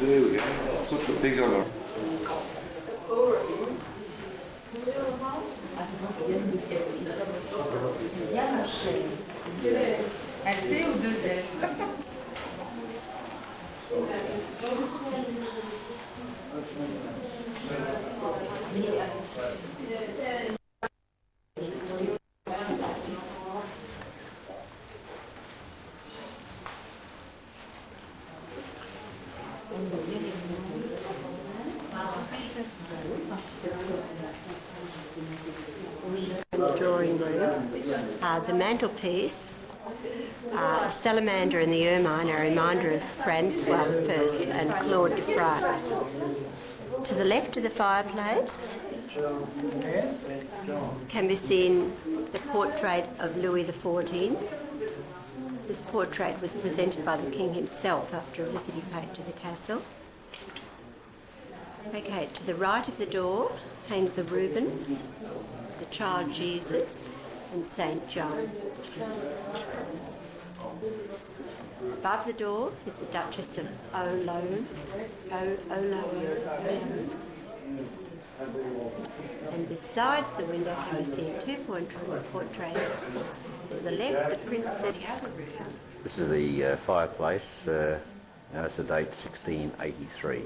There we go. Put the pig on her. C ou 2S? Drawing room. The mantelpiece, salamander and the ermine are a reminder of Francois I and Claude de France. To the left of the fireplace can be seen the portrait of Louis XIV. This portrait was presented by the King himself after a visit he paid to the castle. Okay, to the right of the door hangs a Rubens, the Child Jesus and St. John. Above the door is the Duchess of Olone, And besides the window can be seen two portraits. To the left, the princess. This is the fireplace. Now it's the date 1683.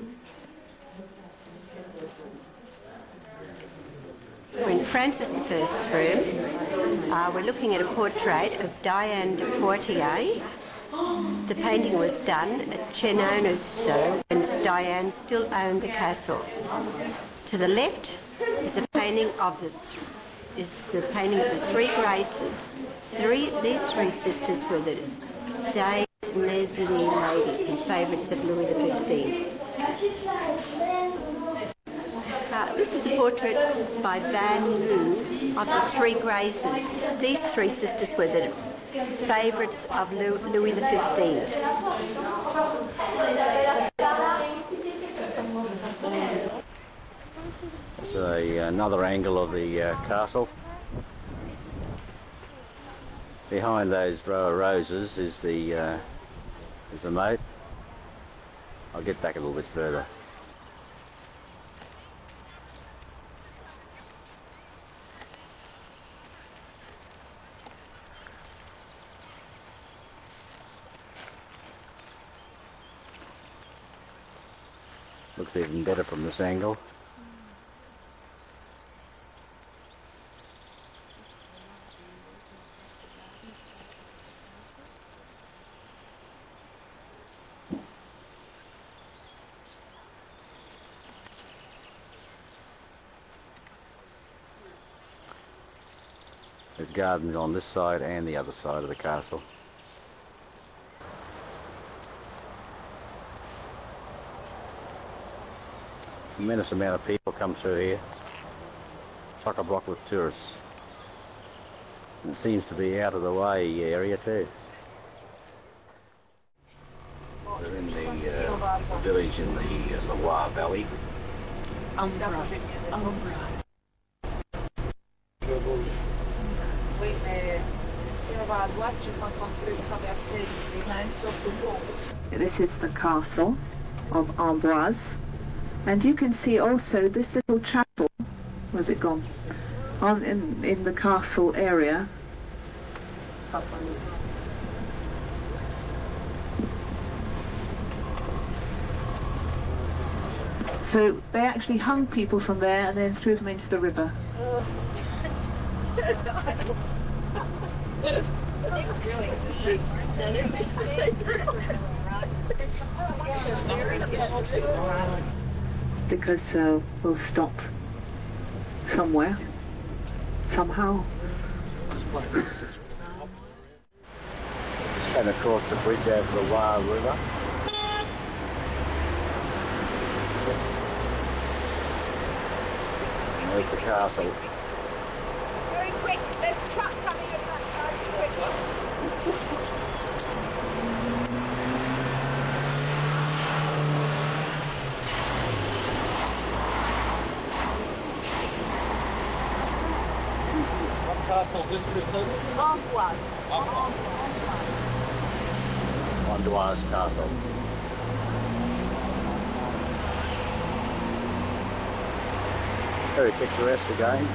We're in Francis I's room. We're looking at a portrait of Diane de Poitiers. The painting was done at Janoel when Diane still owned the castle. To the left is a painting of the three graces. These three sisters were the Day Mazzini ladies and favourites of Louis XV. This is a portrait by Van Loo of the three graces. These three sisters were the favourites of Louis XV. It's another angle of the castle. Behind those row of roses is the moat. I'll get back a little bit further. Looks even better from this angle. There's gardens on this side and the other side of the castle. Tremendous amount of people come through here. Chock-a-block with tourists. And it seems to be out of the way area too. We're in the village in the Loire Valley. This is the castle of Amboise, and you can see also this little chapel. Where's it gone? In the castle area. So they actually hung people from there and then threw them into the river. Because we'll stop somewhere, somehow. Just came across the bridge over the Loire River. And there's the castle. Very quick, there's a truck coming in that side. What castle is this, Kristen? Amboise. Amboise Castle. Very picturesque again.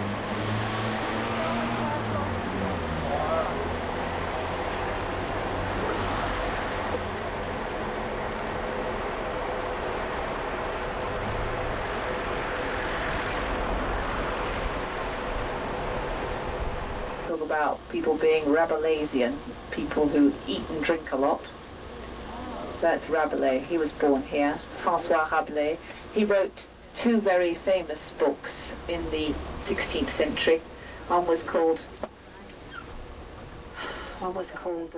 Talk about people being Rabelaisian, people who eat and drink a lot. That's Rabelais. He was born here. François Rabelais. He wrote two very famous books in the 16th century. One was called Gargantua.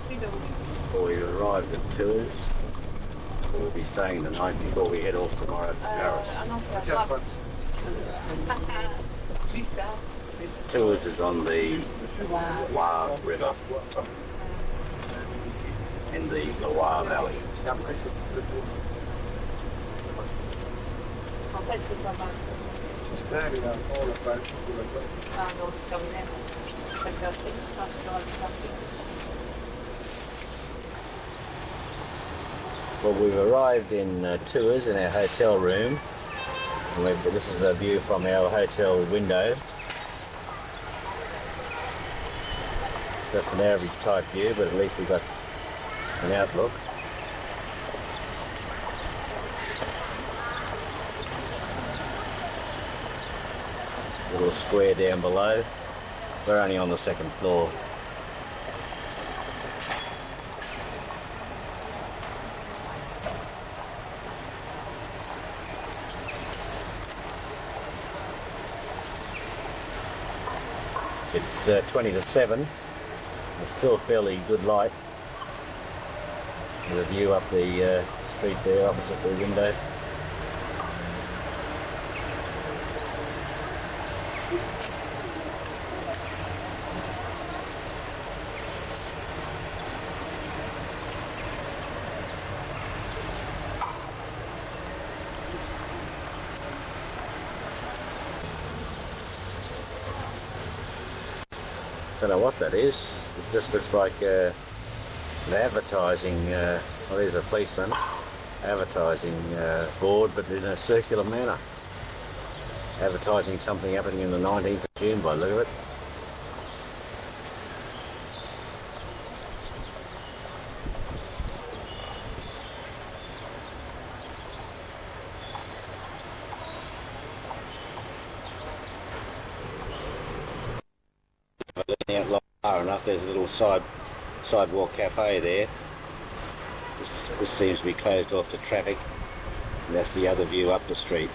Before we arrived at Tours, we'll be staying the night before we head off tomorrow for Paris. Tours is on the Loire River in the Loire Valley. Well, we've arrived in Tours in our hotel room. And this is a view from our hotel window. Just an average type view, but at least we've got an outlook. Little square down below. We're only on the second floor. It's 20 to 7. It's still fairly good light. With a view up the street there opposite the window. Don't know what that is. It just looks like an advertising, well, there's a policeman, advertising board, but in a circular manner. Advertising something happening in the 19th of June by the look of it. Out far enough, there's a little sidewalk cafe there. This seems to be closed off to traffic, and that's the other view up the street.